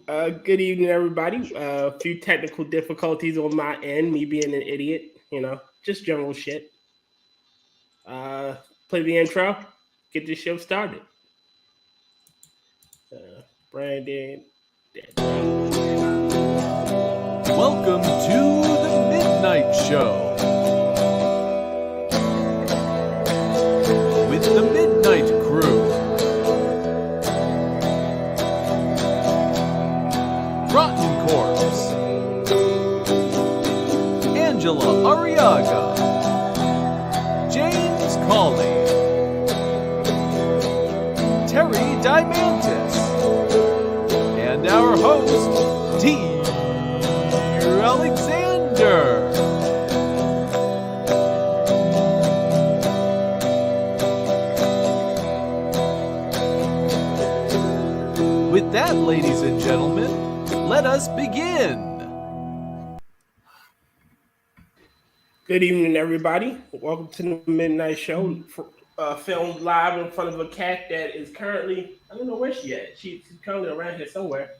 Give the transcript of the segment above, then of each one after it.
Good evening, everybody. A few technical difficulties on my end, me being an idiot, just general shit. Play the intro, get this show started. Brandon. Welcome to The Midnight Show with the Midnight Crew. Rotncorpse, Angela Arrega, James Colley, Terry Diamantis, and our host, T. Alexander. With that, ladies and gentlemen, let us begin. Good evening, everybody. Welcome to the Midnight Show, filmed live in front of a cat that is currently, I don't know where she's at. She's currently around here somewhere.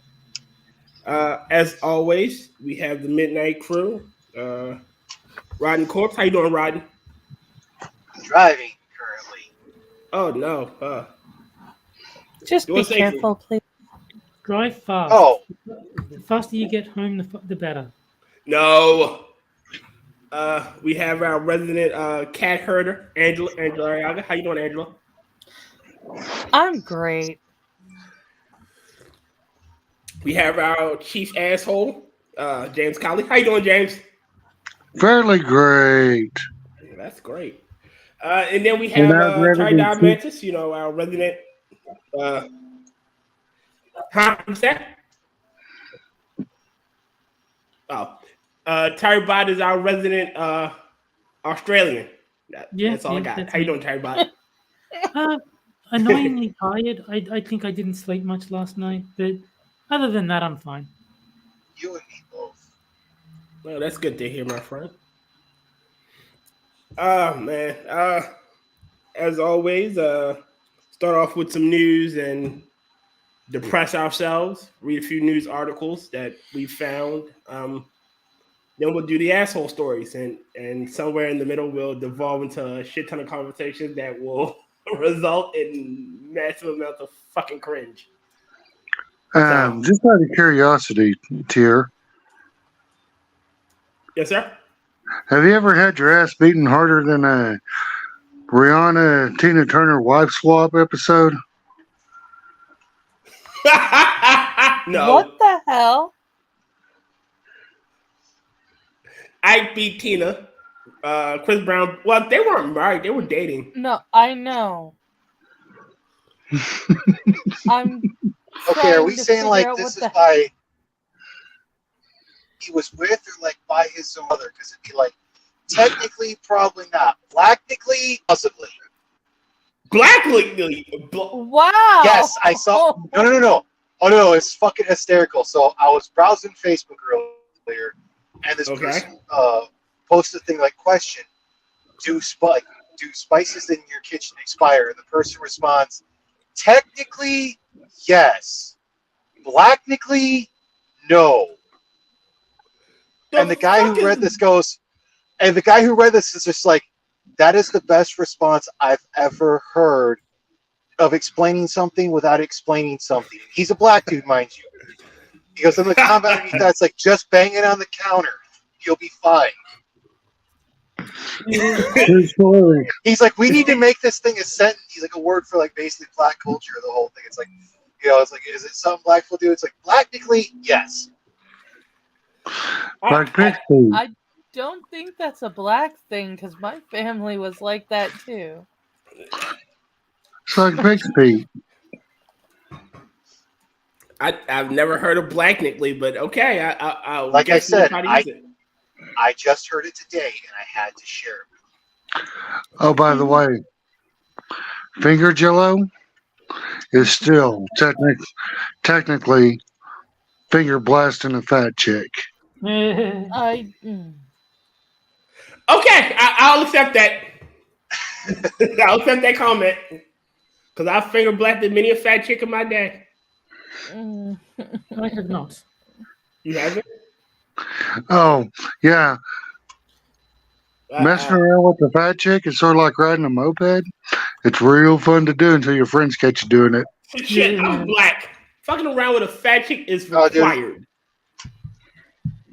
As always, we have the Midnight Crew. Rotncorpse, how you doing, Rodney? I'm driving currently. Oh, no. Just be careful, please. Drive fast. Oh. The faster you get home, the better. No. We have our resident cat herder, Angela Arrega. How you doing, Angela? I'm great. We have our chief asshole, James Colley. How you doing, James? Fairly great. That's great. And then we have Terry Diamantis, our resident. What's that? Terry Bot is our resident Australian. That's all I got. How you doing, Terry Bot? Annoyingly tired. I think I didn't sleep much last night, but other than that, I'm fine. You and me both. Well, that's good to hear, my friend. Oh, man. As always, start off with some news and depress ourselves. Read a few news articles that we found. Then we'll do the asshole stories, and somewhere in the middle, we'll devolve into a shit ton of conversations that will result in massive amounts of fucking cringe. Just out of curiosity, Tier. Yes, sir? Have you ever had your ass beaten harder than a Rihanna Tina Turner wife swap episode? No. What the hell? I beat Tina. Chris Brown. Well, they weren't married. They were dating. No, I know. I'm Okay, are we saying like this is by he was with or like by his own mother? Because it'd be like technically, probably not. Blacknically, possibly. Blacknically. Wow. Yes, I saw. No. Oh no, it's fucking hysterical. So I was browsing Facebook earlier, and this person posted a thing like, question: Do spices in your kitchen expire? And the person responds, technically, yes. Blacknically, no. And the guy who read this is just like, that is the best response I've ever heard of explaining something without explaining something. He's a black dude, mind you. He goes, in the comment underneath that, it's like, just bang it on the counter. You'll be fine. He's like, we need to make this thing a sentence. He's like, a word for like basically black culture, the whole thing. It's like, it's like, is it something black people do? It's like, blacknically, yes. I don't think that's a black thing because my family was like that too. It's like Bixby. I've never heard of blacknically, but okay. I said, I just heard it today and I had to share it. Oh, by the way, finger jello is still technically finger blasting a fat chick. Okay, I'll accept that. I'll accept that comment because I finger blasted many a fat chick in my day. I have not. You haven't? Oh, yeah. Messing around with the fat chick is sort of like riding a moped. It's real fun to do until your friends catch you doing it. Shit, I'm black. Fucking around with a fat chick is Oh, dude. required.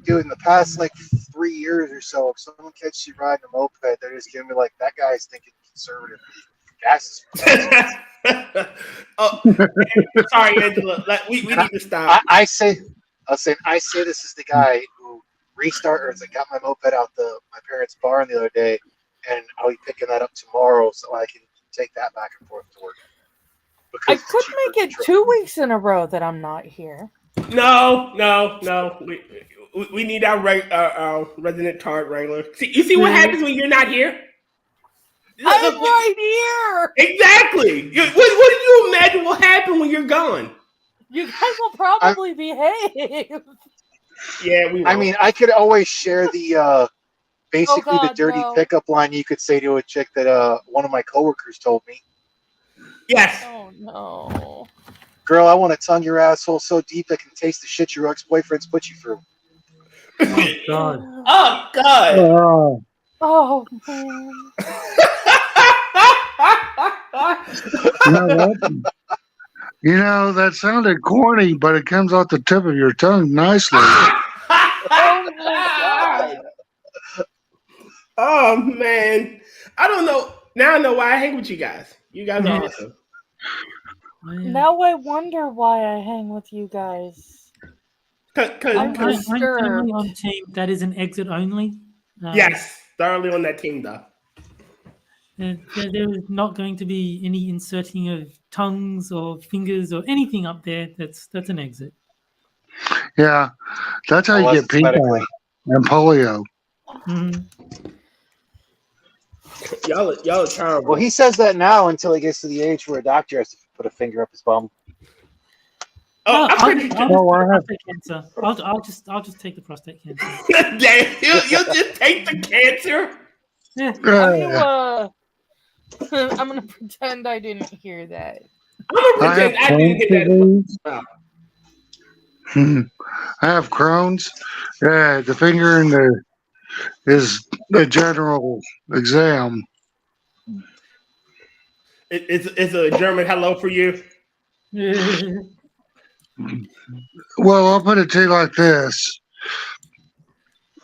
Dude, in the past like 3 years or so, if someone catches you riding a moped, they're just giving me like, that guy's thinking conservative. Gas is Oh, sorry, Angela. We need to stop. I say this is the guy who got my moped out my parents' barn the other day, and I'll be picking that up tomorrow so I can take that back and forth to work. I could make it 2 weeks in a row that I'm not here. No. We need our resident tart wrangler. You see what happens when you're not here? I'm right here. Exactly. What do you imagine will happen when you're gone? You guys will probably behave. Yeah, we will. I mean, I could always share the basically the dirty no. pickup line you could say to a chick that one of my coworkers told me. Yes. Oh no. Girl, I want to tongue your asshole so deep I can taste the shit your ex-boyfriend's put you through. Oh, God. Oh, God. Oh, Oh man. that sounded corny, but it comes off the tip of your tongue nicely. Oh my God. Oh, man. I don't know. Now I know why I hang with you guys. You guys are awesome. Now I wonder why I hang with you guys. I'm currently on team that is an exit only. Yes, thoroughly on that team, though. There is not going to be any inserting of tongues or fingers or anything up there. That's an exit. Yeah, that's how you get pink eye and polio. Mm-hmm. Y'all are terrible. Well, he says that now until he gets to the age where a doctor has to put a finger up his bum. Oh, I'll just take the prostate cancer. Damn, you'll just take the cancer? Yeah. I'm gonna pretend I didn't hear that. I'm gonna pretend I didn't hear that. I have Crohn's. Yeah, the finger is the general exam. It's a German hello for you. Well, I'll put it to you like this: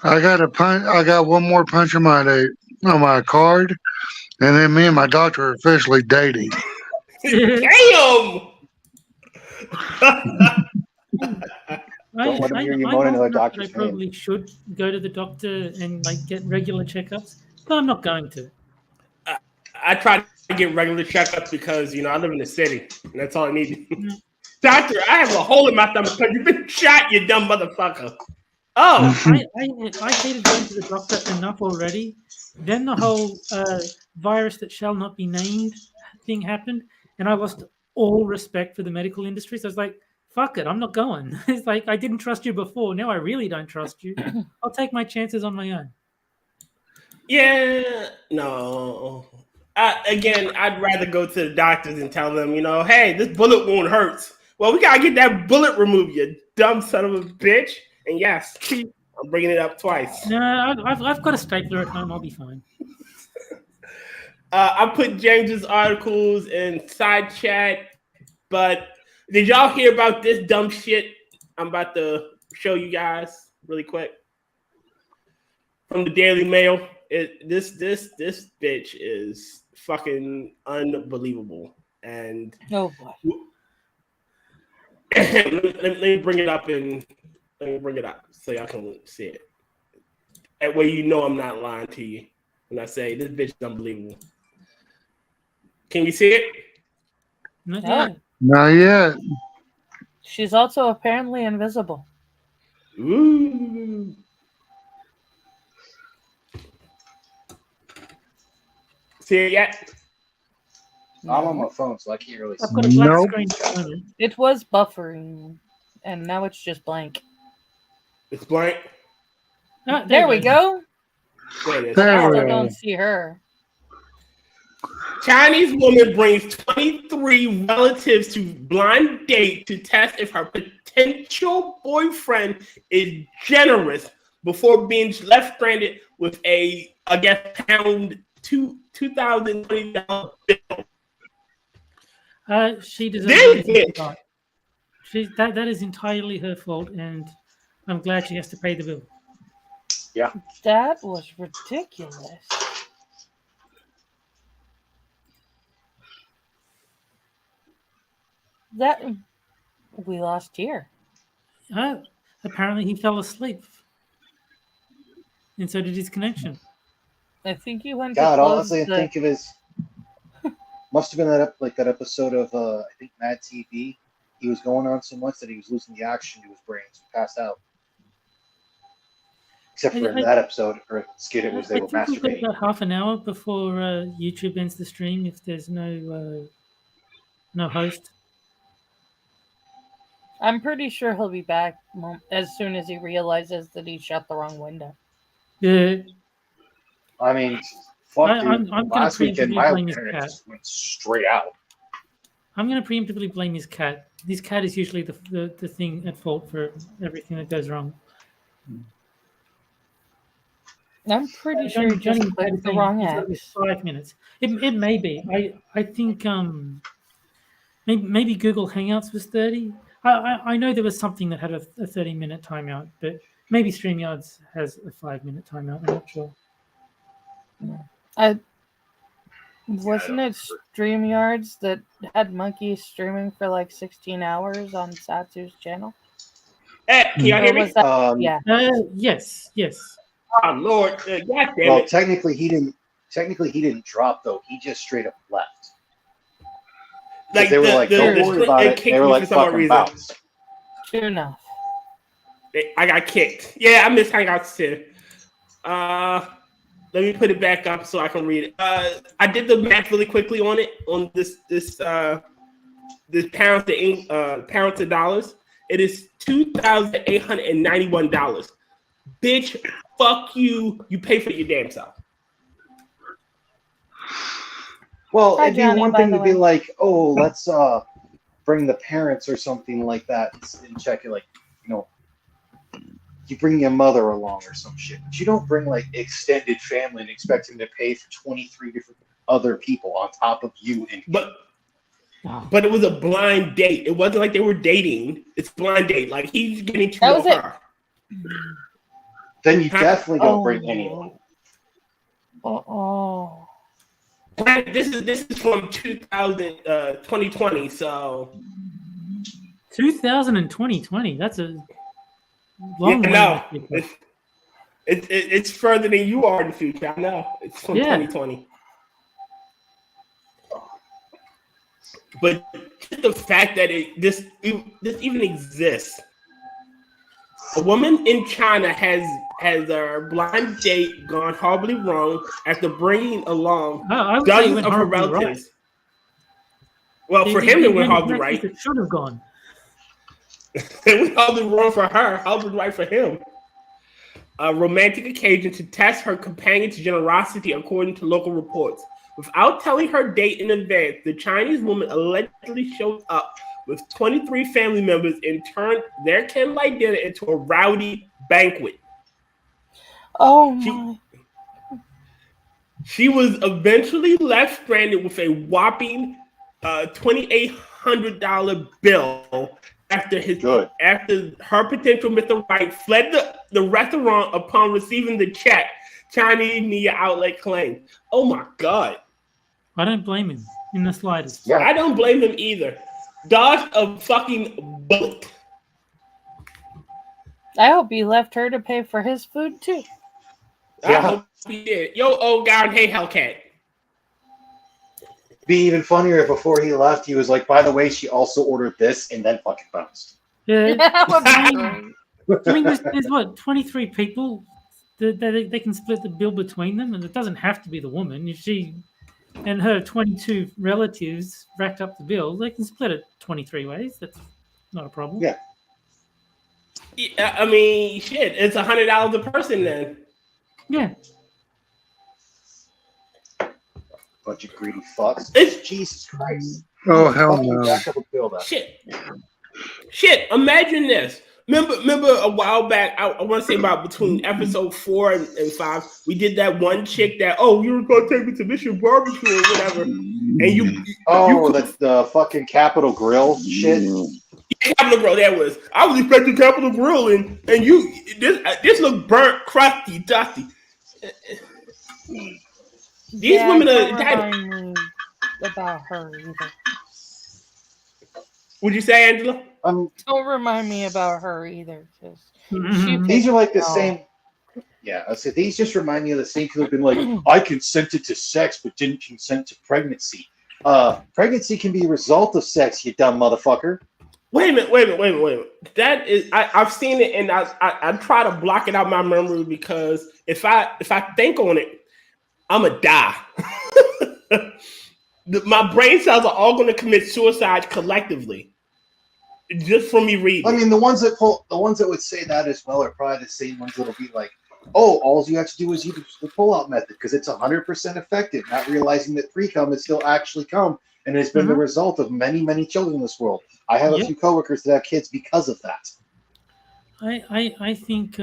I got one more punch on my card, and then me and my doctor are officially dating. Damn! Don't let him hear you moan another doctor's I probably should go to the doctor and get regular checkups, but I'm not going to. I try to get regular checkups because I live in the city, and that's all I need. Doctor, I have a hole in my stomach because you've been shot, you dumb motherfucker. Oh, I hated going to the doctor enough already. Then the whole virus that shall not be named thing happened, and I lost all respect for the medical industry. So I was like, fuck it, I'm not going. It's like, I didn't trust you before. Now I really don't trust you. I'll take my chances on my own. yeah, no. Again, I'd rather go to the doctors and tell them, hey, this bullet wound hurts. Well, we got to get that bullet removed, you dumb son of a bitch. And yes, I'm bringing it up twice. No, I've got a stapler at home. I'll be fine. I put James's articles in side chat, but did y'all hear about this dumb shit I'm about to show you guys really quick? From the Daily Mail. This bitch is fucking unbelievable. And oh boy. let me bring it up so y'all can see it. That way I'm not lying to you when I say this bitch is unbelievable. Can you see it? Not yet. Not yet. She's also apparently invisible. Ooh. See it yet? I'm on my phone, so I can't really see. I've got a black screen at the moment. It was buffering, and now it's just blank. It's blank. There we go. There it is. There I we still go. don't see her. Chinese woman brings 23 relatives to blind date to test if her potential boyfriend is generous before being left stranded with a, I guess, pound $2,020 bill. She deserves This everything she bitch. got. That is entirely her fault, and I'm glad she has to pay the bill. Yeah. That was ridiculous. That we lost here. Apparently, he fell asleep, and so did his connection. I think he went God, to close honestly, I the. think of his. Must have been that episode of I think Mad TV. He was going on so much that he was losing the oxygen to his brain, so he passed out. Except for in that episode, or skit, it was they were I think we've got masturbating. about half an hour before YouTube ends the stream if there's no host. I'm pretty sure he'll be back as soon as he realizes that he shut the wrong window. Yeah. I mean, fuck, dude. I'm gonna Last weekend, preemptively my blame his internet cat. just went straight out. I'm going to preemptively blame his cat. His cat is usually the thing at fault for everything that goes wrong. I'm pretty sure he just clicked the wrong X. 5 minutes. It may be. I think maybe Google Hangouts was 30. I know there was something that had a 30-minute timeout, but maybe StreamYards has a 5-minute timeout. I'm not sure. Wasn't it StreamYards that had monkeys streaming for like 16 hours on Satsu's channel? Hey, can y'all hear me? Yeah. Yes. Oh Lord, God damn Well, it! technically he didn't drop though. He just straight up left. Like they were like, don't worry about it. They were like, fucking bounce. True enough. I got kicked. Yeah, I missed Hangouts too. Let me put it back up so I can read it. I did the math really quickly on it on this pounds to dollars. It is $2,891. Bitch, fuck you. You pay for your damn self. Well, Hi, it'd be Johnny, one by thing the to be way. like, oh, let's bring the parents or something like that and check it, like, you bring your mother along or some shit. But you don't bring like extended family and expect him to pay for 23 different other people on top of you. But it was a blind date. It wasn't like they were dating. It's a blind date. Like he's getting to know her. Then you definitely don't bring anyone. Oh. This is from 2020, so 2020. That's a long way. No, it's further than you are in the future. I know it's from 2020. But just the fact that this even exists. A woman in China has her blind date gone horribly wrong after bringing along dozens of her relatives. Right. Well, for him, it went horribly right. It should have gone. It went horribly wrong for her, horribly right for him. A romantic occasion to test her companion's generosity, according to local reports. Without telling her date in advance, the Chinese woman allegedly showed up with 23 family members and turned their candlelight dinner into a rowdy banquet. Oh my. She was eventually left stranded with a whopping $2,800 bill after her potential Mr. Right fled the restaurant upon receiving the check. Chinese media outlet claimed. Oh my God. I don't blame him in the slightest. Yeah. I don't blame him either. Dodge a fucking bullet. I hope he left her to pay for his food too. I hope he did. Yo, old guy, hey Hellcat. Be even funnier if before he left, he was like, by the way, she also ordered this and then fucking bounced. Yeah. I mean, there's what, 23 people? They can split the bill between them, and it doesn't have to be the woman. If she and her 22 relatives racked up the bill, they can split it 23 ways. That's not a problem. Yeah. I mean, shit, it's $100 a person then. Yeah. Bunch of greedy fucks. Jesus Christ. Oh, hell Fucking no. back up and build up. Shit. Imagine this. Remember a while back, I want to say about between episode 4 and 5, we did that one chick that, you were going to take me to Mission Barbecue or whatever. And the fucking Capitol Grill shit. Capitol Grill, that was. I was expecting Capitol Grill, and this looked burnt, crusty, dusty. These women are remind me about her either. Would you say, Angela? Don't remind me about her either. These are like the same. Yeah, I said these just remind me of the same people who've been like, I consented to sex but didn't consent to pregnancy. Pregnancy can be a result of sex, you dumb motherfucker. Wait a minute. That is, I've seen it, and I try to block it out my memory because if I think on it, I'ma die. My brain cells are all going to commit suicide collectively, just from me reading. I mean, the ones that would say that as well are probably the same ones that'll be like, all you have to do is use the pull-out method because it's 100% effective, not realizing that pre-cum is still actually cum and has been the result of many, many children in this world. I have a few coworkers that have kids because of that. I think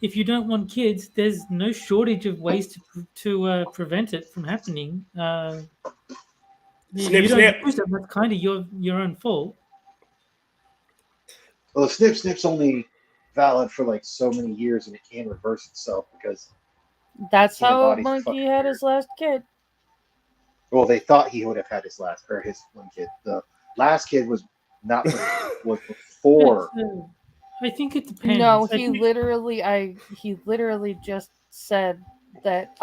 if you don't want kids, there's no shortage of ways to prevent it from happening. Snip. That's kind of your own fault. Well, snip's only valid for like so many years, and it can reverse itself because that's how Monkey had his last kid. Well, they thought he would have had his one kid. The last kid was not was before. I think it depends. No, he literally just said that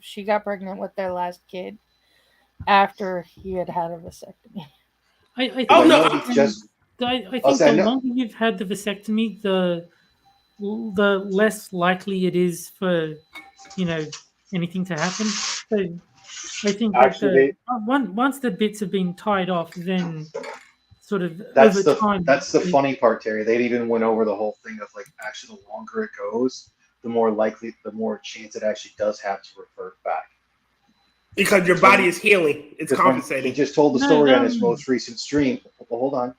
she got pregnant with their last kid after he had a vasectomy. I think I'll say the longer you've had the vasectomy, the less likely it is for anything to happen. So I think once the bits have been tied off, then sort of that's time. That's the funny part, Terry. They even went over the whole thing of like actually the longer it goes, the more chance it actually does have to revert back. Because your body is healing. It's compensating. He just told the story on his most recent stream. Well, hold on.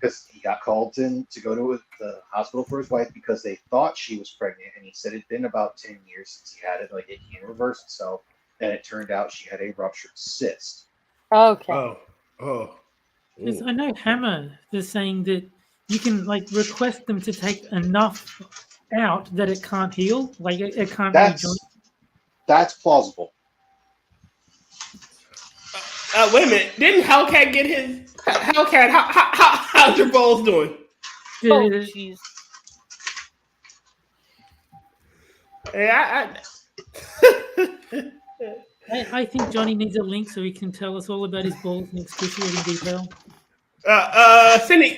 Because he got called in to go to the hospital for his wife because they thought she was pregnant. And he said it'd been about 10 years since he had it. Like, it can't reverse itself. And it turned out she had a ruptured cyst. Okay. Because I know Hammer is saying that you can request them to take enough out that it can't heal. Like it can't rejoin. That's plausible. Wait a minute. Didn't Hellcat get his Hellcat? How's your balls doing? Oh, jeez. I think Johnny needs a link so he can tell us all about his balls in excruciating detail. Cindy,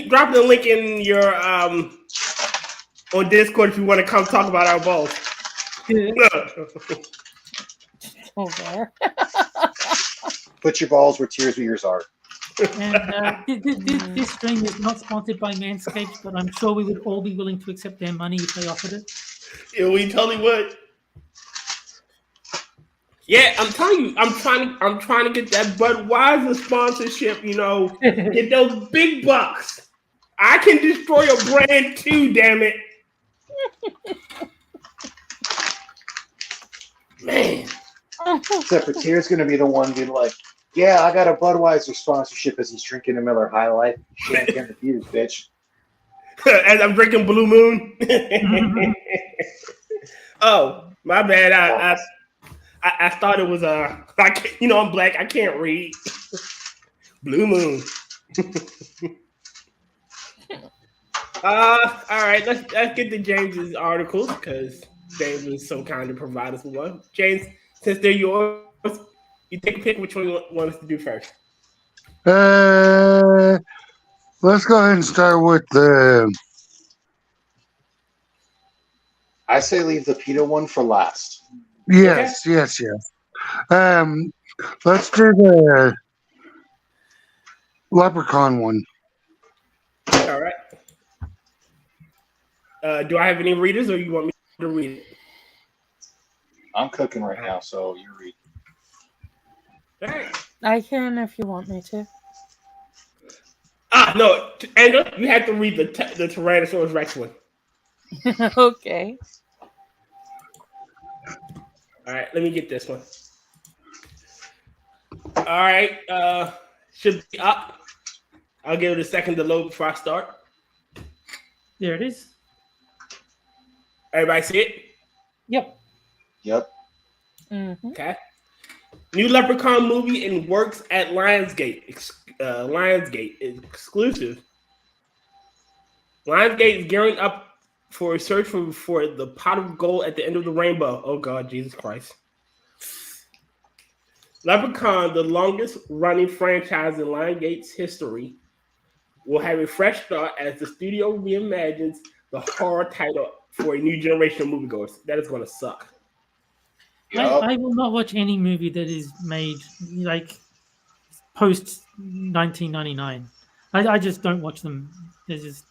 drop the link in your on Discord if you want to come talk about our balls. Okay. Put your balls where tears of yours are. And this stream is not sponsored by Manscaped, but I'm sure we would all be willing to accept their money if they offered it. Yeah, we totally would. Yeah, I'm telling you, I'm trying to get that Budweiser sponsorship. Get those big bucks. I can destroy a brand too. Damn it, man. Except for Tier's going to be the one being like, yeah, I got a Budweiser sponsorship as he's drinking a Miller High Life. Can't confuse, bitch. As I'm drinking Blue Moon. Oh, my bad. I thought it was I'm black. I can't read. Blue Moon. All right, let's get to James's articles because James was so kind to provide us with one. James, since they're yours, you take a pick which one you want us to do first. Let's go ahead and start with the. I say leave the PETA one for last. Yes. Let's do the Leprechaun one. All right. Do I have any readers, or you want me to read it? I'm cooking right now, so you read. All right. I can if you want me to. No, Andrew, you have to read the Tyrannosaurus Rex one. Okay. All right, let me get this one. All right, should be up. I'll give it a second to load before I start. There it is. Everybody see it? Yep. Yep. Mm-hmm. Okay. New Leprechaun movie in works at Lionsgate. Lionsgate is exclusive. Lionsgate is gearing up for a search for the pot of gold at the end of the rainbow. Oh God, Jesus Christ. Leprechaun, the longest running franchise in Lionsgate's history, will have a fresh start as the studio reimagines the horror title for a new generation of moviegoers. That is going to suck. Yep. I will not watch any movie that is made like post 1999. I just don't watch them. They're just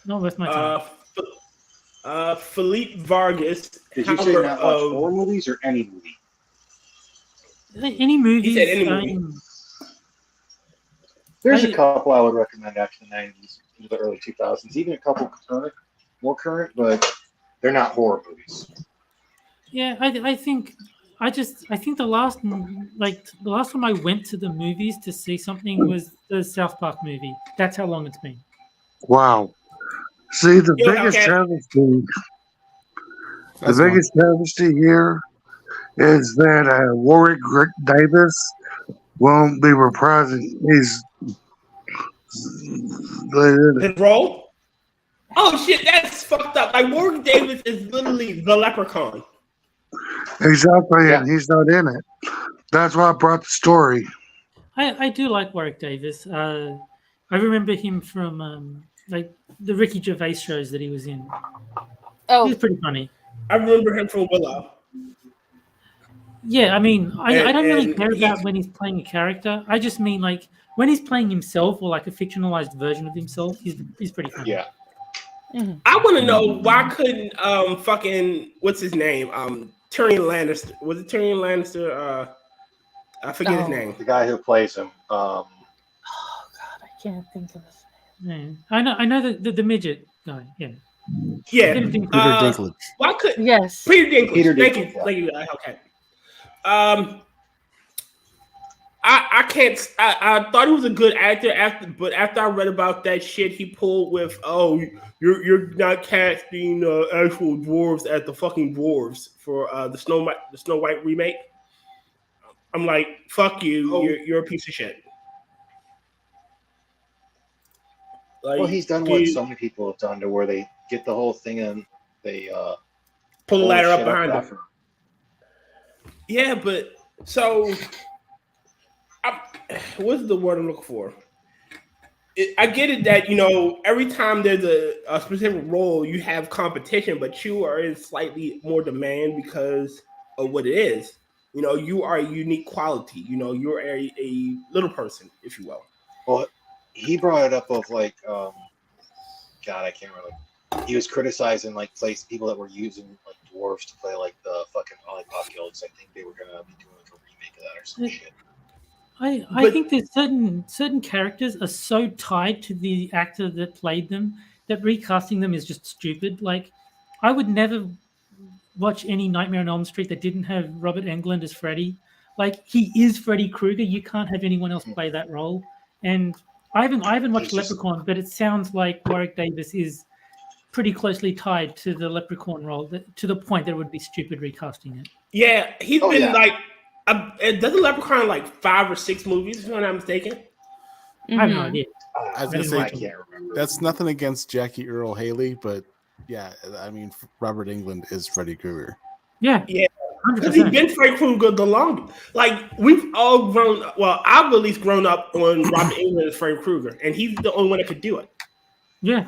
not worth my time. Philippe Vargas. Did you say not watch horror movies or any movie? Any movies? He said any movie. There's a couple I would recommend after the 90s into the early 2000s. Even a couple more current, but they're not horror movies. Yeah, I think the last time I went to the movies to see something was the South Park movie. That's how long it's been. Wow. See, the biggest travesty here is that Warwick Davis won't be reprising his role. Oh shit, that's fucked up. Like Warwick Davis is literally the Leprechaun. Exactly, and he's not in it. That's why I brought the story. I do like Warwick Davis. I remember him from like the Ricky Gervais shows that he was in. Oh, he's pretty funny. I remember him from Willow. Yeah, I mean, I don't really care about when he's playing a character. I just mean like when he's playing himself or like a fictionalized version of himself, he's pretty funny. Yeah. mm-hmm. I want to know why couldn't fucking what's his name Tyrion Lannister, was it Tyrion Lannister? I forget his name. The guy who plays him. Oh God, I can't think of his name. Yeah. I know the midget guy. Yeah. Yeah. Peter Dinklage. Why could Yes. Peter Dinklage? Peter Thank Dinklage, you. Thank you. Okay. I can't. I thought he was a good actor but after I read about that shit he pulled with, you're not casting actual dwarves as the fucking dwarves for the Snow White remake. I'm like, fuck you. You're a piece of shit. Like, well, he's done what so many people have done, to where they get the whole thing and they pull the ladder up behind him. Yeah, but so. What's the word I'm looking for? I get it that, every time there's a specific role, you have competition, but you are in slightly more demand because of what it is. You are a unique quality. You're a little person, if you will. Well, he brought it up of like, God, I can't remember. He was criticizing like people that were using like dwarves to play like the fucking Lollipop Guilds. I think they were gonna be doing like a remake of that or some shit. I think that certain characters are so tied to the actor that played them that recasting them is just stupid. Like, I would never watch any Nightmare on Elm Street that didn't have Robert Englund as Freddy. Like, he is Freddy Krueger. You can't have anyone else play that role. And I haven't watched Leprechaun, but it sounds like Warwick Davis is pretty closely tied to the Leprechaun role, to the point that it would be stupid recasting it. Yeah, he's been like. Doesn't Leprechaun like 5 or 6 movies, if I'm not mistaken? I have no idea. I was gonna say, that's nothing against Jackie Earle Haley, but yeah, I mean, Robert Englund is Freddy Krueger. Yeah, because he's been Freddy Krueger the longest. Like, we've all grown up. Well, I've at least grown up on Robert Englund as Freddy Krueger, and he's the only one that could do it. Yeah.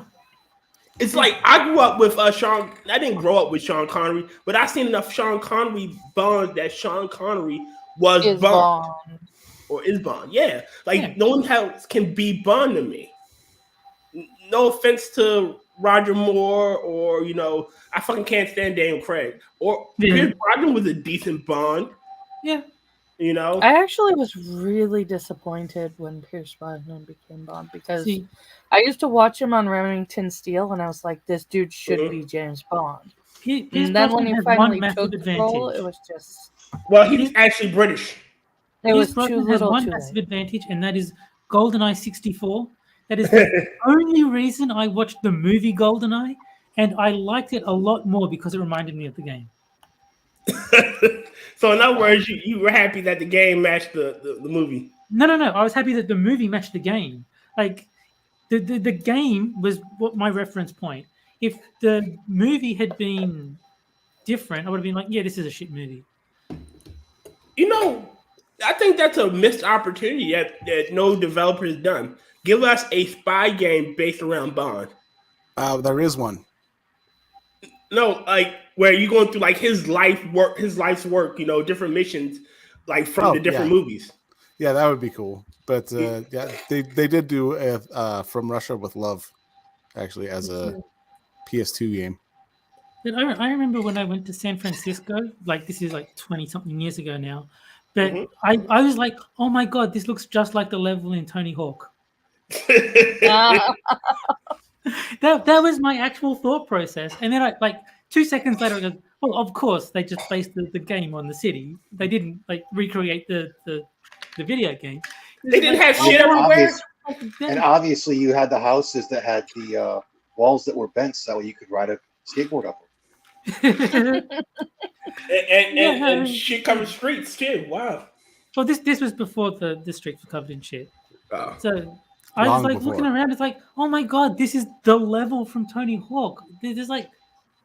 It's like I grew up with Sean. I didn't grow up with Sean Connery, but I seen enough Sean Connery Bonds that Sean Connery was Bond or is Bond. Yeah, no one else can be Bond to me. No offense to Roger Moore, or I fucking can't stand Daniel Craig. Or Pierce Brosnan was a decent Bond. Yeah. I actually was really disappointed when Pierce Brosnan became Bond because I used to watch him on Remington Steele, and I was like, "This dude should be James Bond." Pierce And then when Brosnan he has finally one massive took the role, it was just well, he was actually British. It was Pierce too Brosnan has little, one too massive late. advantage, and that is GoldenEye 64. That is the only reason I watched the movie GoldenEye, and I liked it a lot more because it reminded me of the game. So in other words, you were happy that the game matched the movie. No. I was happy that the movie matched the game. Like the game was what my reference point. If the movie had been different, I would have been like, yeah, this is a shit movie. I think that's a missed opportunity that no developer has done. Give us a spy game based around Bond. There is one. No, like where you're going through like his life's work, different missions, like from the different movies. Yeah, that would be cool. But yeah, they did do From Russia with Love, actually, as a PS2 game. But I remember when I went to San Francisco, like this is like 20-something years ago now, but I was like, oh my God, this looks just like the level in Tony Hawk. That was my actual thought process. And then I like 2 seconds later, I go, well, of course, they just based the game on the city. They didn't like recreate the video game. They didn't have shit everywhere. And obviously you had the houses that had the walls that were bent so you could ride a skateboard up them. and shit covered streets too. Wow. Well, this was before the streets were covered in shit. Oh. So I was like looking around. It's like, oh my God, this is the level from Tony Hawk. There's like,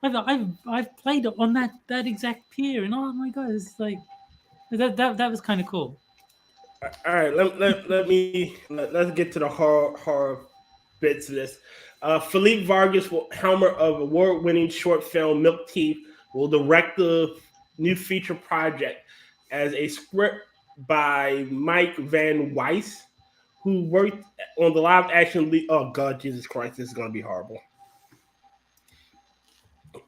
I've played on that exact pier, and oh my God, it's like that was kind of cool. All right, let's get to the horror bits of this. Philippe Vargas, helmer of award-winning short film Milk Teeth, will direct the new feature project as a script by Mike Van Weiss, who worked on the live-action. Oh God, Jesus Christ, this is gonna be horrible.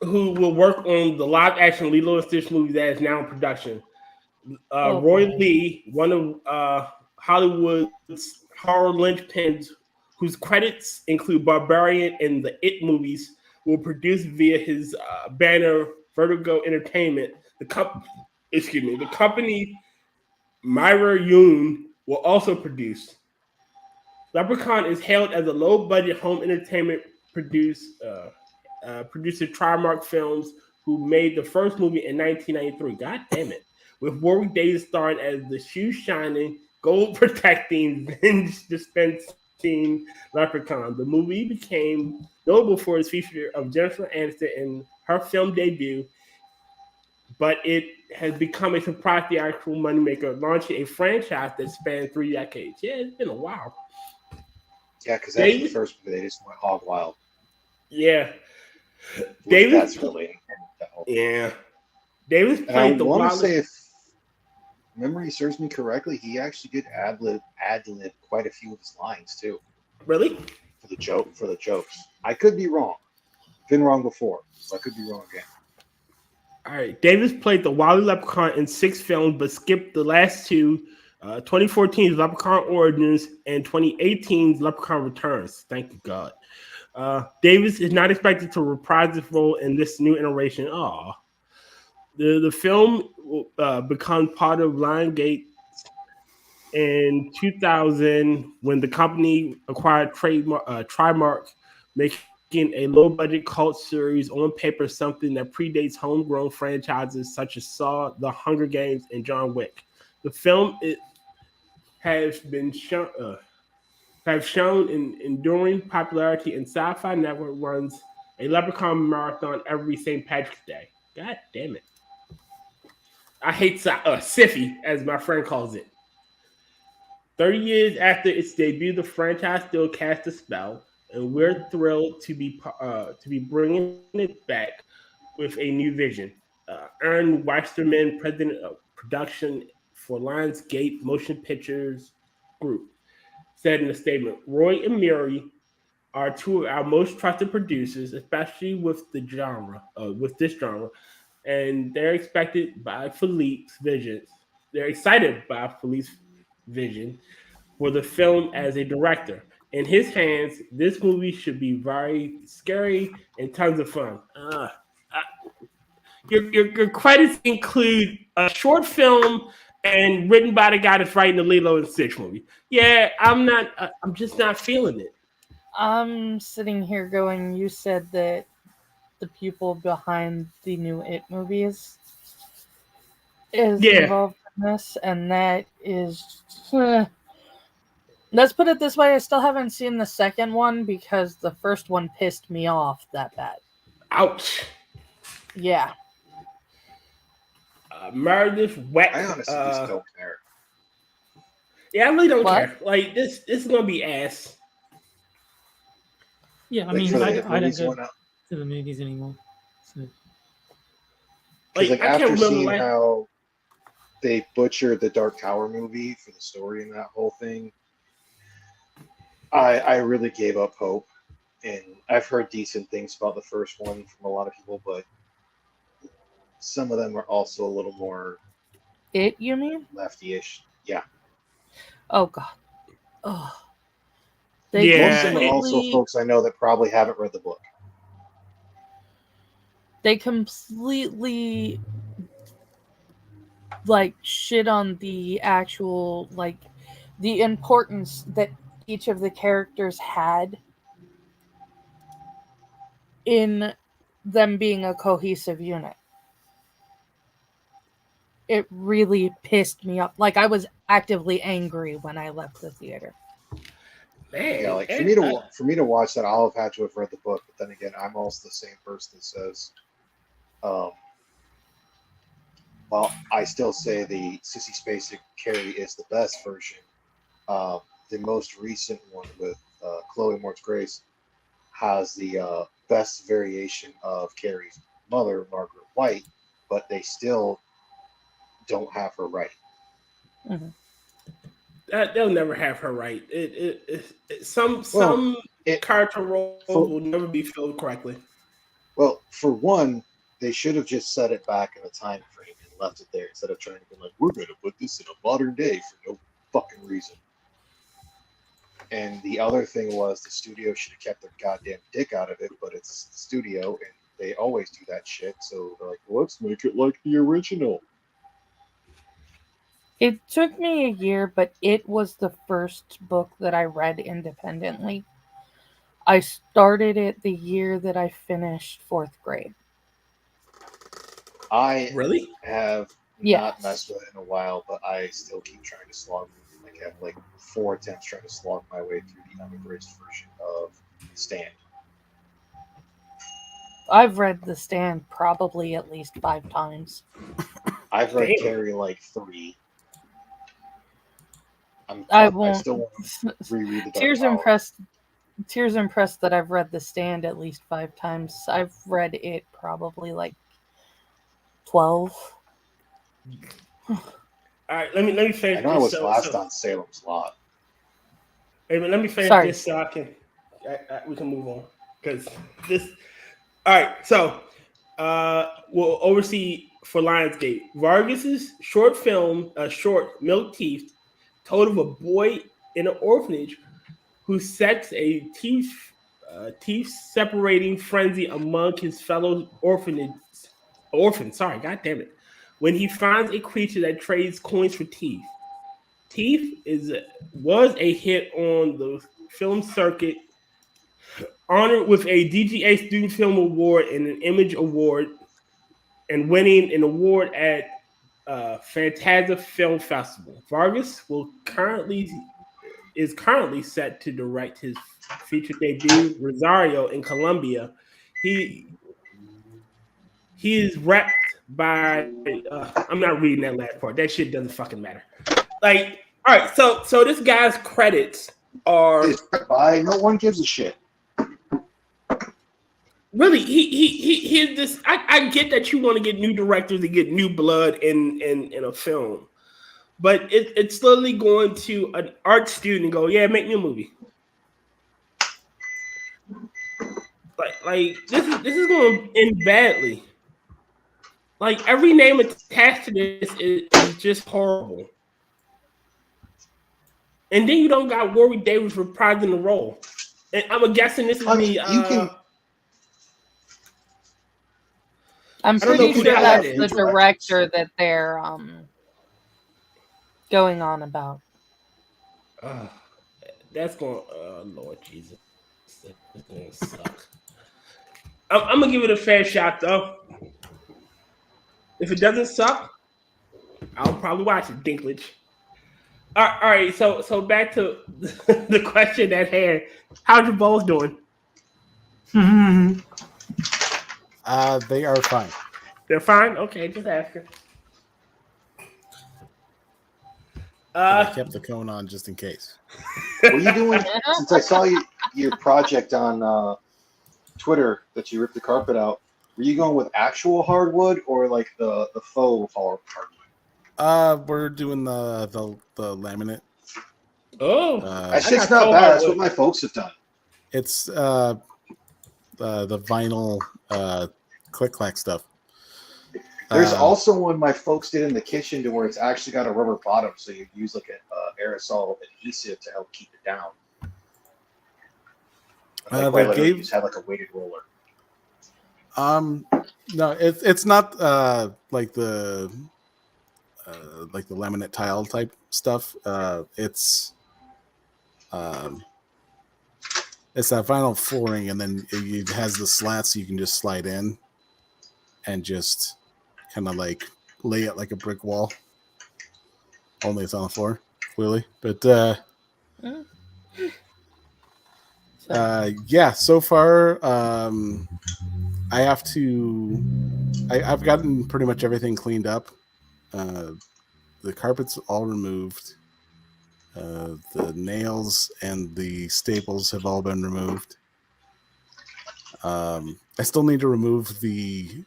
Who will work on the live-action Lilo and Stitch movie that is now in production. Roy Lee, one of Hollywood's horror linchpins, whose credits include Barbarian and the It movies, will produce via his banner Vertigo Entertainment. The company Myra Yoon will also produce. Leprechaun is hailed as a low-budget home entertainment producer Trimark Films, who made the first movie in 1993. God damn it. With Warwick Davis starring as the shoe-shining, gold-protecting, vintage-dispensing Leprechaun. The movie became notable for its feature of Jennifer Aniston in her film debut, but it has become a surprise theatrical moneymaker, launching a franchise that spanned 3 decades. Yeah, it's been a while. Yeah, because after the first movie, they just went hog wild. Yeah. That's really. Yeah. Davis played I want to say, if memory serves me correctly, he actually did ad-lib quite a few of his lines too. Really? For the jokes. I could be wrong. Been wrong before, so I could be wrong again. All right. Davis played the Wily Leprechaun in 6 films, but skipped the last 2, 2014's Leprechaun Origins and 2018's Leprechaun Returns. Thank you, God. Davis is not expected to reprise his role in this new iteration. The film becomes part of Lionsgate in 2000 when the company acquired Trimark, making a low-budget cult series on paper something that predates homegrown franchises such as Saw, The Hunger Games, and John Wick. The film has shown in enduring popularity, and Sci-Fi Network runs a Leprechaun marathon every St. Patrick's Day. God damn it. I hate Siffy, as my friend calls it. 30 years after its debut, the franchise still casts a spell, and we're thrilled to be bringing it back with a new vision. Aaron Weisterman, president of production for Lionsgate Motion Pictures Group, said in a statement, Roy and Mary are two of our most trusted producers, especially with the genre, with this genre, and they're expected by Philippe's visions. They're excited by Philippe's vision for the film as a director. In his hands, this movie should be very scary and tons of fun. Your credits include a short film and written by the guy that's writing the Lilo and Stitch movie. Yeah, I'm not. I'm just not feeling it. I'm sitting here going, you said that the people behind the new It movies is involved in this, and that is... Let's put it this way, I still haven't seen the second one because the first one pissed me off that bad. Ouch. Yeah. Meredith Wet. I honestly just don't care. Yeah, I really don't care. Like, this is going to be ass. Yeah, I mean, I don't go to the movies anymore. So. Like after seeing how they butchered the Dark Tower movie for the story and that whole thing, I really gave up hope. And I've heard decent things about the first one from a lot of people, but some of them are also a little more... It, you mean? Lefty-ish. Yeah. Oh, God. Oh. Most of them are also folks I know that probably haven't read the book. They completely like shit on the actual, like, the importance that each of the characters had in them being a cohesive unit. It really pissed me off. Like, I was actively angry when I left the theater. Man, yeah, like for me to watch that, I'll have had to have read the book. But then again, I'm also the same person that says, well, I still say the Sissy Spacek Carrie is the best version. The most recent one with Chloe Moretz Grace has the best variation of Carrie's mother, Margaret White, but they still don't have her right. Mm-hmm. They'll never have her right. Some character roles will never be filled correctly. Well, for one, they should have just set it back in a time frame and left it there instead of trying to be like, we're going to put this in a modern day for no fucking reason. And the other thing was the studio should have kept their goddamn dick out of it, but it's the studio and they always do that shit. So they're like, let's make it like the original. It took me a year, but it was the first book that I read independently. I started it the year that I finished 4th grade. I really have not messed with it in a while, but I still keep trying to slog. I have like 4 attempts trying to slog my way through the unabridged version of Stand. I've read The Stand probably at least 5 times. I've read Carrie like 3. I won't. I still want to reread the Tears impressed that I've read The Stand at least 5 times. I've read it probably like 12. All right, let me finish. I know I was last on Salem's Lot. Hey, but let me finish this so we can move on because this. All right, so we'll oversee for Lionsgate Vargas's short film, short Milk Teeth, told of a boy in an orphanage who sets a teeth separating frenzy among his fellow orphans. Sorry, god damn it. When he finds a creature that trades coins for teeth. Teeth was a hit on the film circuit, honored with a DGA Student Film Award and an Image Award, and winning an award at Fantasia Film Festival. Vargas is currently set to direct his feature debut, Rosario, in Colombia. He is repped by I'm not reading that last part. That shit doesn't fucking matter. Like, all right, so this guy's credits are no one gives a shit. Really, he this. I get that you want to get new directors to get new blood in a film, but it's literally going to an art student and go, yeah, make me a movie. Like this is going to end badly. Like every name attached to this is just horrible. And then you don't got Warwick Davis reprising the role. And I'm guessing this is I'm pretty sure that's the director that they're going on about. That's going. Lord Jesus, that's going to suck. I'm gonna give it a fair shot though. If it doesn't suck, I'll probably watch it. Dinklage. All right. So back to the question at hand. How's your balls doing? They are fine. They're fine. Okay, just asking. I kept the cone on just in case. What are you doing? Since I saw your project on Twitter that you ripped the carpet out, were you going with actual hardwood or like the faux hardwood? We're doing the laminate. Oh, that shit's not bad. That's what my folks have done. It's the vinyl click clack stuff. There's also one my folks did in the kitchen to where it's actually got a rubber bottom, so you use like an aerosol adhesive to help keep it down. You just had like a weighted roller. No, it's not like the laminate tile type stuff. It's that vinyl flooring, and then it has the slats so you can just slide in and just kind of like lay it like a brick wall. Only it's on the floor, clearly. But yeah, so far I've gotten pretty much everything cleaned up. The carpet's all removed. The nails and the staples have all been removed. I still need to remove the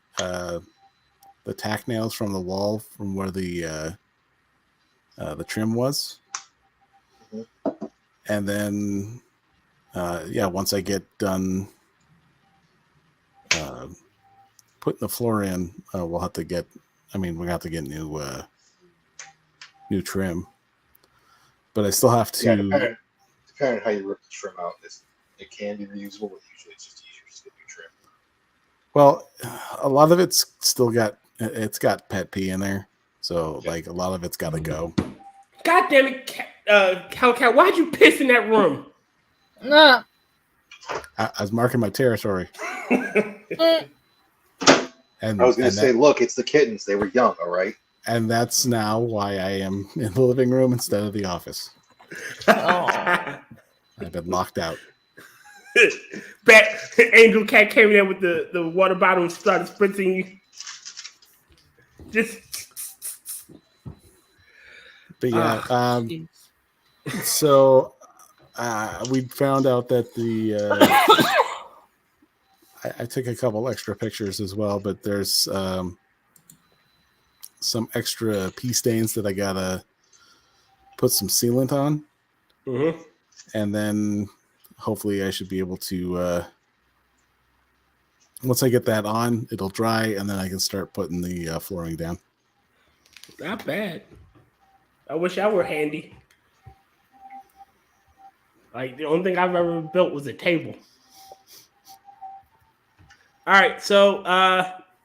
tack nails from the wall from where the trim was. Mm-hmm. And then once I get done putting the floor in, we'll have to get new trim. But I still have to. Yeah, depending on how you rip the trim out, it can be reusable, but usually it's just easier to get new trim. Well, a lot of it's still got pet pee in there, so like a lot of it's got to go. God damn it, Hellcat! Why'd you piss in that room? Nah. I was marking my territory. And I was going to say, look, it's the kittens. They were young, all right? And that's now why I am in the living room instead of the office. Oh. I've been locked out. Angel Cat came in there with the water bottle and started spritzing you. Just. But yeah, so we found out that I took a couple extra pictures as well, but there's some extra pee stains that I gotta put some sealant on. Mm-hmm. And then hopefully I should be able to once I get that on, it'll dry, and then I can start putting the flooring down. Not bad. I wish I were handy. Like, the only thing I've ever built was a table. All right, so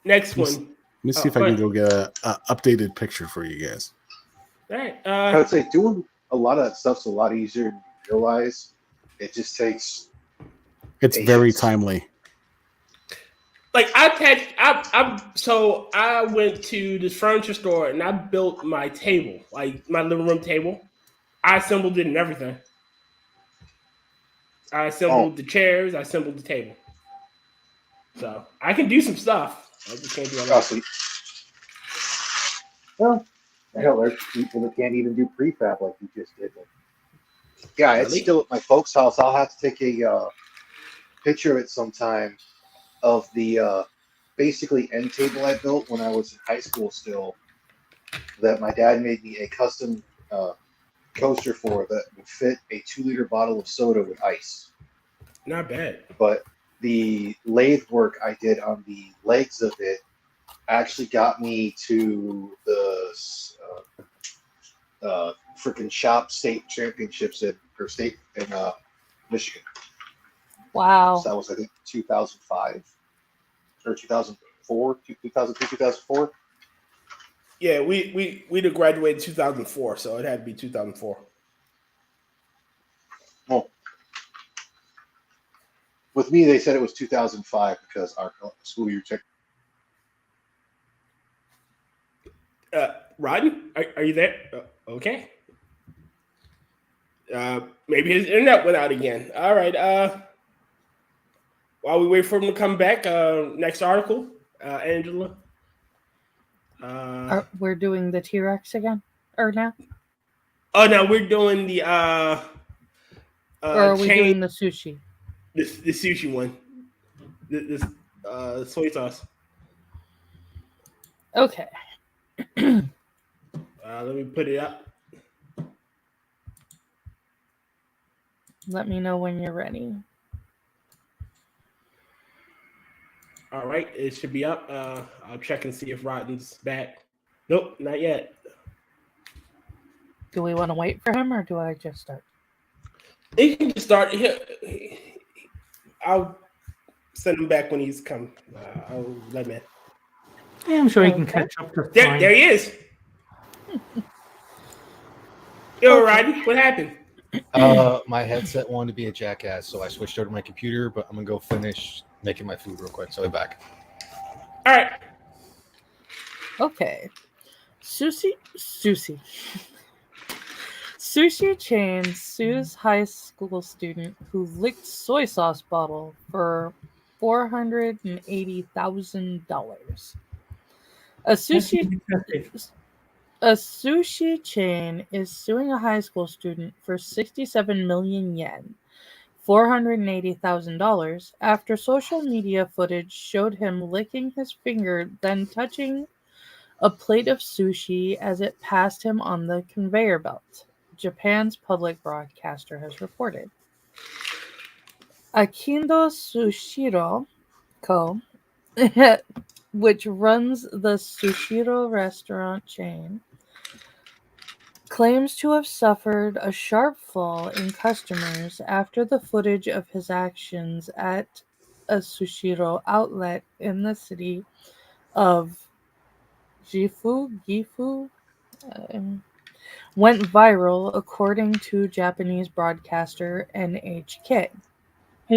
next one. Let me see if I can go get a updated picture for you guys. All right. I would say doing a lot of that stuff's a lot easier than you realize. It just takes. It's patience. Very timely. Like I went to this furniture store and I built my table, like my living room table. I assembled it and everything. I assembled the chairs. I assembled the table. So I can do some stuff. I just can't do a lot. Well, hell, there's people that can't even do prefab like you just did. Yeah, it's still at my folks' house. I'll have to take a picture of it sometime of the basically end table I built when I was in high school still, that my dad made me a custom coaster for that would fit a 2-liter bottle of soda with ice. Not bad. But the lathe work I did on the legs of it actually got me to the freaking shop state championships in Michigan. Wow. So that was, I think, 2005 or 2004, 2003, 2004. Yeah, we'd have graduated 2004, so it had to be 2004. Well, with me, they said it was 2005 because our school year checked. Rodden, are you there? Okay. Maybe his internet went out again. All right. While we wait for him to come back, next article, Angela. We're doing the T-Rex again, or now? Oh no, we're doing the or are we doing the sushi? The sushi one. This soy sauce. Okay. Let me put it up. Let me know when you're ready. All right, it should be up. I'll check and see if Rodden's back. Nope, not yet. Do we want to wait for him, or do I just start? You can just start. I'll send him back when he's come. I'll let him in. Yeah, I'm sure he can catch up. There he is. Yo, Rodney, what happened? My headset wanted to be a jackass, so I switched over to my computer, but I'm going to go finish making my food real quick, so I'll be back. All right. Okay. Sushi chain sues high school student who licked soy sauce bottle for $480,000. A sushi chain is suing a high school student for 67 million yen, $480,000, after social media footage showed him licking his finger, then touching a plate of sushi as it passed him on the conveyor belt, Japan's public broadcaster has reported. Akindo Sushiro Co., which runs the Sushiro restaurant chain, claims to have suffered a sharp fall in customers after the footage of his actions at a Sushiro outlet in the city of Gifu, went viral, according to Japanese broadcaster NHK.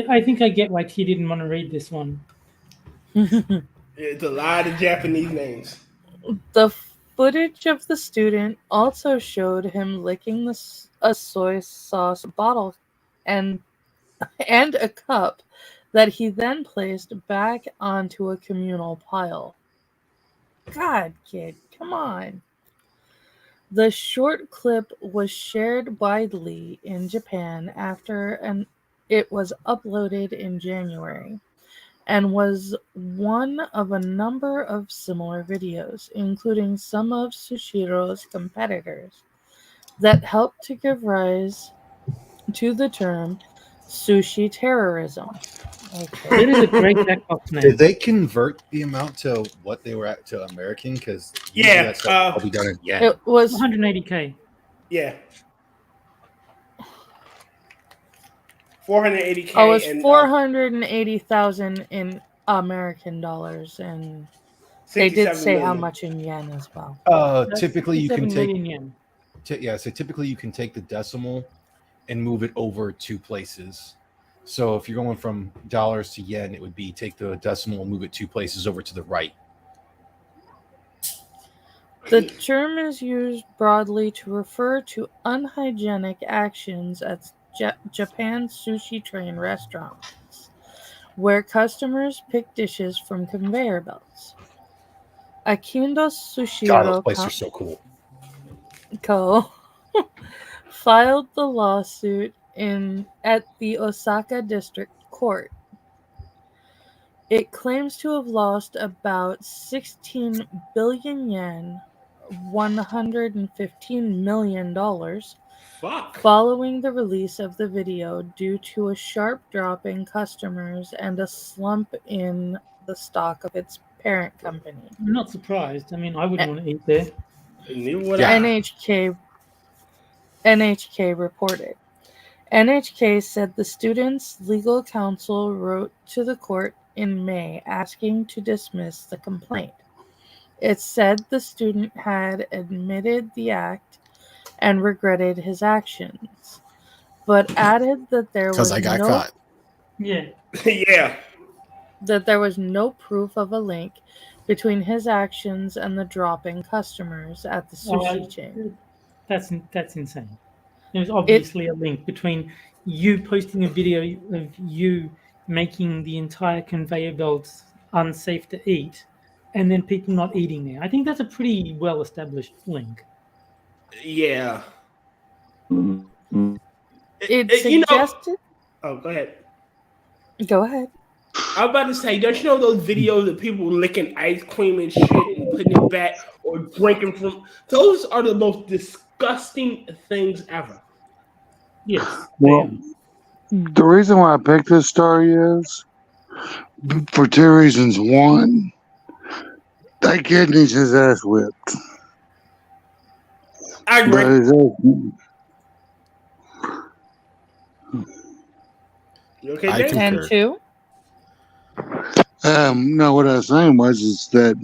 I think I get why T didn't want to read this one. It's a lot of Japanese names. The footage of the student also showed him licking a soy sauce bottle and a cup that he then placed back onto a communal pile. God, kid, come on. The short clip was shared widely in Japan after it was uploaded in January, and was one of a number of similar videos, including some of Sushiro's competitors, that helped to give rise to the term sushi terrorism. Okay. It is a great Jackbox name. Did they convert the amount to what they were at to American? Because yeah, I'll be done in yen. It was 180K. Yeah. 480K. Oh, it was 480,000 in American dollars, and they did say how much in yen as well. Typically, you can take yen. So typically you can take the decimal and move it over 2 places. So if you're going from dollars to yen, it would be take the decimal and move it 2 places over to the right. The term is used broadly to refer to unhygienic actions at Japan's sushi train restaurants, where customers pick dishes from conveyor belts. Akindo Sushiro God, those places are so cool. Co. filed the lawsuit at the Osaka District Court. It claims to have lost about 16 billion yen, $115 million, fuck? Following the release of the video due to a sharp drop in customers and a slump in the stock of its parent company. I'm not surprised. I mean, I wouldn't want to eat there. Neither would Yeah. I. NHK reported. NHK said the student's legal counsel wrote to the court in May asking to dismiss the complaint. It said the student had admitted the act and regretted his actions, but added that there Because was I got caught. Yeah. Yeah. that there was no proof of a link between his actions and the drop in customers at the sushi chain. That's insane. There's obviously a link between you posting a video of you making the entire conveyor belts unsafe to eat and then people not eating there. I think that's a pretty well-established link. Yeah. It suggested. Oh, go ahead. Go ahead. I'm about to say, don't you know those videos of people licking ice cream and shit and putting it back or drinking from? Those are the most disgusting things ever. Yes. Well, the reason why I picked this story is for two reasons. One, that kid needs his ass whipped. I agree. You okay, I James? concur. And two. No, what I was saying is that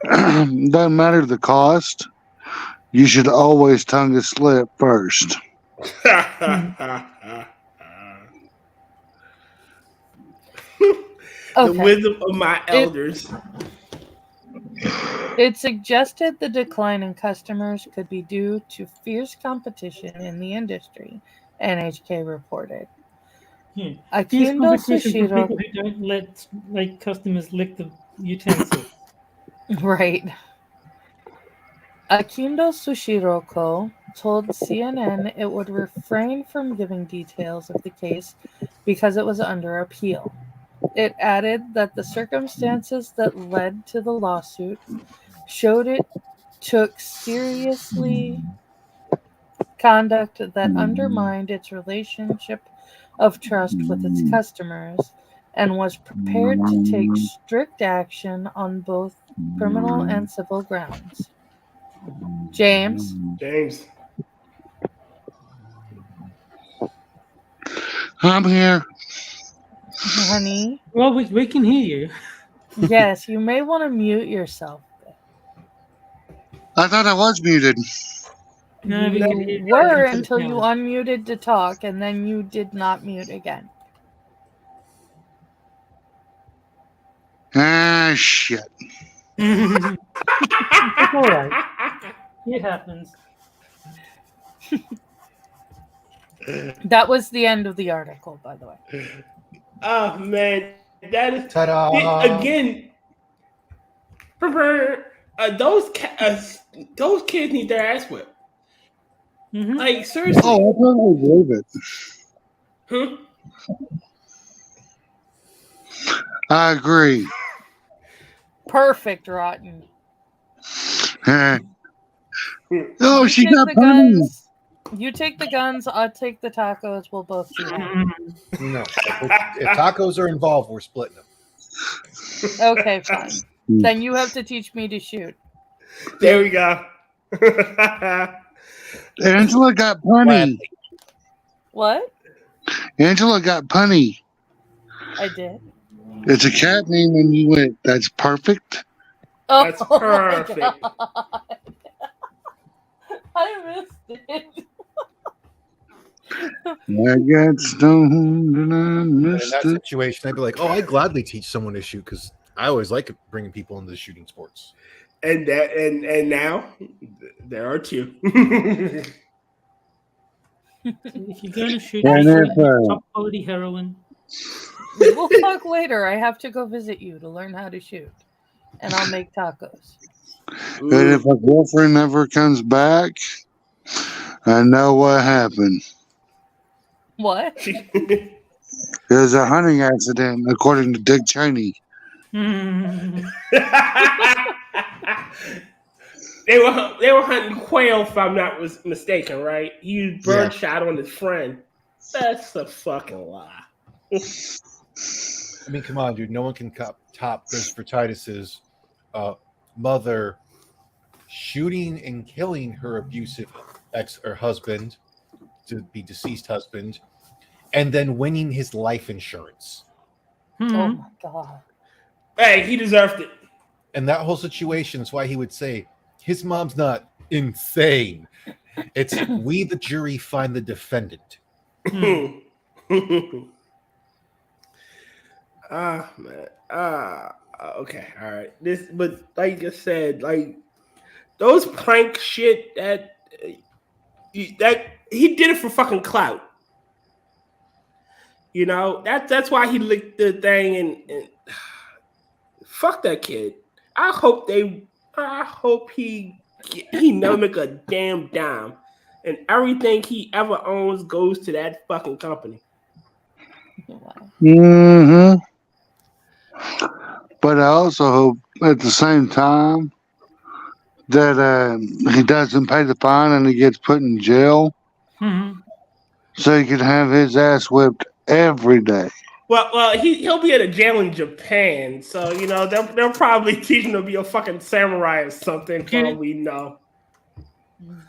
doesn't matter the cost. You should always tongue a slip first. The wisdom of my elders. It suggested the decline in customers could be due to fierce competition in the industry, NHK reported. Yeah. Akindo Competition for Sushiro, people who don't let customers lick the utensil. right. Akindo Sushiroko told CNN it would refrain from giving details of the case because it was under appeal. It added that the circumstances that led to the lawsuit showed it took seriously conduct that undermined its relationship of trust with its customers and was prepared to take strict action on both criminal and civil grounds. James. I'm here. Honey. Well, we can hear you. Yes, you may want to mute yourself. I thought I was muted. No, we can hear You you were until you unmuted to talk, and then you did not mute again. Ah, shit. It's all right. It happens. That was the end of the article, by the way. Oh man, that is Ta-da! again. Those kids need their ass whipped. Mm-hmm. Like seriously. Oh, I totally believe it. I agree. Perfect, Rotten. Oh, she take got the punny. guns. You take the guns, I'll take the tacos. We'll both shoot them. No, if tacos are involved, we're splitting them. Okay, fine. Then you have to teach me to shoot. There we go. Angela got punny. What? Angela got punny. I did. It's a cat name, and you went, that's perfect. Oh, That's perfect. my God. I missed it. I got stoned and I And in missed that it. situation, I'd be like, "Oh, I'd gladly teach someone to shoot because I always like bringing people into the shooting sports." And now there are two. If you're going to shoot, And you if, should top quality heroin. We'll talk later. I have to go visit you to learn how to shoot. And I'll make tacos. And if a girlfriend never comes back, I know what happened. What? It was a hunting accident, according to Dick Cheney. Mm. They were hunting quail, if I'm not mistaken, right? He used birdshot on his friend. That's a fucking lie. I mean, come on, dude. No one can top Christopher Titus's mother shooting and killing her abusive husband, to be deceased husband, and then winning his life insurance. Oh my god! Hey, he deserved it. And that whole situation is why he would say his mom's not insane. It's we, the jury, find the defendant. Man. Okay, all right. But like I said, like those prank shit that he did it for fucking clout. You know, that's why he licked the thing and fuck that kid. I hope he never make a damn dime, and everything he ever owns goes to that fucking company. Mm-hmm. But I also hope at the same time that he doesn't pay the fine and he gets put in jail, so he can have his ass whipped every day. Well, he'll be at a jail in Japan, so you know they'll probably teach him to be a fucking samurai or something. For all we know.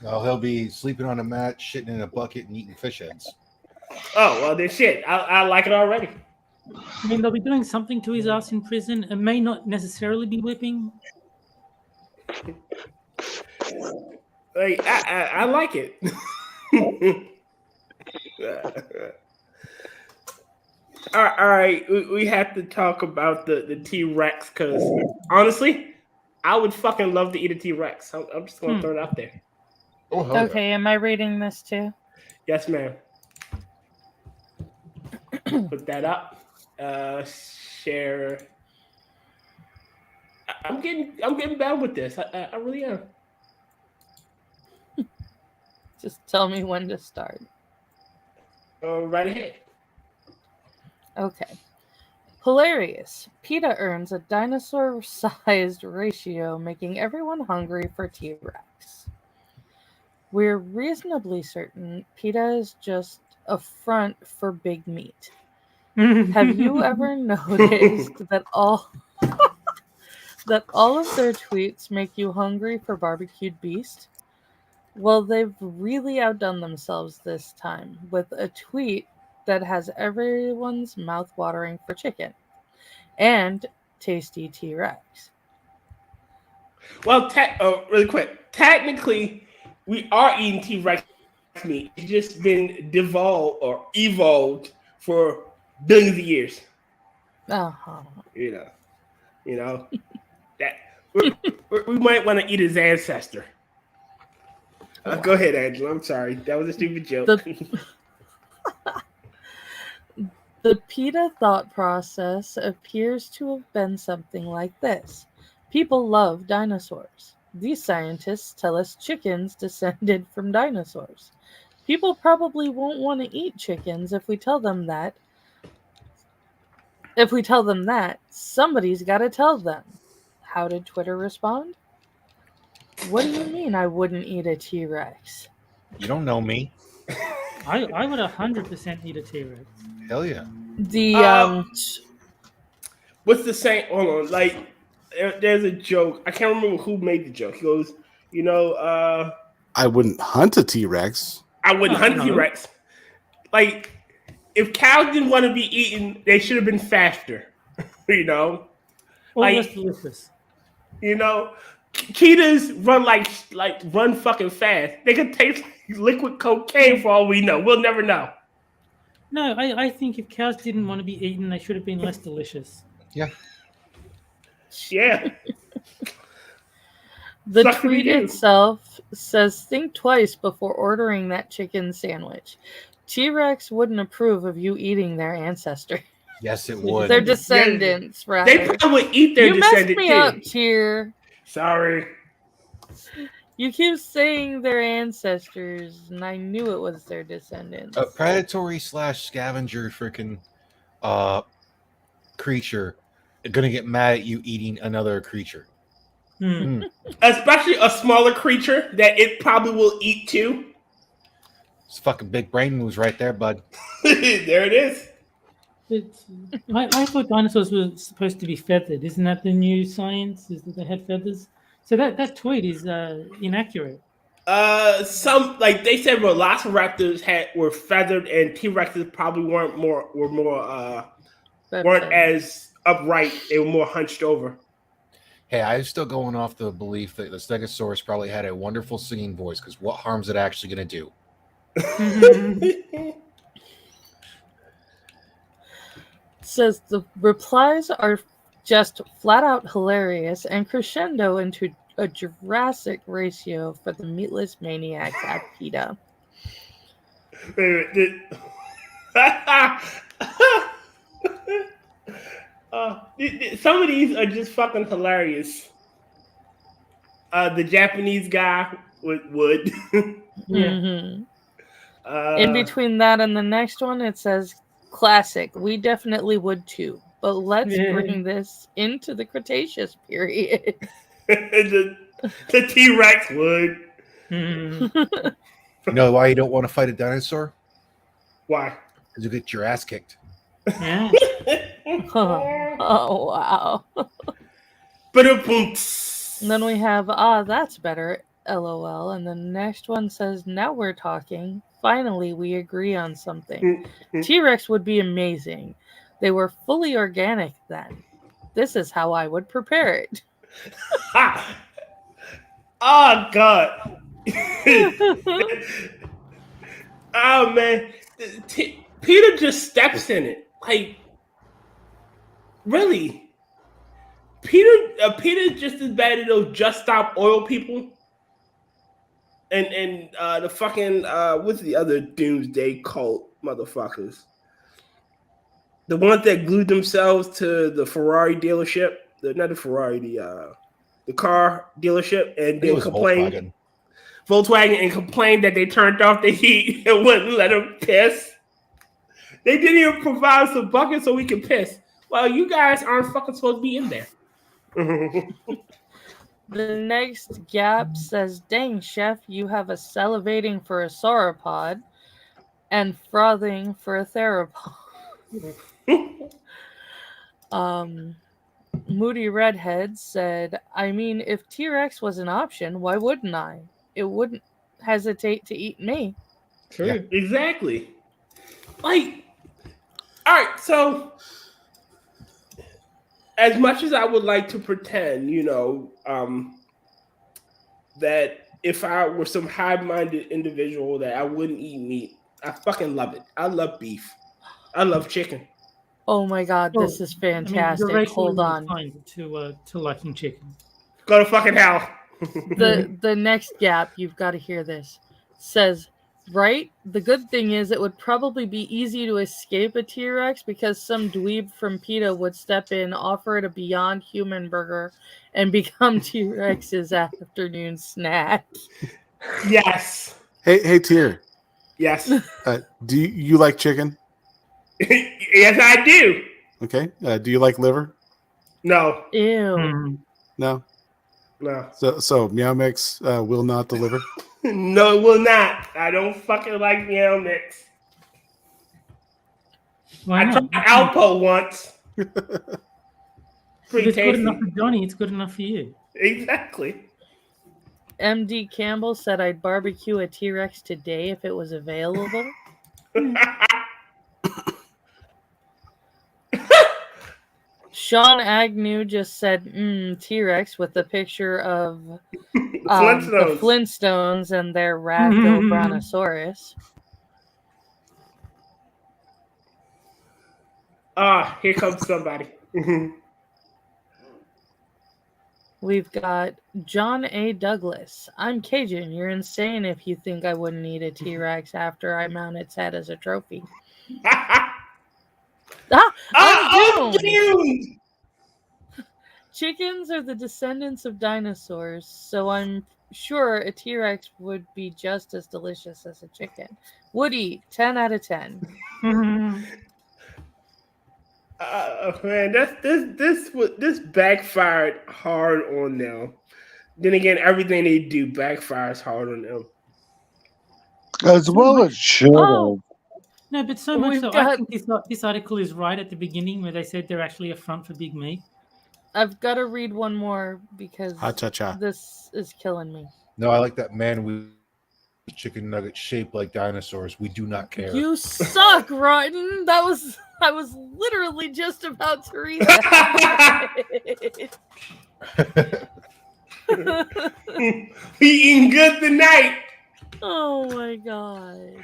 Well, he'll be sleeping on a mat, shitting in a bucket, and eating fish heads. Oh well, then shit. I like it already. I mean, they'll be doing something to his ass in prison. It may not necessarily be whipping. Like I like it. All right, we have to talk about the T-Rex because honestly, I would fucking love to eat a T-Rex. I'm just gonna throw it out there. Oh, Okay, am I reading this too? Yes, ma'am. Put that up. Share. I'm getting bad with this. I really am. Just tell me when to start. Right ahead. Okay. Hilarious. PETA earns a dinosaur-sized ratio, making everyone hungry for T-Rex. We're reasonably certain PETA is just a front for big meat. Have you ever noticed that all of their tweets make you hungry for barbecued beast? Well, they've really outdone themselves this time with a tweet that has everyone's mouth watering for chicken and tasty T-Rex. Well, really quick. Technically, we are eating T-Rex meat. It's just been evolved for billions of years. Uh-huh. You know that we might want to eat his ancestor. Go ahead, Angela. I'm sorry. That was a stupid joke. The PETA thought process appears to have been something like this. People love dinosaurs. These scientists tell us chickens descended from dinosaurs. People probably won't want to eat chickens if we tell them that. If we tell them that, somebody's got to tell them. How did Twitter respond? What do you mean I wouldn't eat a T-Rex? You don't know me. I would 100% eat a T-Rex. Hell yeah. What's the saying? Hold on. Like, there's a joke. I can't remember who made the joke. He goes, I wouldn't hunt a T-Rex. I wouldn't hunt a T-Rex. Like, if cows didn't want to be eaten, they should have been faster. Or less delicious. Cheetahs run run fucking fast. They could taste like liquid cocaine for all we know. We'll never know. No, I think if cows didn't want to be eaten, they should have been less delicious. Yeah. Yeah. The tweet itself says, think twice before ordering that chicken sandwich. T-Rex wouldn't approve of you eating their ancestor. Yes, it would. Their descendants, rather. They probably eat their descendants. You messed me up, Tyr. Sorry. You keep saying their ancestors, and I knew it was their descendants. A predatory / scavenger freaking creature gonna get mad at you eating another creature. Especially a smaller creature that it probably will eat too. It's fucking big brain moves right there, bud. There it is. I thought dinosaurs were supposed to be feathered. Isn't that the new science? Is that they had feathers? So that tweet is inaccurate. Some like they said velociraptors were feathered and T-Rexes probably weren't as upright. They were more hunched over. Hey, I'm still going off the belief that the Stegosaurus probably had a wonderful singing voice, because what harm is it actually going to do? Says the replies are just flat out hilarious and crescendo into a Jurassic ratio for the meatless maniacs at PETA. Some of these are just fucking hilarious. The Japanese guy would. In between that and the next one, it says, classic. We definitely would too. But let's bring this into the Cretaceous period. the T-Rex would. You know why you don't want to fight a dinosaur? Why? Because you get your ass kicked. Yeah. Oh, wow. But then we have, that's better, LOL. And the next one says, now we're talking. Finally, we agree on something. T-Rex would be amazing. They were fully organic then. This is how I would prepare it. Oh, God. Oh, man. Peter just steps in it. Like, really? Peter's just as bad as those Just Stop Oil people. And the fucking, what's the other doomsday cult motherfuckers? The ones that glued themselves to the Ferrari dealership. Not the Ferrari, the car dealership. And they complained. Volkswagen and complained that they turned off the heat and wouldn't let them piss. They didn't even provide us a bucket so we could piss. Well, you guys aren't fucking supposed to be in there. The next gap says, dang, chef, you have a salivating for a sauropod and frothing for a theropod. Moody Redhead said, I mean, if T-Rex was an option, why wouldn't I? It wouldn't hesitate to eat me. True. Yeah. Exactly. Like, all right, so as much as I would like to pretend, that if I were some high-minded individual that I wouldn't eat meat, I fucking love it. I love beef. I love chicken. Oh my God, this is fantastic. I mean, hold on. To liking chicken. Go to fucking hell. The next gap, you've got to hear this, says, right? The good thing is it would probably be easy to escape a T-Rex because some dweeb from PETA would step in, offer it a Beyond Human burger, and become T-Rex's afternoon snack. Yes. Hey, Tyr. Yes. Do you like chicken? Yes, I do. Okay. Do you like liver? No. Ew. No. No. So Meow Mix will not deliver? No, it will not. I don't fucking like Meow Mix. Why I not? tried Alpo once. If Pretty it's tasty. good enough for Johnny, it's good enough for you. Exactly. MD Campbell said I'd barbecue a T-Rex today if it was available. Sean Agnew just said T-Rex with the picture of the Flintstones and their Rhabdo-Brontosaurus. Here comes somebody. We've got John A. Douglas. I'm Cajun. You're insane if you think I wouldn't eat a T-Rex after I mount its head as a trophy. I'm doomed! Chickens are the descendants of dinosaurs, so I'm sure a T-Rex would be just as delicious as a chicken. Would eat 10 out of 10. Man, this backfired hard on them. then again, everything they do backfires hard on them. As well as should have. No, but so much We've so. I think this article is right at the beginning where they said they're actually a front for Big Meat. I've got to read one more because Ha-cha-cha. this is killing me. No, I like that man with chicken nugget shaped like dinosaurs. We do not care. You suck, Rotten. I was literally just about to read that. We eating good tonight. Oh my god.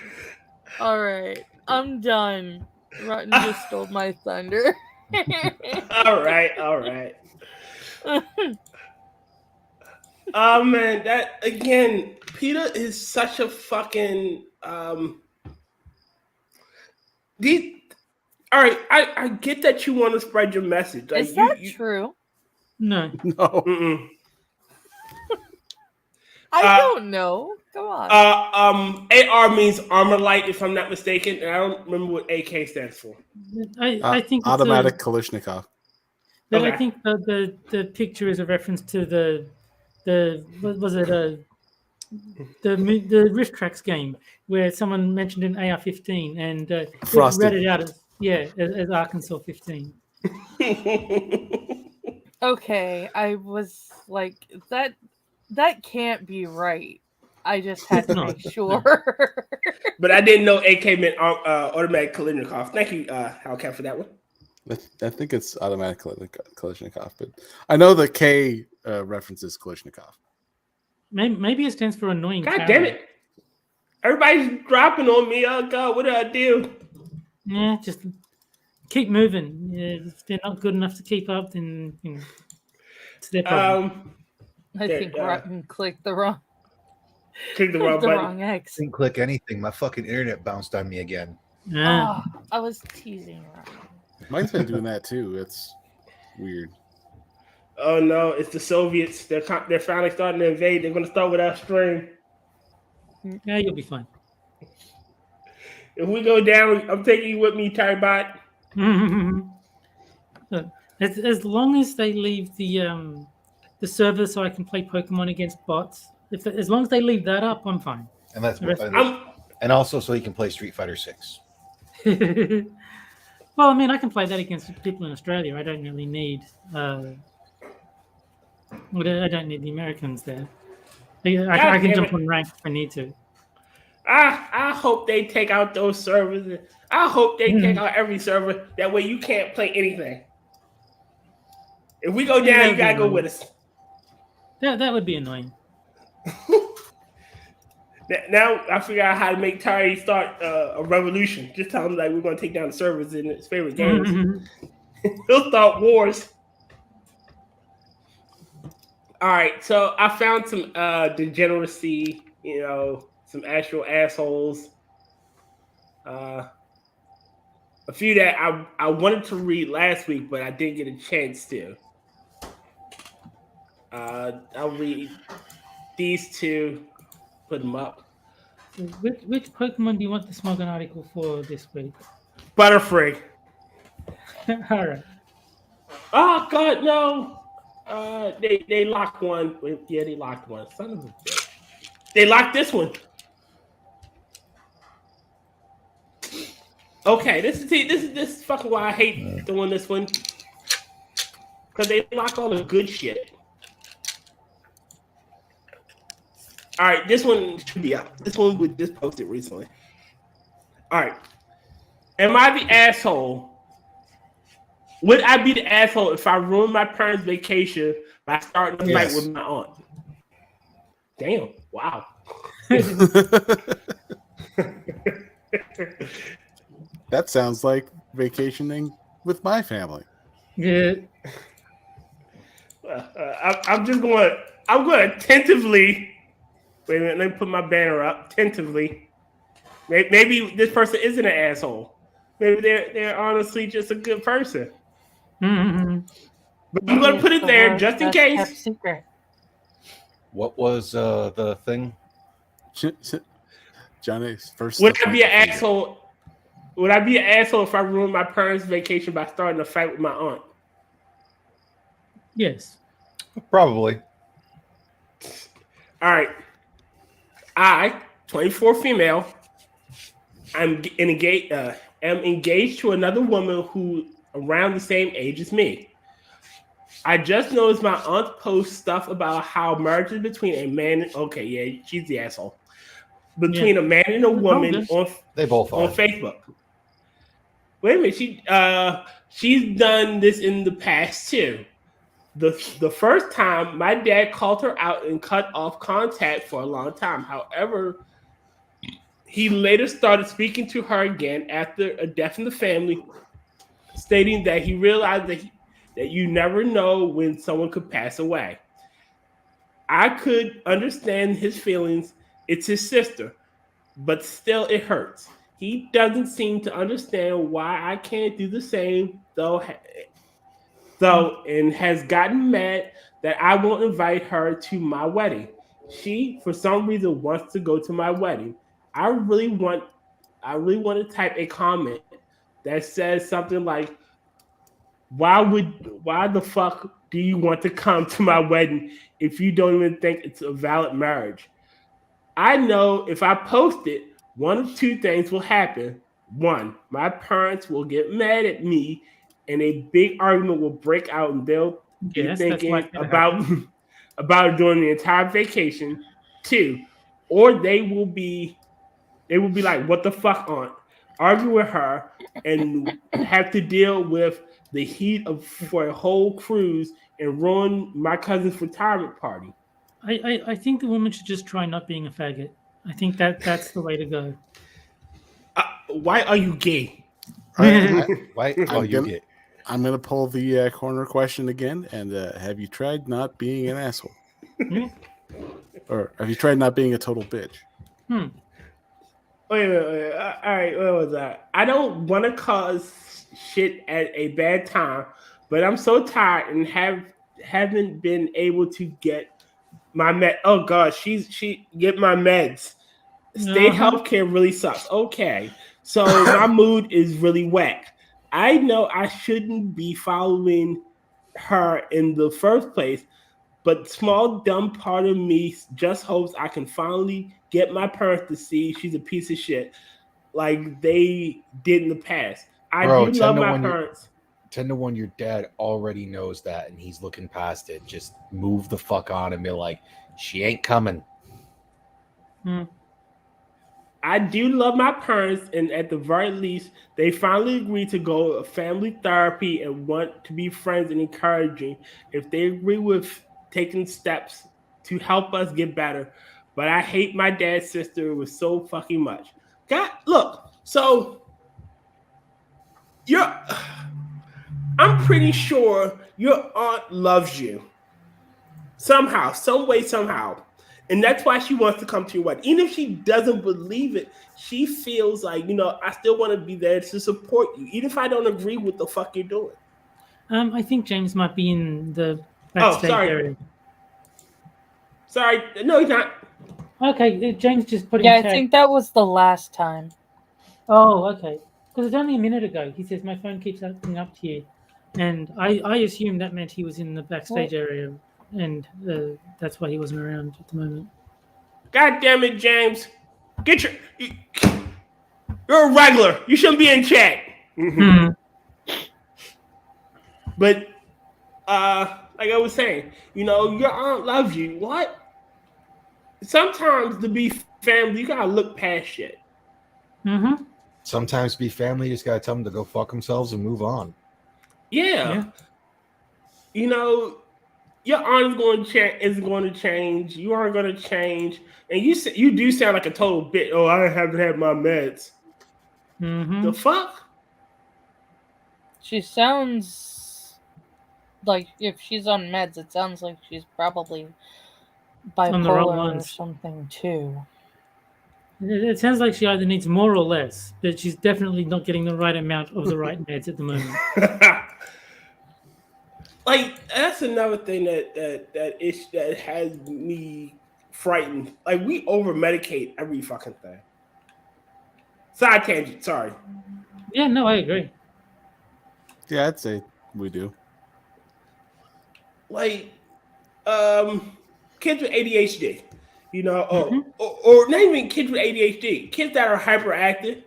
All right, I'm done. Rotten just stole my thunder. All right. Oh man, that again, Peter is such a fucking all right, I get that you want to spread your message. Like, is that true? No. No. I don't know. Come on. AR means armor light, if I'm not mistaken, and I don't remember what AK stands for. I think it's automatic Kalashnikov. But Okay. I think the picture is a reference to the what was it the Rift Tracks game where someone mentioned an AR-15 and Frosted. read it out as Arkansas 15. Okay, I was like that can't be right. I just had to make sure. But I didn't know AK meant automatic Kalashnikov. Thank you, Hellcat, for that one. I think it's automatic Kalashnikov, but I know the K references Kalashnikov. Maybe it stands for annoying. God damn it! Everybody's dropping on me. Oh God, what did I do? Yeah, just keep moving. Yeah, if they're not good enough to keep up, then it's their problem. I think Rotten clicked the wrong. Click the wrong button. Wrong X. Didn't click anything. My fucking internet bounced on me again. Oh, I was teasing Rotten. Mine's been doing that too. It's weird. Oh no, it's the Soviets. They're finally starting to invade. They're going to start with our stream. Yeah, you'll be fine. If we go down, I'm taking you with me, Terry Bot. As long as they leave the server so I can play Pokemon against bots, as long as they leave that up, I'm fine. And that's The and also so he can play Street Fighter 6. Well, I mean, I can play that against people in Australia. I don't really need. I don't need the Americans there. I can jump on rank if I need to. I hope they take out those servers. I hope they take out every server. That way you can't play anything. If we go down, you gotta go with us. That would be annoying. Now I figure out how to make Terry start a revolution. Just tell him like we're gonna take down the servers in his favorite games. He'll start wars. All right, so I found some degeneracy, some actual assholes. A few that I wanted to read last week, but I didn't get a chance to. I'll read these two, put them up. Which Pokemon do you want the Smogon article for this week? Butterfree. All right. Oh God, no. They locked one. Yeah, they locked one. Son of a bitch. They locked this one. Okay, this is fucking why I hate doing this one. Because they lock all the good shit. All right, this one should be up. This one was just posted recently. All right. Am I the asshole? Would I be the asshole if I ruined my parents' vacation by starting a fight with my aunt? Damn! Wow. That sounds like vacationing with my family. Yeah. I'm going to tentatively. Wait a minute. Let me put my banner up. Tentatively. Maybe this person isn't an asshole. Maybe they're honestly just a good person. Mm-hmm. But I'm going to put it there just in case. Secret. What was the thing? Johnny's first. Would I be an asshole? Would I be an asshole if I ruined my parents' vacation by starting a fight with my aunt? Yes. Probably. All right. I, 24 female, am engaged to another woman who around the same age as me. I just noticed my aunt posts stuff about how marriages between a man. Okay, yeah, she's the asshole. Between a man and a woman they both on are. Facebook. Wait a minute, she's done this in the past too. The first time, my dad called her out and cut off contact for a long time. However, he later started speaking to her again after a death in the family, stating that he realized that you never know when someone could pass away. I could understand his feelings. It's his sister, but still it hurts. He doesn't seem to understand why I can't do the same, though, and has gotten mad that I won't invite her to my wedding. She, for some reason, wants to go to my wedding. I really want to type a comment that says something like, why the fuck do you want to come to my wedding if you don't even think it's a valid marriage? I know if I post it, one of two things will happen. One, my parents will get mad at me and a big argument will break out and they'll be thinking about it during the entire vacation. Two, or they will be like, what the fuck, aunt? Argue with her and have to deal with the heat of for a whole cruise and ruin my cousin's retirement party. I think the woman should just try not being a faggot. I think that's the way to go. Why are you gay? Why are you gay? I'm going to pull the corner question again. And have you tried not being an asshole? Or have you tried not being a total bitch? Wait. All right, what was that? I don't want to cause shit at a bad time, but I'm so tired and haven't been able to get my med. Oh god, she get my meds. State healthcare really sucks. Okay, so my mood is really whack. I know I shouldn't be following her in the first place, but small dumb part of me just hopes I can finally get my parents to see she's a piece of shit like they did in the past. Bro, do love my parents. 10-1, your dad already knows that and he's looking past it. Just move the fuck on and be like, she ain't coming. I do love my parents, and at the very least, they finally agreed to go to family therapy and want to be friends and encouraging. If they agree with taking steps to help us get better, but I hate my dad's sister with so fucking much. God, look, so I'm pretty sure your aunt loves you somehow, some way, somehow. And that's why she wants to come to your wedding. Even if she doesn't believe it, she feels like, I still want to be there to support you, even if I don't agree with the fuck you're doing. I think James might be in the backstage area. Sorry. No, he's not. Okay, James just put in I think that was the last time. Oh, okay. Because it's only a minute ago. He says, my phone keeps opening up here. And I assumed that meant he was in the backstage area. And that's why he wasn't around at the moment. God damn it, James! You're a regular. You shouldn't be in chat. But like I was saying, your aunt loves you. What? Sometimes to be family, you gotta look past shit. Sometimes to be family, you just gotta tell them to go fuck themselves and move on. Yeah. Your aunt isn't going to change. You aren't going to change, and you do sound like a total bitch. Oh, I haven't had my meds. The fuck? She sounds like if she's on meds, it sounds like she's probably bipolar or something too. It sounds like she either needs more or less, but she's definitely not getting the right amount of the right meds at the moment. Like, that's another thing that has me frightened. Like, we over medicate every fucking thing. Side tangent, sorry. Yeah, no, I agree. Yeah, I'd say we do. Like, kids with ADHD. You know, or not even kids with ADHD, kids that are hyperactive.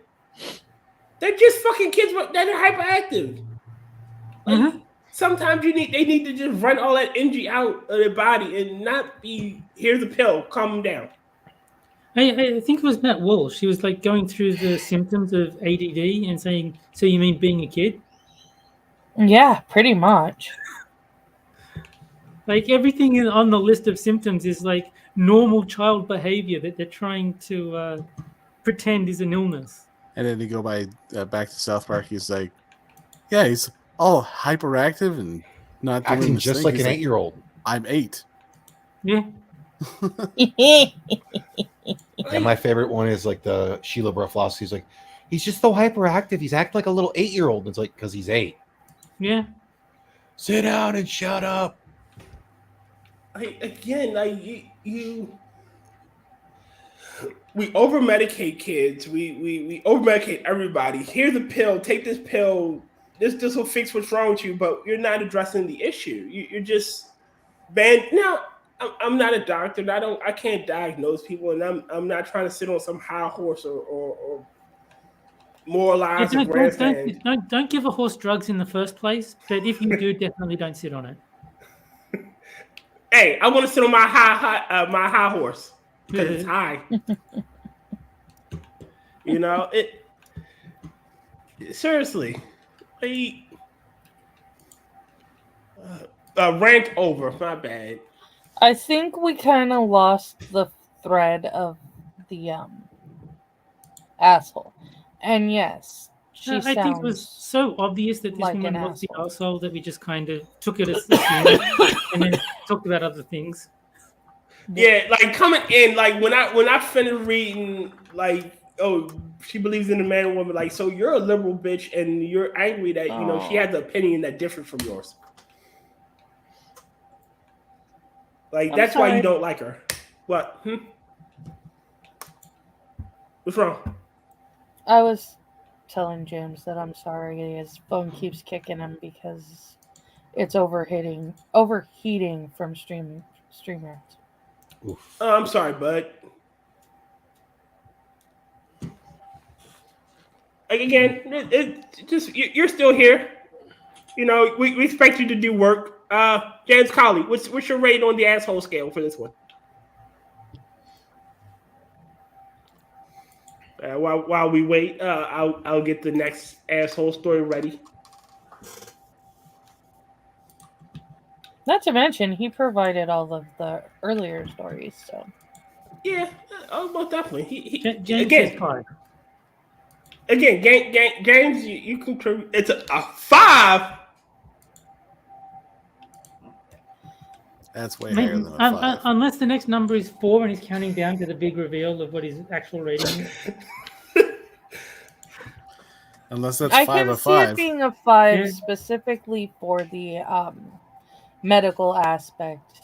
They're just fucking kids that are hyperactive. Like, sometimes they need to just run all that energy out of their body and not be, here's a pill, calm them down. I think it was Matt Walsh. She was like going through the symptoms of ADD and saying, "So you mean being a kid?" Yeah, pretty much. Like everything on the list of symptoms is like normal child behavior that they're trying to pretend is an illness. And then you go back to South Park. He's like, yeah, he's all hyperactive and not doing acting this just thing. like He's an 8-year-old. I'm 8. Yeah. And my favorite one is like the Sheila Broflovsky. He's like, he's just so hyperactive. He's acting like a little 8-year-old. It's like, because he's 8. Yeah. Sit down and shut up. We over medicate kids. We over medicate everybody. Here's a pill. Take this pill. This will fix what's wrong with you. But you're not addressing the issue. You're just banned. Now, I'm not a doctor. I can't diagnose people, and I'm not trying to sit on some high horse or moralize or grandstand. Don't give a horse drugs in the first place. But if you do, definitely don't sit on it. Hey, I want to sit on my high horse because it's high. You know it. Seriously, rant over. My bad. I think we kind of lost the thread of the asshole. And yes, I think it was so obvious that this like woman an was the asshole. asshole that we just kind of took it as and then talked about other things. Yeah, like coming in, like when I finished reading, like, oh, she believes in a man and woman, like, so you're a liberal bitch and you're angry that she has an opinion that differs from yours. Like, that's why you don't like her. What? What's wrong? I was telling James that I'm sorry his phone keeps kicking him because it's overheating from streamers. Oof. Oh, I'm sorry, bud. Like, again, it just you're still here. You know, we expect you to do work. James Colley, what's your rate on the asshole scale for this one? While we wait, I'll get the next asshole story ready. Not to mention, he provided all of the earlier stories. So yeah, most definitely. James again, is 5. Again, James, you contribute. It's a 5. That's way higher than a 5. Unless the next number is 4 and he's counting down to the big reveal of what his actual rating is. Unless that's I 5 can of see 5. it being a 5 specifically for the medical aspect.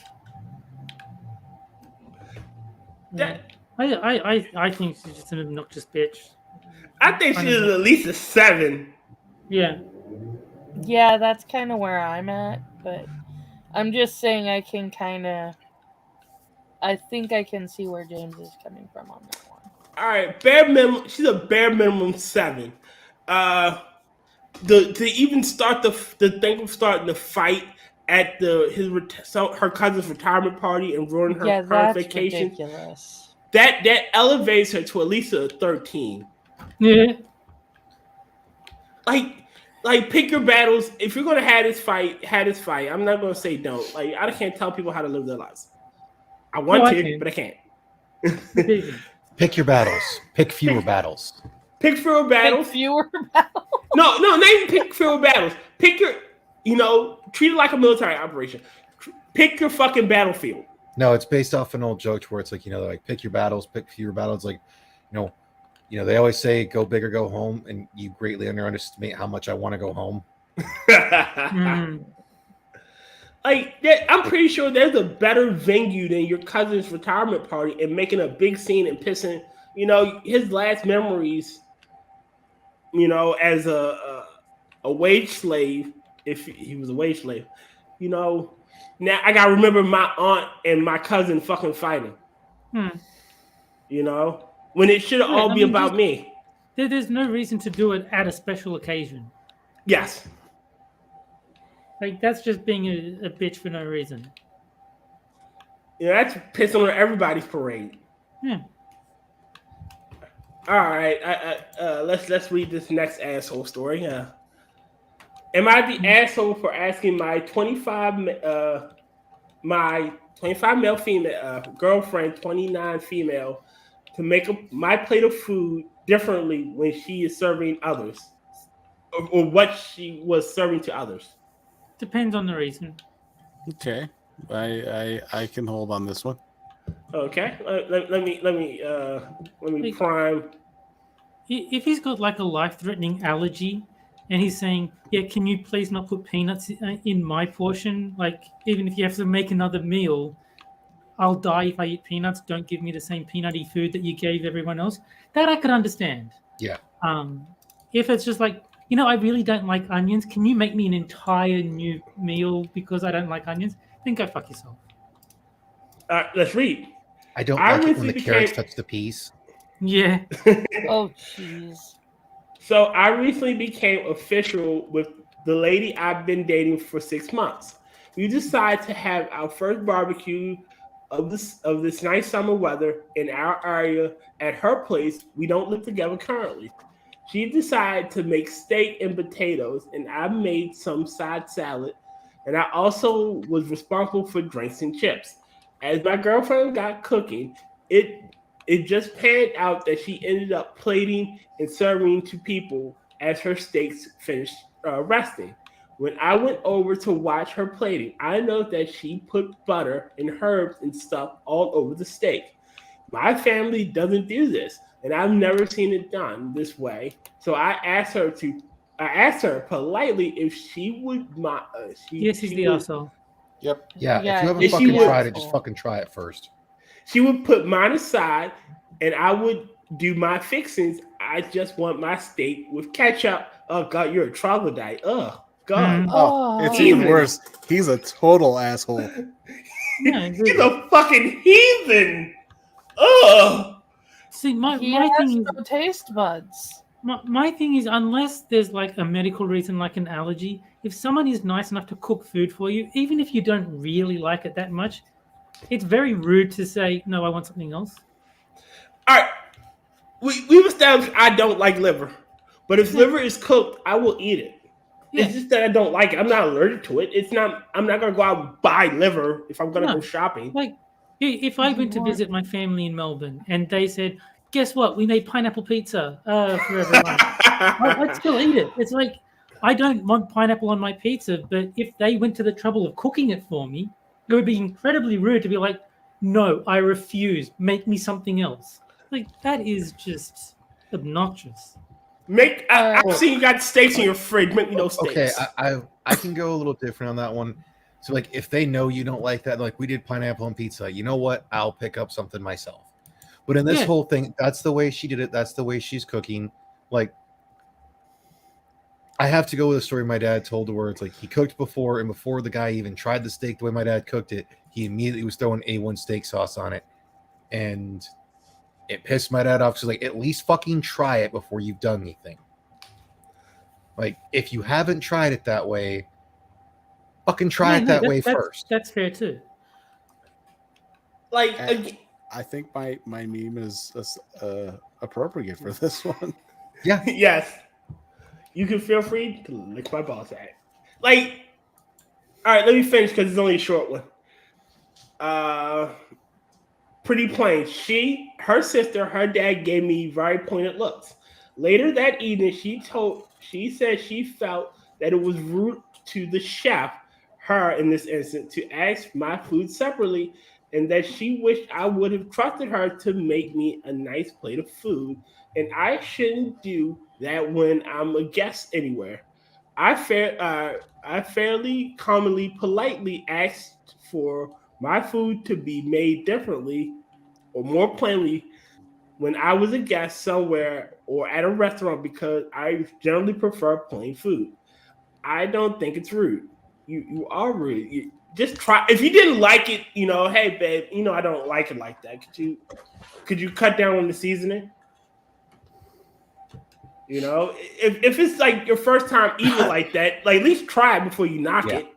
I think she's just an obnoxious bitch. I think she's at least a 7. Yeah. Yeah, that's kind of where I'm at, but I'm just saying I think I can see where James is coming from on that one. All right, bare minimum. She's a bare minimum 7. To even start the thing of starting the fight at her cousin's retirement party and ruin her vacation. Ridiculous. That elevates her to at least a 13. Yeah. Like pick your battles. If you're gonna have this fight. I'm not gonna say don't. Like, I can't tell people how to live their lives. I want to, but I can't. Pick your battles. Pick fewer battles. Pick fewer battles. No, not even pick fewer battles. Pick your, treat it like a military operation. Pick your fucking battlefield. No, it's based off an old joke where it's like, like pick your battles, pick fewer battles. Like, they always say go big or go home, and you greatly underestimate how much I want to go home. Like, I'm pretty sure there's a better venue than your cousin's retirement party and making a big scene and pissing, his last memories, as a wage slave, if he was a wage slave, now I gotta remember my aunt and my cousin fucking fighting. You know, when it should all be about me. There's no reason to do it at a special occasion. Yes. Like, that's just being a bitch for no reason. Yeah, that's pissing on everybody's parade. Yeah. All right, let's read this next asshole story. Am I the asshole for asking my 25 male female girlfriend, 29 female, to make my plate of food differently when she is serving others, or what she was serving to others? Depends on the reason. Okay, I can hold on this one. Okay, let me prime. If he's got like a life-threatening allergy, and he's saying, "Yeah, can you please not put peanuts in my portion? Like, even if you have to make another meal, I'll die if I eat peanuts. Don't give me the same peanutty food that you gave everyone else." That I could understand. Yeah. If it's just like, I really don't like onions. Can you make me an entire new meal because I don't like onions? Then go fuck yourself. Let's read. I don't like it when the carrots touch the peas. Yeah. Oh, jeez. So I recently became official with the lady I've been dating for 6 months. We decided to have our first barbecue of this nice summer weather in our area at her place. We don't live together currently. She decided to make steak and potatoes, and I made some side salad, and I also was responsible for drinks and chips. As my girlfriend got cooking, it just panned out that she ended up plating and serving to people as her steaks finished resting. When I went over to watch her plating, I noticed that she put butter and herbs and stuff all over the steak. My family doesn't do this, and I've never seen it done this way. So I asked her politely if she would Yes, he's the asshole. Yep. Yeah. Yeah, if you haven't if she fucking would- tried it, just fucking try it first. She would put mine aside, and I would do my fixings. I just want my steak with ketchup. Oh God, you're a troglodyte. Oh God. Oh, it's Heathen. even worse. He's a total asshole. Yeah, He's a fucking heathen. Ugh. See, my He thing has is, no taste buds. my thing is, unless there's like a medical reason, like an allergy, if someone is nice enough to cook food for you, even if you don't really like it that much, it's very rude to say, "No, I want something else." All right. We've established I don't like liver, but if liver is cooked, I will eat it. Yeah. It's just that I don't like it. I'm not allergic to it. It's not. I'm not gonna go out and buy liver if I'm gonna No. go shopping. Like, if I went to visit my family in Melbourne and they said, "Guess what? We made pineapple pizza for everyone," I'd still eat it. It's like, I don't want pineapple on my pizza, but if they went to the trouble of cooking it for me, it would be incredibly rude to be like, "No, I refuse. Make me something else." Like, that is just obnoxious. I've seen you got steaks in your fridge. Make me those steaks. Okay, I can go a little different on that one. So, like, if they know you don't like that, like we did pineapple on pizza, you know what? I'll pick up something myself. But in this whole thing, that's the way she did it. That's the way she's cooking. Like, I have to go with a story my dad told, where it's like he cooked before, and before the guy even tried the steak the way my dad cooked it, he immediately was throwing A1 steak sauce on it, and it pissed my dad off. Because like, at least fucking try it before you've done anything. Like, if you haven't tried it that way, fucking try it that way first. That's fair too. Like, I think my meme is appropriate for this one. Yeah. Yes. You can feel free to lick my balls at. Like, all right, let me finish because it's only a short one. Pretty plain. Her sister, her dad gave me very pointed looks. Later that evening, she said she felt that it was rude to the chef, her in this instance, to ask my food separately, and that she wished I would have trusted her to make me a nice plate of food, and I shouldn't do that when I'm a guest anywhere. I fairly commonly, politely asked for my food to be made differently or more plainly when I was a guest somewhere or at a restaurant, because I generally prefer plain food. I don't think it's rude. You are rude. just try. If you didn't like it, hey babe, I don't like it like that. Could you cut down on the seasoning? If it's like your first time eating like that, like at least try it before you knock it.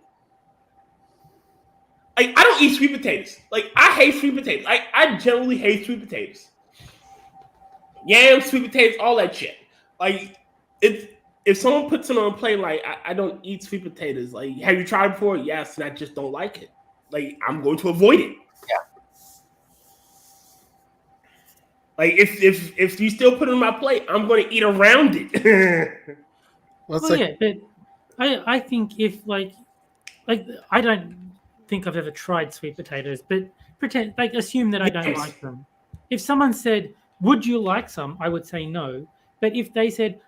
Like I don't eat sweet potatoes. Like I hate sweet potatoes. I generally hate sweet potatoes. Yams, sweet potatoes, all that shit. Like if someone puts it on a plate, like I don't eat sweet potatoes. Like, have you tried before? Yes, and I just don't like it. Like I'm going to avoid it. Yeah. Like if you still put it on my plate, I'm going to eat around it. But I think if like I don't think I've ever tried sweet potatoes, but assume that I don't like them. If someone said, "Would you like some?" I would say no. But if they said,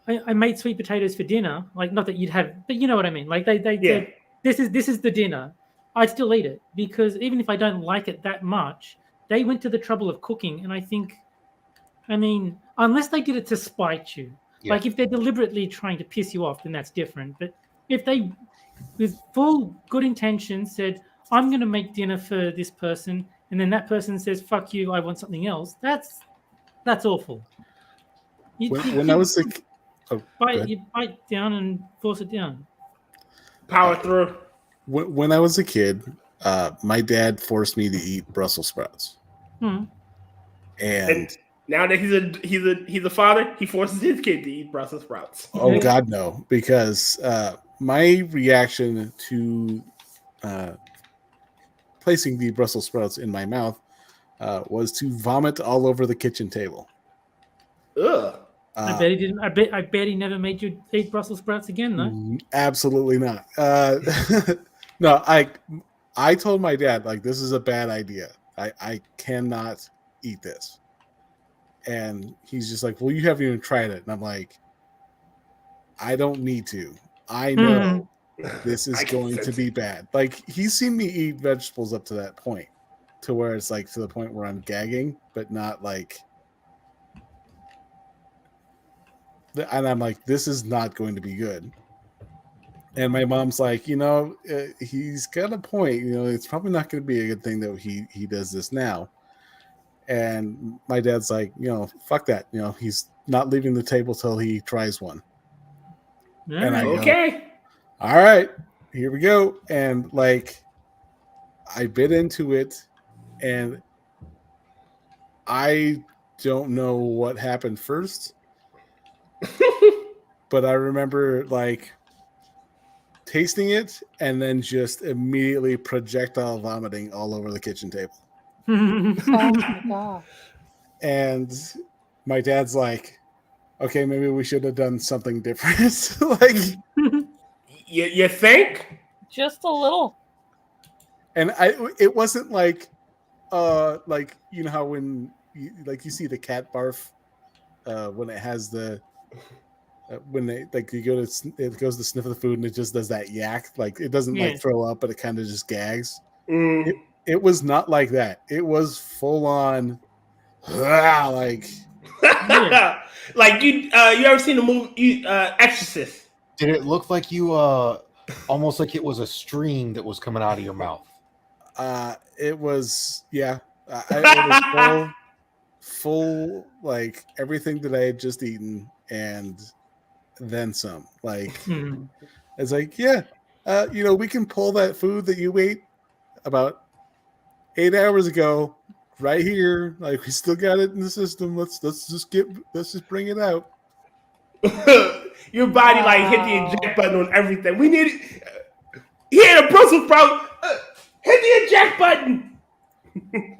"I made sweet potatoes for dinner," like not that you'd have, but you know what I mean. Like they said, "This is the dinner," I'd still eat it because even if I don't like it that much. They went to the trouble of cooking, and I think, unless they did it to spite you, like if they're deliberately trying to piss you off, then that's different. But if they, with full good intention, said, "I'm going to make dinner for this person," and then that person says, "Fuck you, I want something else," that's awful. When I was like, you bite down and force it down. Power through. When I was a kid, my dad forced me to eat Brussels sprouts. And now that he's a father, he forces his kid to eat Brussels sprouts. Oh God, no! Because my reaction to placing the Brussels sprouts in my mouth was to vomit all over the kitchen table. Ugh. I bet he didn't. I bet he never made you eat Brussels sprouts again, though. Absolutely not. No, I told my dad, like, this is a bad idea. I cannot eat this. And he's just like, well, you haven't even tried it. And I'm like, I don't need to. I know this is going to be bad. Like, he's seen me eat vegetables up to that point, to where it's like to the point where I'm gagging, but not like. And I'm like, this is not going to be good. And my mom's like, he's got a point. It's probably not going to be a good thing that he does this now. And my dad's like, fuck that. He's not leaving the table till he tries one. Yeah. And I go, okay. All right, here we go. And like, I bit into it, and I don't know what happened first, but I remember like tasting it and then just immediately projectile vomiting all over the kitchen table. Oh my god. And my dad's like, okay, maybe we should have done something different. Like, you think? Just a little. And it wasn't like how when you see the cat barf when it has the when they like it goes to sniff the food and it just does that yak, like it doesn't like throw up, but it kind of just gags. It was not like that. It was full on like like you ever seen the movie Exorcist? Did it look like you almost like it was a stream that was coming out of your mouth? It was it was full like everything that I had just eaten and then some. Like it's like, we can pull that food that you ate about 8 hours ago right here. Like, we still got it in the system. Let's just bring it out. Your body like hit the eject button on everything. We need it. He had a Brussels sprout. Hit the eject button.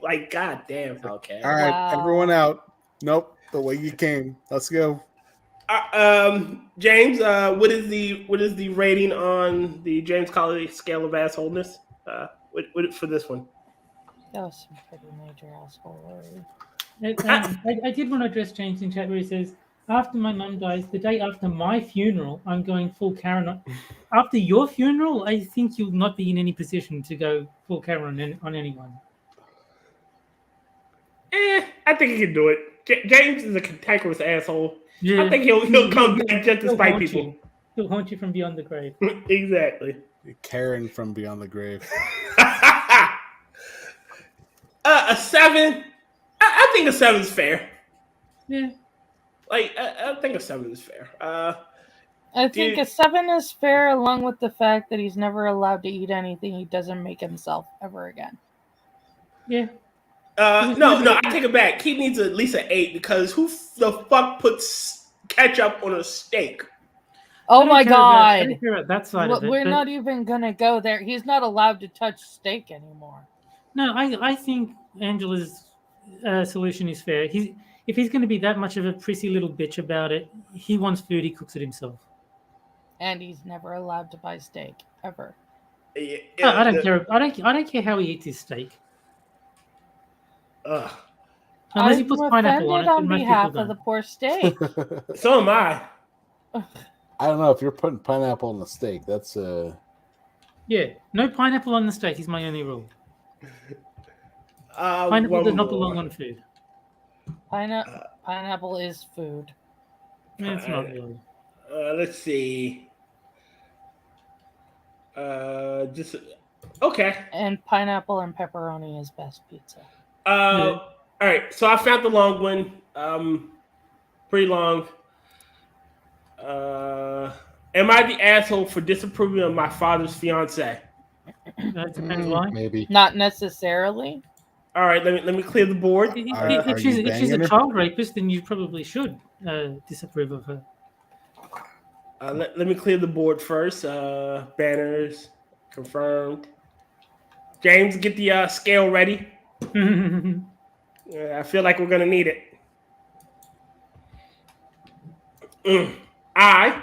Like, god damn. Okay. All right, everyone out. Nope, the way you came. Let's go. James, what is the rating on the James Colley scale of assholeness? What for this one? That was some pretty major asshole. I did want to address James in chat where he says, after my mum dies, the day after my funeral, I'm going full Karen. After your funeral, I think you'll not be in any position to go full Karen on anyone. I think he can do it. James is a cantankerous asshole. Yeah. I think he'll come back just to spite people. He'll haunt you from beyond the grave. Exactly. Karen from Beyond the Grave. A 7. I think a 7 is fair. Yeah. Like I think a 7 is fair. I think a 7 is fair, along with the fact that he's never allowed to eat anything he doesn't make himself ever again. Yeah. No, I take it back. He needs at least an 8 because who the fuck puts ketchup on a steak? Oh my god! I don't care about that side of it. We're not even gonna go there. He's not allowed to touch steak anymore. No, I think Angela's solution is fair. If he's going to be that much of a prissy little bitch about it, he wants food. He cooks it himself. And he's never allowed to buy steak ever. Yeah, I don't care. I don't care how he eats his steak. Unless he puts pineapple on it. On behalf of the poor steak. So am I. I don't know if you're putting pineapple on the steak. That's Yeah, no pineapple on the steak is my only rule. Pineapple does not belong on food. Pineapple is food. It's not really. Let's see. Just okay. And pineapple and pepperoni is best pizza. All right. So I found the long one. Pretty long. Am I the asshole for disapproving of my father's fiance? That depends why. Maybe. Not necessarily. All right, let me clear the board. If she's a child rapist, then you probably should disapprove of her. Let me clear the board first. Banners confirmed. James, get the scale ready. I feel like we're gonna need it. I,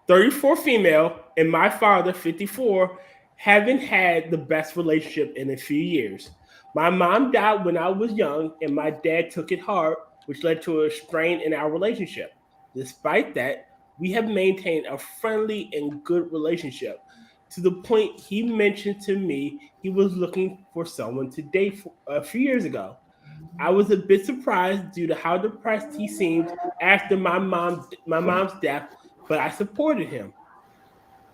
34 female, and my father, 54, haven't had the best relationship in a few years. My mom died when I was young, and my dad took it hard, which led to a strain in our relationship. Despite that, we have maintained a friendly and good relationship to the point he mentioned to me he was looking for someone to date a few years ago. I was a bit surprised due to how depressed he seemed after my mom's death, but I supported him.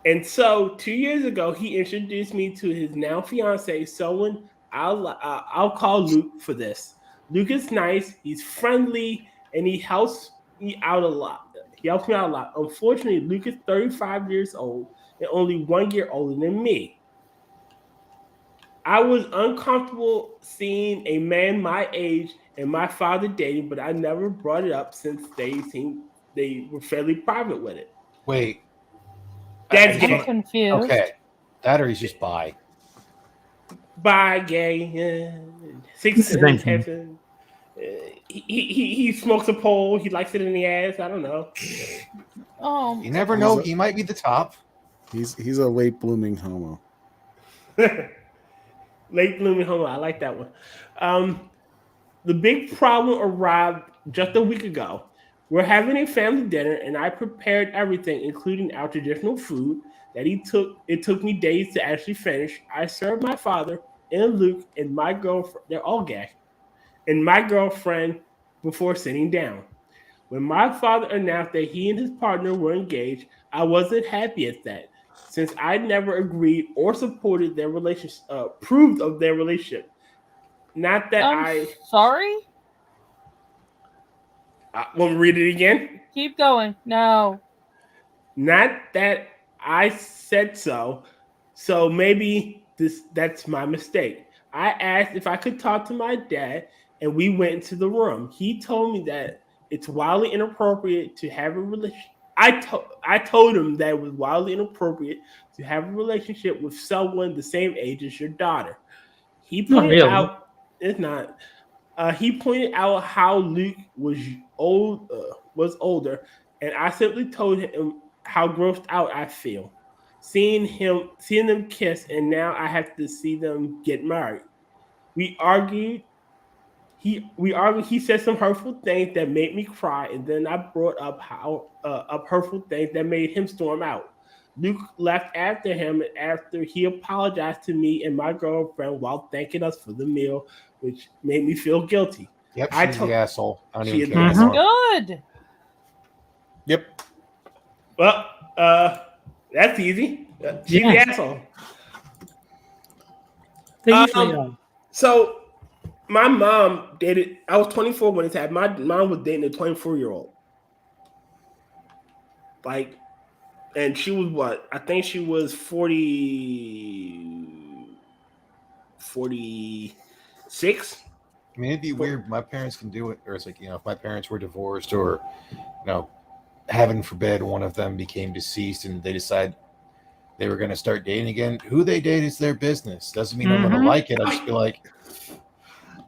And so 2 years ago, he introduced me to his now fiance, someone I'll call Luke for this. Luke is nice, he's friendly, and he helps me out a lot. Unfortunately, Luke is 35 years old and only 1 year older than me. I was uncomfortable seeing a man my age and my father dating, but I never brought it up since they were fairly private with it. Wait. That's I'm confused. Okay. That or he's just bi. Bi, gay, he smokes a pole. He likes it in the ass. I don't know. Oh, You never know. He might be the top. He's a late blooming homo. Late blooming homo. I like that one. The big problem arrived just a week ago. We're having a family dinner, and I prepared everything, including our traditional food that it took me days to actually finish. I served my father and Luke and my girlfriend. They're all gay. And my girlfriend before sitting down. When my father announced that he and his partner were engaged, I wasn't happy at that, since I never agreed or supported their relationship, approved of their relationship. Not that sorry? Want me to read it again? Keep going. No. Not that I said so. So maybe that's my mistake. I asked if I could talk to my dad, and we went into the room. He told me that it's wildly inappropriate to have a relationship. I told him that it was wildly inappropriate to have a relationship with someone the same age as your daughter. He pointed out it's not. He pointed out how Luke was older, and I simply told him how grossed out I feel seeing them kiss, and now I have to see them get married. We argued. He said some hurtful things that made me cry, and then I brought up hurtful things that made him storm out. Luke left after him after he apologized to me and my girlfriend while thanking us for the meal, which made me feel guilty. Yep, she's the asshole. I don't even care anymore. Good. Yep. Well, That's easy. She's the asshole. They usually are. So my mom dated. I was 24 when this happened. My mom was dating a 24-year-old. Like, and she was what? I think she was 46. I mean, it'd be weird. My parents can do it, or it's like, you know, if my parents were divorced, or, you know, heaven forbid, one of them became deceased and they decide they were going to start dating again. Who they date is their business. Doesn't mean I'm going to like it. I'll just be like,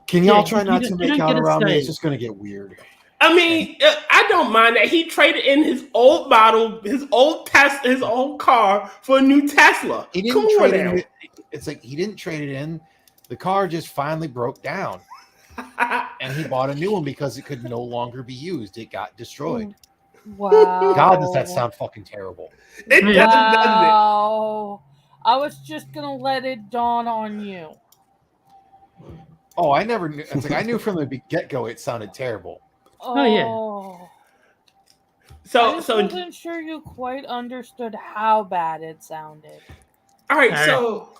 can y'all try not to make out around me? It's just going to get weird. I mean, I don't mind that he traded in his old model, his old car for a new Tesla. He didn't trade it. It's like he didn't trade it in. The car just finally broke down. And he bought a new one because it could no longer be used. It got destroyed. Wow. God, does that sound fucking terrible? It doesn't, wow. I was just going to let it dawn on you. Oh, I never knew. It's like I knew from the get-go it sounded terrible. Oh, yeah. So I just wasn't sure you quite understood how bad it sounded. All right, so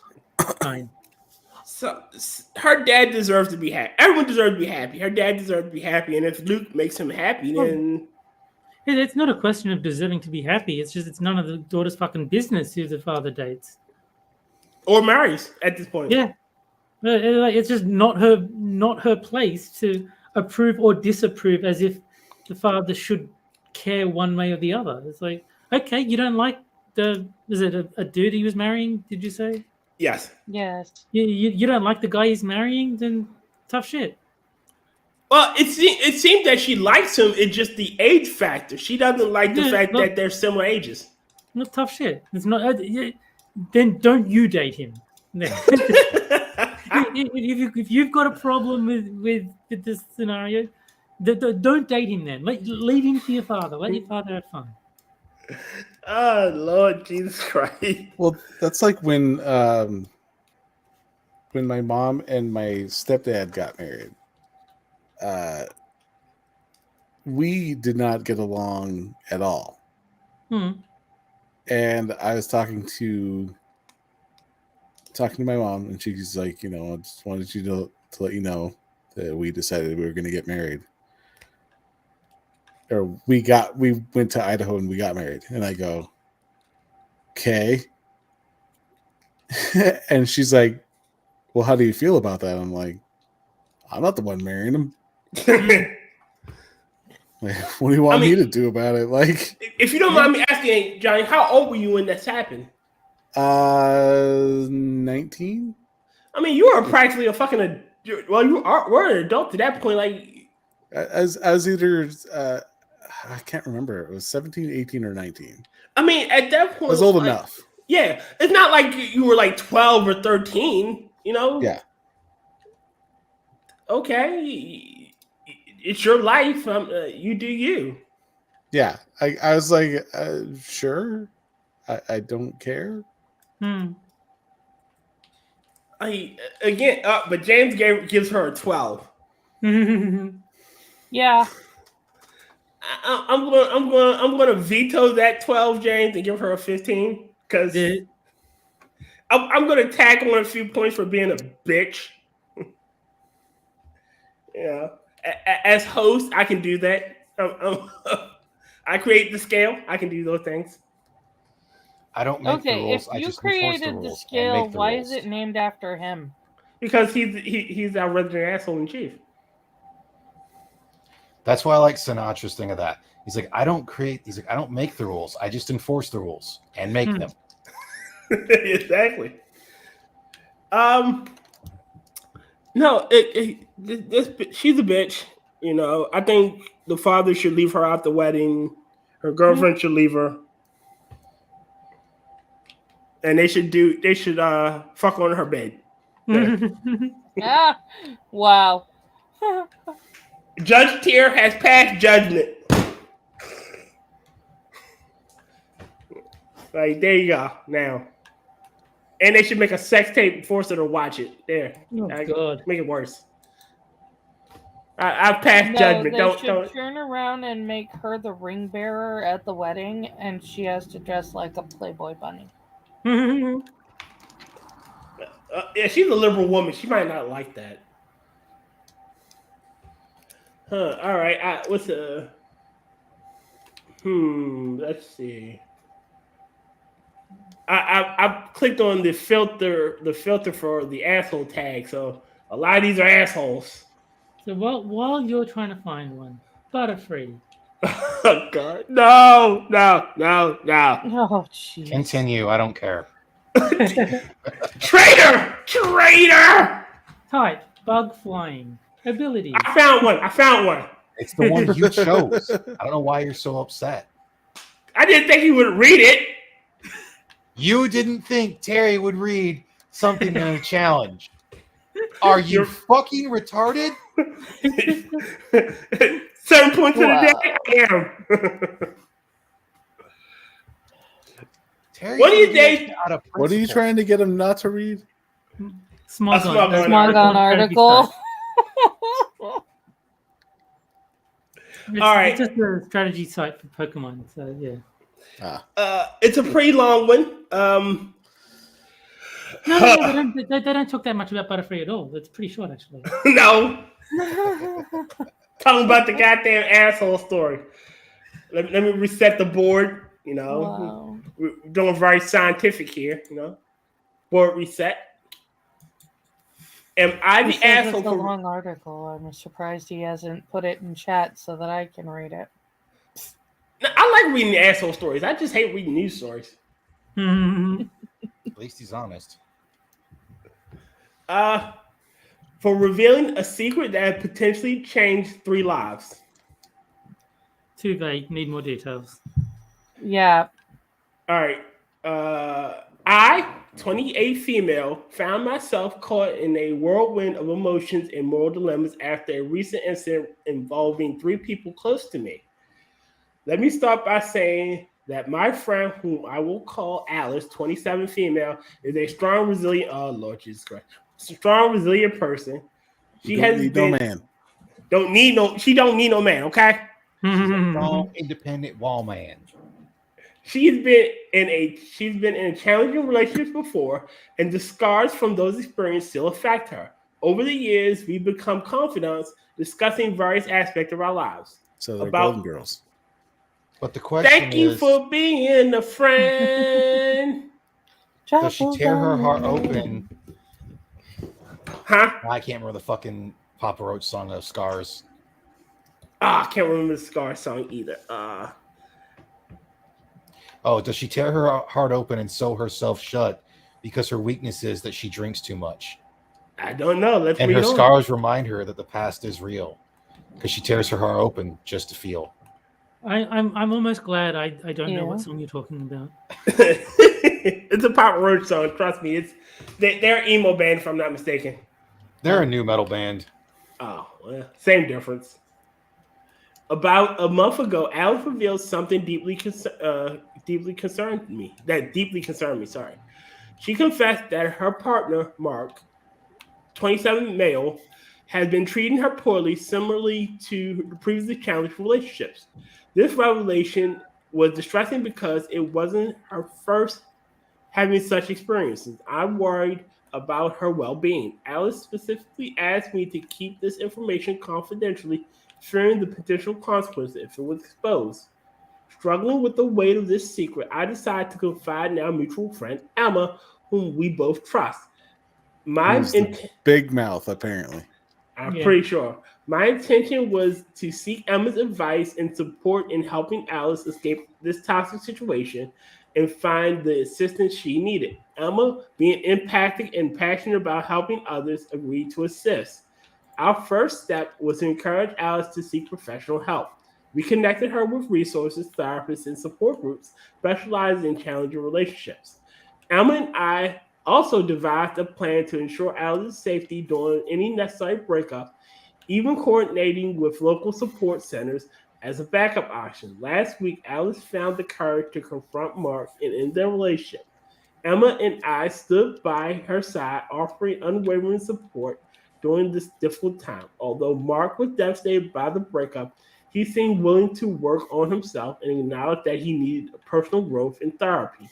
fine. So her dad deserves to be happy. Everyone deserves to be happy. Her dad deserves to be happy, and if Luke makes him happy, then it's not a question of deserving to be happy. It's just it's none of the daughter's fucking business who the father dates or marries at this point. Yeah, it's just not her place to approve or disapprove as if the father should care one way or the other. It's like, okay, you don't like is it a dude he was marrying? Did you say? Yes. Yes. You don't like the guy he's marrying? Then tough shit. Well, it seems that she likes him. It's just the age factor. She doesn't like the fact that they're similar ages. Not tough shit. It's not. Then don't you date him? If you've got a problem with this scenario, don't date him then. Leave him to your father. Let your father have fun. Oh, Lord Jesus Christ. Well, that's like when my mom and my stepdad got married. We did not get along at all. And I was talking to my mom, and she's like, you know, I just wanted you to let you know that we decided we were going to get married. Or we went to Idaho and we got married. And I go, okay. And she's like, well, how do you feel about that? I'm like, I'm not the one marrying him. Like, what do you want me to do about it? Like, if you don't mind me asking, Johnny, how old were you when this happened? 19. I mean, you were practically a fucking. Well, were an adult to that point. Like, I was either I can't remember. It was 17, 18, or 19. I mean, at that point, I was old enough. Yeah, it's not like you were like 12 or 13. You know. Yeah. Okay, it's your life. You do you. Yeah, I was like, sure. I don't care. But James gives her a 12. Yeah. I'm gonna veto that 12, James, and give her a 15 because I'm gonna tag on a few points for being a bitch. Yeah, as host, I can do that. I create the scale. I can do those things. I don't make the rules. If you created the scale, why is it named after him? Because he's our resident asshole in chief. That's why I like Sinatra's thing of that. He's like, I don't make the rules. I just enforce the rules and make them. Exactly. No, she's a bitch. You know, I think the father should leave her out the wedding. Her girlfriend should leave her. And they should fuck on her bed. Yeah. Wow. Judge Tier has passed judgment. Like, there you go. Now. And they should make a sex tape and force her to watch it. There. Oh, God. Make it worse. I've passed judgment. They Don't. should turn around and make her the ring bearer at the wedding, and she has to dress like a Playboy bunny. Yeah, she's a liberal woman. She might not like that. Huh. All right. What's a? Let's see. I clicked on the filter for the asshole tag. So a lot of these are assholes. So while you're trying to find one, Butterfree. Oh God! No! Oh, jeez. Continue. I don't care. Traitor! Type bug flying. Ability. I found one. It's the one you chose. I don't know why you're so upset. I didn't think he would read it. You didn't think Terry would read something in a challenge. Are you fucking retarded? 7 points in a day. I am. Terry, What do you think? What are you trying to get him not to read? Smog on article. All right. It's just a strategy site for Pokemon. So yeah. It's a pretty long one. No, they don't talk that much about Butterfree at all. It's pretty short, actually. No. Talking about the goddamn asshole story. Let me reset the board. You know, Wow. we're doing very scientific here. You know, board reset. Am I the asshole It's a for? long article. I'm surprised he hasn't put it in chat so that I can read it. I like reading the asshole stories. I just hate reading news stories. At least he's honest. For revealing a secret that had potentially changed 3 lives. Too vague. Need more details. Yeah. All right. I, 28 female, found myself caught in a whirlwind of emotions and moral dilemmas after a recent incident involving 3 people close to me. Let me start by saying that my friend, whom I will call Alice, 27 female, is a strong, resilient, oh Lord Jesus Christ, strong, resilient person. She has been no man. She don't need no man, okay? She's a strong, independent wall man. She's been in a challenging relationship before, and the scars from those experiences still affect her. Over the years, we've become confidants, discussing various aspects of our lives. So they're Golden Girls. But the question Thank you is, for being a friend. does she tear her heart open? Huh? I can't remember the fucking Papa Roach song of Scars. I can't remember the Scar song either. Does she tear her heart open and sew herself shut because her weakness is that she drinks too much? I don't know. Let's and read her on. scars remind her that the past is real because she tears her heart open just to feel. I'm almost glad I don't know what song you're talking about. It's a Papa Roach song. Trust me. They're an emo band, if I'm not mistaken. They're a new metal band. Oh, well, same difference. About a month ago, Alice revealed something deeply concerned me. Sorry, she confessed that her partner, Mark, 27 male, has been treating her poorly, similarly to the previously challenged relationships. This revelation was distressing because it wasn't her first having such experiences. I'm worried about her well-being. Alice specifically asked me to keep this information confidentially, fearing the potential consequences if it was exposed. Struggling with the weight of this secret, I decided to confide in our mutual friend, Emma, whom we both trust. Big mouth, apparently. I'm pretty sure. My intention was to seek Emma's advice and support in helping Alice escape this toxic situation and find the assistance she needed. Emma, being empathic and passionate about helping others, agreed to assist. Our first step was to encourage Alice to seek professional help. We connected her with resources, therapists, and support groups specialized in challenging relationships. Emma and I also devised a plan to ensure Alice's safety during any necessary breakup, even coordinating with local support centers as a backup option. Last week, Alice found the courage to confront Mark and end their relationship. Emma and I stood by her side, offering unwavering support during this difficult time. Although Mark was devastated by the breakup, he seemed willing to work on himself and acknowledged that he needed personal growth and therapy.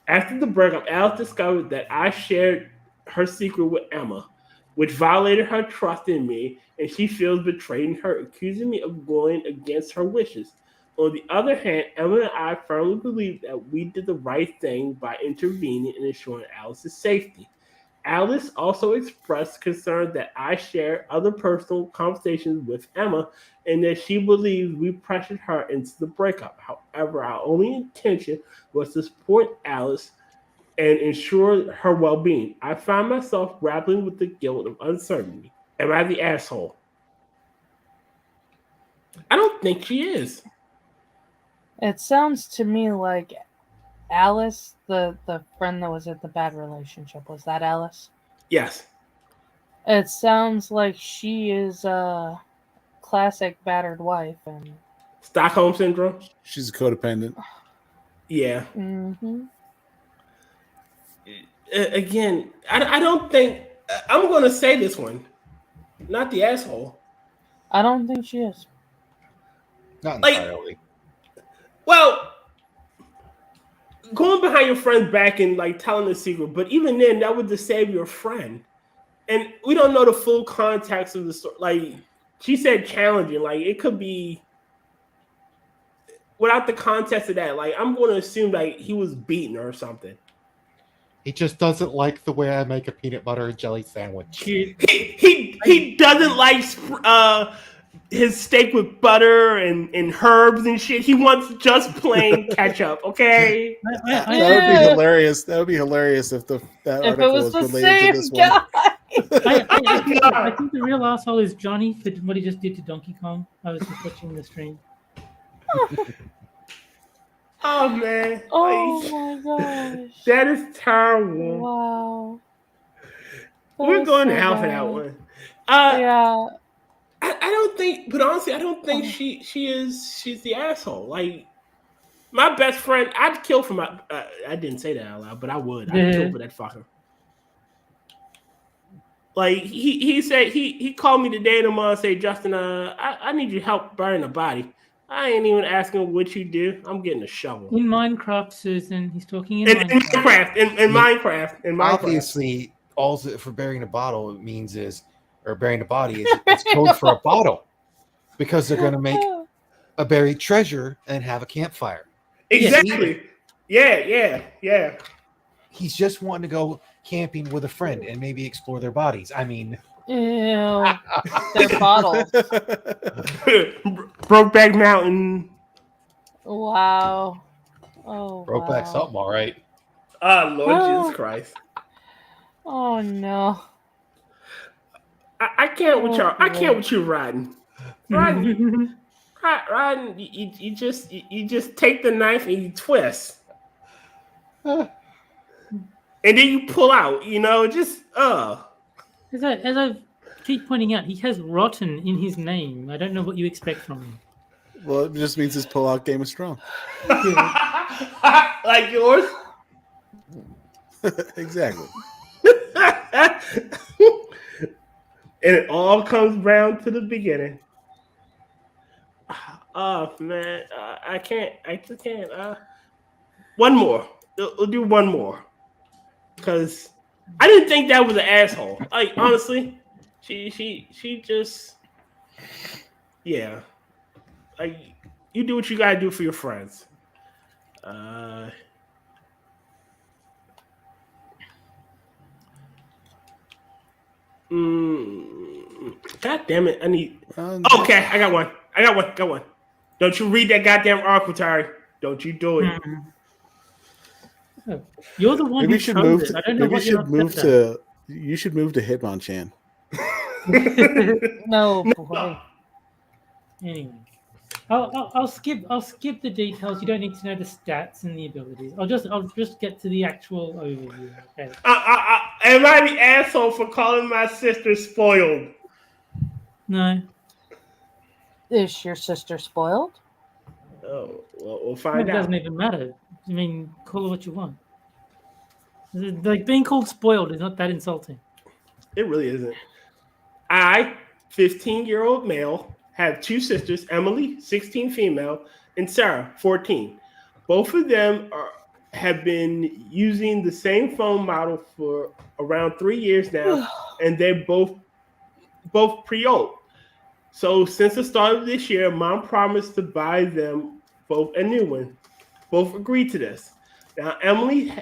After the breakup, Alice discovered that I shared her secret with Emma, which violated her trust in me, and she feels betrayed in her, accusing me of going against her wishes. On the other hand, Emma and I firmly believe that we did the right thing by intervening and ensuring Alice's safety. Alice also expressed concern that I shared other personal conversations with Emma and that she believes we pressured her into the breakup. However, our only intention was to support Alice and ensure her well-being. I find myself grappling with the guilt of uncertainty. Am I the asshole? I don't think she is. It sounds to me like Alice, the friend that was in the bad relationship, was that Alice? Yes. It sounds like she is a classic battered wife and Stockholm syndrome. She's a codependent. Yeah. Mm-hmm. Again, I don't think I'm going to say this one. Not the asshole. I don't think she is. Not Like- entirely. Well, going behind your friend's back and like telling the secret, but even then, that would just save your friend. And we don't know the full context of the story. Like she said, challenging. Like it could be without the context of that. Like I'm going to assume like he was beaten or something. He just doesn't like the way I make a peanut butter and jelly sandwich. He doesn't like his steak with butter and herbs and shit. He wants just plain ketchup. Okay. That would be hilarious. That would be hilarious if that If article it was the related to this same one. guy. I think the real asshole is Johnny for what he just did to Donkey Kong. I was just watching the stream. Oh man. Oh Like, my gosh. that is terrible. Wow. We're going so to hell for that bad. one. Yeah. I don't think, but honestly, I don't think she's the asshole. Like my best friend, I'd kill for my. I didn't say that out loud, but I would. I'd kill for that fucker. Like he said he called me today tomorrow and said, Justin, I need your help burying a body. I ain't even asking what you do. I'm getting a shovel. In Minecraft, Susan, he's talking in Minecraft. In Minecraft. Obviously, all for burying a bottle means is, or burying a body is, it's code for a bottle, because they're going to make a buried treasure and have a campfire. Exactly. Yeah. He's just wanting to go camping with a friend and maybe explore their bodies. I mean, Ew. Their bottle. Brokeback Mountain. Wow. Oh. Brokeback wow. something, all right. Lord Jesus Christ. Oh no. I can't with y'all. I can't with you riding. Riding. You just take the knife and you twist. And then you pull out, just As I keep pointing out, he has rotten in his name. I don't know what you expect from him. Well, it just means his pull-out game is strong. like yours. Exactly. And it all comes down to the beginning. Oh man, I just can't. One more. We'll do one more. Because I didn't think that was an asshole. Like honestly, she just, yeah. Like you do what you gotta do for your friends. God damn it! I need. Okay, I got one. Don't you read that goddamn article, Terry? Don't you do it? You're the one Maybe who you should chose move. it. I don't know Maybe you what you're should move upset to. You should move to Hitmonchan. No boy. Anyway, I'll skip the details. You don't need to know the stats and the abilities. I'll just get to the actual overview. Okay. Am I the asshole for calling my sister spoiled? No. Is your sister spoiled? Oh, well, we'll It find out. doesn't even matter. I mean, call it what you want. Like being called spoiled is not that insulting. It really isn't. I, 15-year-old male, have two sisters, Emily, 16 female, and Sarah, 14. Both of them have been using the same phone model for around 3 years now, and they're both pre-owned. So since the start of this year, Mom promised to buy them both a new one. Both agreed to this. Now, Emily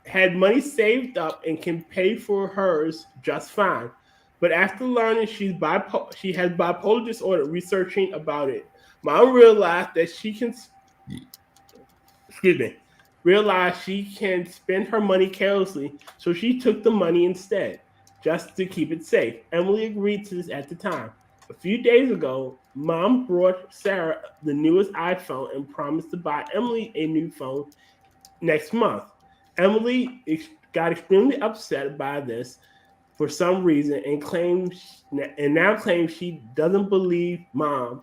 had money saved up and can pay for hers just fine. But after learning she has bipolar disorder, researching about it, Mom realized that she can spend her money carelessly, so she took the money instead, just to keep it safe. Emily agreed to this at the time. A few days ago, Mom brought Sarah the newest iPhone and promised to buy Emily a new phone next month. Emily got extremely upset by this for some reason and now claims she doesn't believe Mom.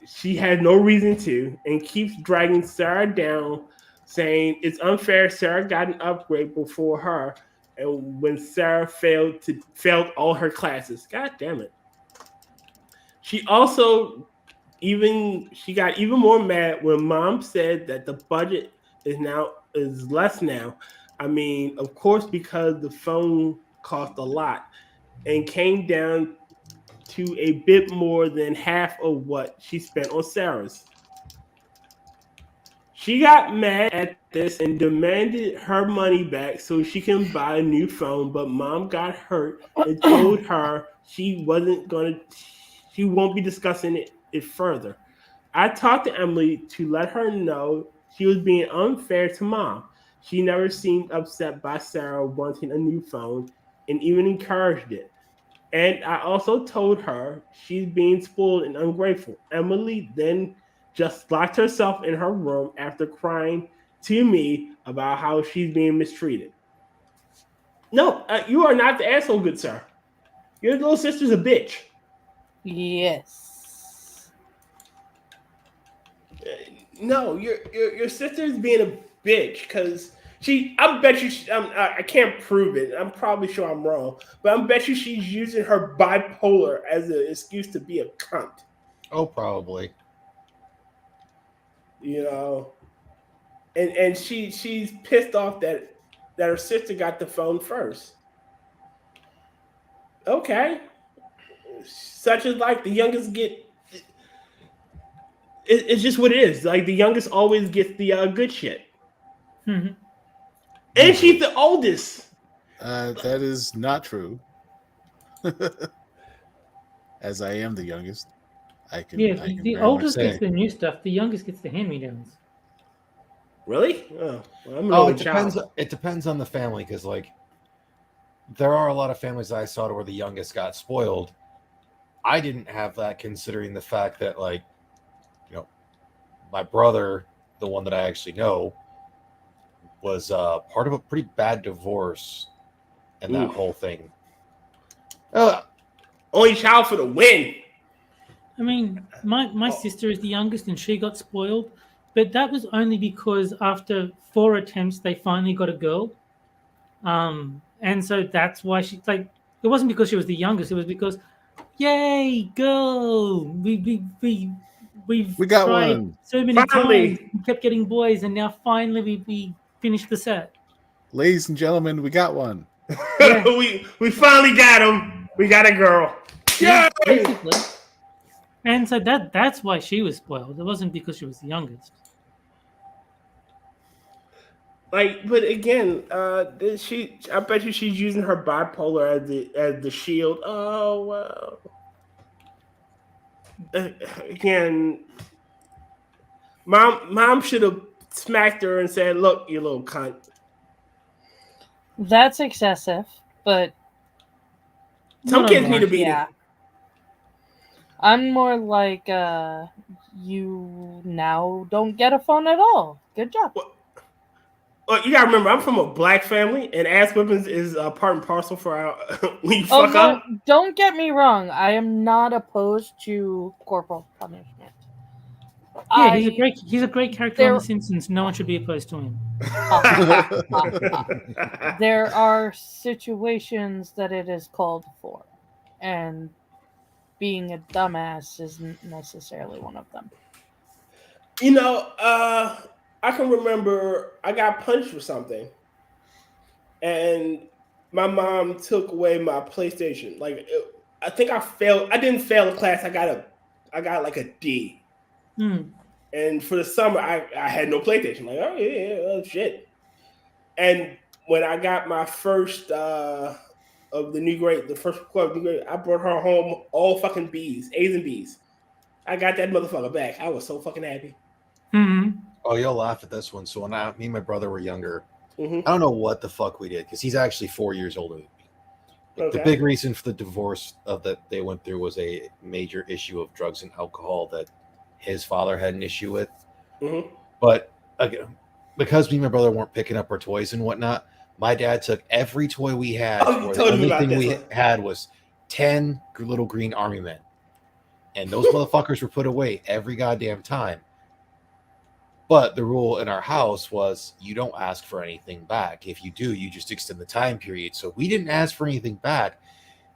She had no reason to, and keeps dragging Sarah down, saying it's unfair. Sarah got an upgrade before her, and when Sarah failed all her classes. God damn it. She got even more mad when Mom said that the budget is less now. I mean, of course, because the phone cost a lot and came down to a bit more than half of what she spent on Sarah's. She got mad at this and demanded her money back so she can buy a new phone, but Mom got hurt and told her she won't be discussing it further. I talked to Emily to let her know she was being unfair to Mom. She never seemed upset by Sarah wanting a new phone and even encouraged it. And I also told her she's being spoiled and ungrateful. Emily then just locked herself in her room after crying to me about how she's being mistreated. No, you are not the asshole, good sir. Your little sister's a bitch. Yes. No, your sister's being a bitch because I can't prove it. I'm probably sure I'm wrong, but I bet you she's using her bipolar as an excuse to be a cunt. Oh, probably. You know, and she's pissed off that her sister got the phone first. Okay, such as like the youngest get. It's just what it is. Like the youngest always gets the good shit. Mm-hmm. And she's the oldest. That is not true. As I am the youngest, the oldest gets the new stuff. The youngest gets the hand-me-downs. Really? Oh, it depends. It depends on the family because, like, there are a lot of families that I saw where the youngest got spoiled. I didn't have that, considering the fact that, like, you know, my brother, the one that I actually know, was part of a pretty bad divorce and that whole thing. Only child for the win. I mean, my sister is the youngest and she got spoiled, but that was only because after 4 attempts, they finally got a girl. And so that's why she, like, it wasn't because she was the youngest. It was because, yay, girl! We've got tried one. so many Finally. times. We kept getting boys, and now finally we finished the set. Ladies and gentlemen, we got one. Yeah. we finally got him. We got a girl. Yeah, Yay! basically. And so that's why she was spoiled. It wasn't because she was the youngest. Like, but again, I bet you she's using her bipolar as the shield. Oh wow. Again, mom should have smacked her and said, "Look, you little cunt." That's excessive, but some kids need to be. Yeah. I'm more like you now don't get a phone at all. Good job. Well, you gotta remember, I'm from a black family, and ass whippings is part and parcel for our when you fuck up. Don't get me wrong. I am not opposed to corporal punishment. Yeah, he's a great character on The Simpsons. No one should be opposed to him. There are situations that it is called for, and being a dumbass isn't necessarily one of them. You know, I can remember I got punched for something, and my mom took away my PlayStation. I think I failed. I didn't fail a class. I got like a D. And for the summer, I had no PlayStation. Like, oh yeah, shit. And when I got my first of the new grade, the first club new grade, I brought her home all fucking B's, A's and B's. I got that motherfucker back. I was so fucking happy. Mm-hmm. Oh, you'll laugh at this one. So when me and my brother were younger, I don't know what the fuck we did because he's actually 4 years older than me. Okay. The big reason for the divorce that they went through was a major issue of drugs and alcohol that his father had an issue with. But again, because me and my brother weren't picking up our toys and whatnot, my dad took every toy we had. The only thing we had was 10 little green army men. And those motherfuckers were put away every goddamn time. But the rule in our house was you don't ask for anything back. If you do, you just extend the time period. So we didn't ask for anything back.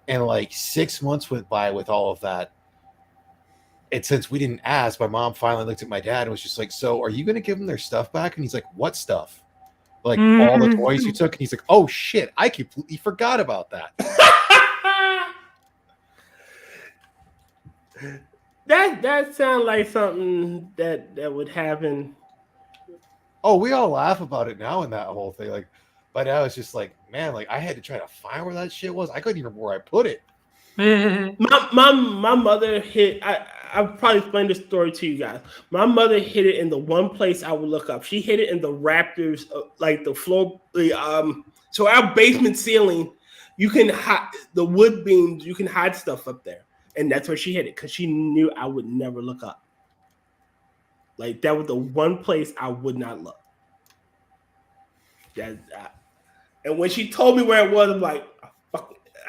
And like 6 months went by with all of that. And since we didn't ask, my mom finally looked at my dad and was just like, so are you going to give them their stuff back? And he's like, what stuff? Like all the toys you took? And he's like, oh shit, I completely forgot about that. That sounds like something that would happen. Oh, we all laugh about it now and that whole thing. Like, but now it's just like, man, like I had to try to find where that shit was. I couldn't even remember where I put it. my mother hid. I've probably explained this story to you guys. My mother hid it in the one place I would look up. She hid it in the rafters, like the floor. So our basement ceiling, you can hide the wood beams. You can hide stuff up there, and that's where she hid it because she knew I would never look up. Like that was the one place I would not look. And when she told me where it was, I'm like,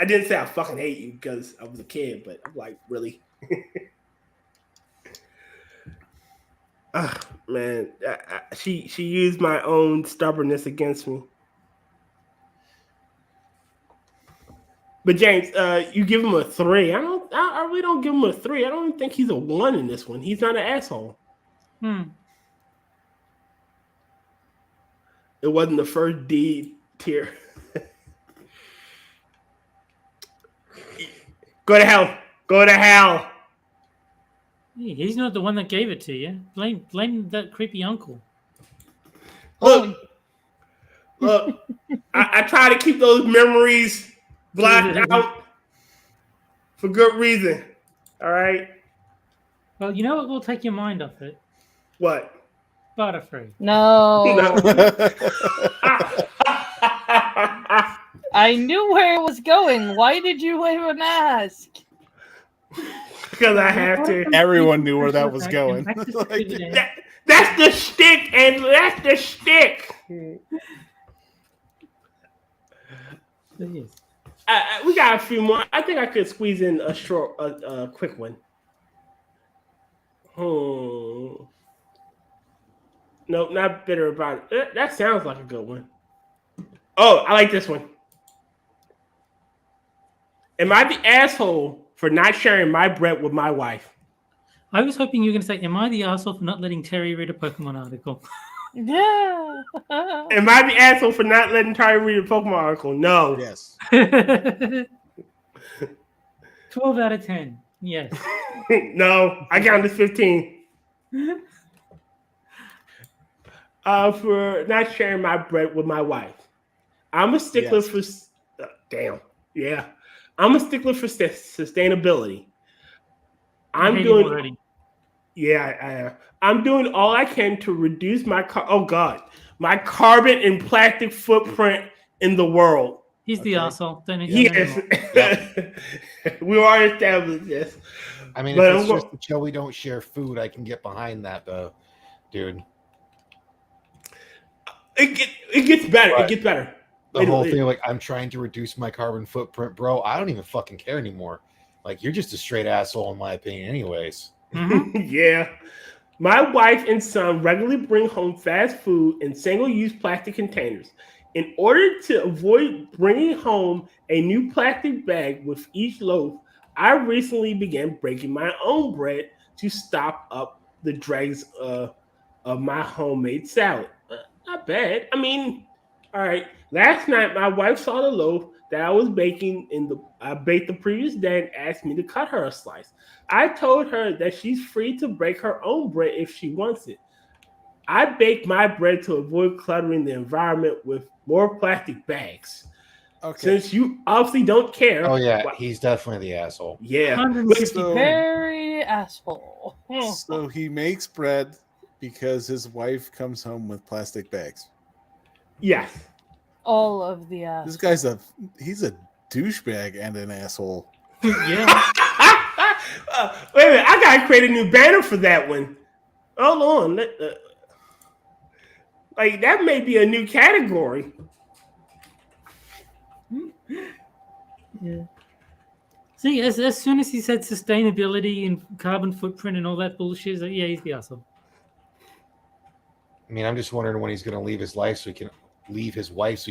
I didn't say I fucking hate you because I was a kid, but I'm like, really? Man, she used my own stubbornness against me. But James, you give him a 3. I really don't give him a 3. I don't even think he's a 1 in this one. He's not an asshole. It wasn't the first D tier. Go to hell. Go to hell. He's not the one that gave it to you. Blame that creepy uncle. Look, I try to keep those memories blocked out for good reason. All right. Well, you know what will take your mind off it? What? Butterfree. No. I knew where it was going. Why did you even ask? Because I have to. Everyone knew where that was going. That's the shtick, and that's the shtick. We got a few more. I think I could squeeze in a quick one. Nope, not bitter about it. That sounds like a good one. Oh, I like this one. Am I the asshole for not sharing my bread with my wife? I was hoping you were going to say, am I the asshole for not letting Terry read a Pokemon article? Yeah. Am I the asshole for not letting Terry read a Pokemon article? No. Yes. 12 out of 10. Yes. No, I counted 15. For not sharing my bread with my wife. I'm a stickler for... damn. Yeah. I'm a stickler for sustainability. I'm doing all I can to reduce my carbon and plastic footprint in the world. He's the asshole. Yes. We already established this. I mean, if it's just a show we don't share food, I can get behind that, though, dude. It gets better. Right. It gets better. The whole thing, like, I'm trying to reduce my carbon footprint, bro. I don't even fucking care anymore. Like, you're just a straight asshole, in my opinion, anyways. Yeah. My wife and son regularly bring home fast food in single-use plastic containers. In order to avoid bringing home a new plastic bag with each loaf, I recently began baking my own bread to stop up the dregs of my homemade salad. Not bad. I mean, all right. Last night, my wife saw the loaf that I was baking I baked the previous day and asked me to cut her a slice. I told her that she's free to bake her own bread if she wants it. I bake my bread to avoid cluttering the environment with more plastic bags. Okay. Since you obviously don't care. Oh yeah, he's definitely the asshole. Yeah, 150 very asshole. So he makes bread because his wife comes home with plastic bags. Yes. All of the assholes. This guy's he's a douchebag and an asshole. Yeah. Wait a minute, I gotta create a new banner for that one. Hold on. Like that may be a new category. Yeah. See, as soon as he said sustainability and carbon footprint and all that bullshit, like, yeah, he's the asshole. I mean, I'm just wondering when he's going to leave his wife so he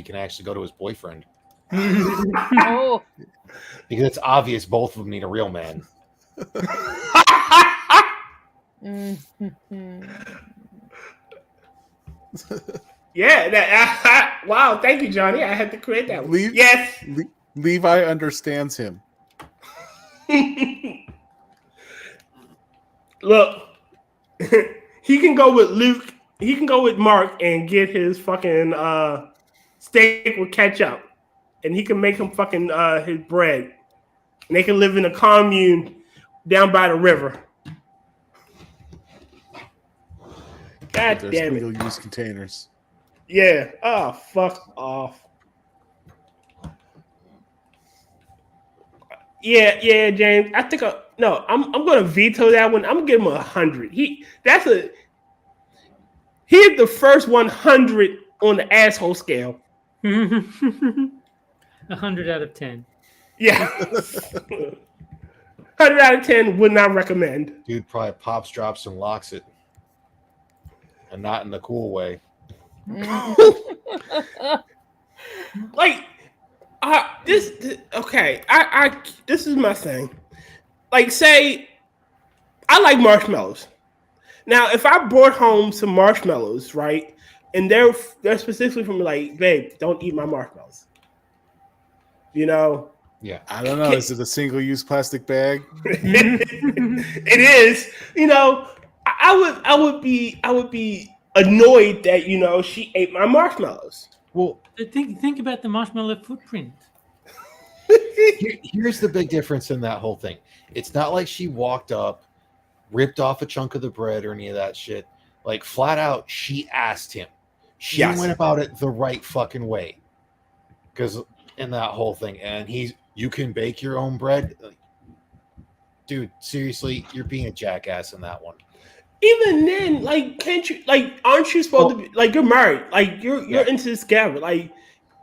can actually go to his boyfriend. Oh. Because it's obvious both of them need a real man. Yeah. Wow. Thank you, Johnny. I had to create that one. Yes. Levi understands him. Look, he can go with Luke. He can go with Mark and get his fucking steak with ketchup, and he can make him fucking his bread, and they can live in a commune down by the river. God damn it! Single-use containers. Yeah. Oh, fuck off. Yeah, James. I think I'm gonna veto that one. I'm gonna give him 100. He hit the first 100 on the asshole scale. 100 out of 10. Yeah. 100 out of 10 would not recommend. Dude probably pops, drops, and locks it. And not in the cool way. Like, this is my thing. Like, say, I like marshmallows. Now, if I brought home some marshmallows, right, and they're specifically from like, babe, don't eat my marshmallows. You know? Yeah. I don't know. Is it a single-use plastic bag? It is. You know, I would be annoyed that, you know, she ate my marshmallows. Well, think about the marshmallow footprint. Here's the big difference in that whole thing. It's not like she walked up, ripped off a chunk of the bread or any of that shit. Like, flat out, she asked him. She went about it the right fucking way. Because in that whole thing, and you can bake your own bread. Dude, seriously, you're being a jackass in that one. Even then, like, can't you, like, aren't you supposed to be, like, you're married, like, you're into this together, like,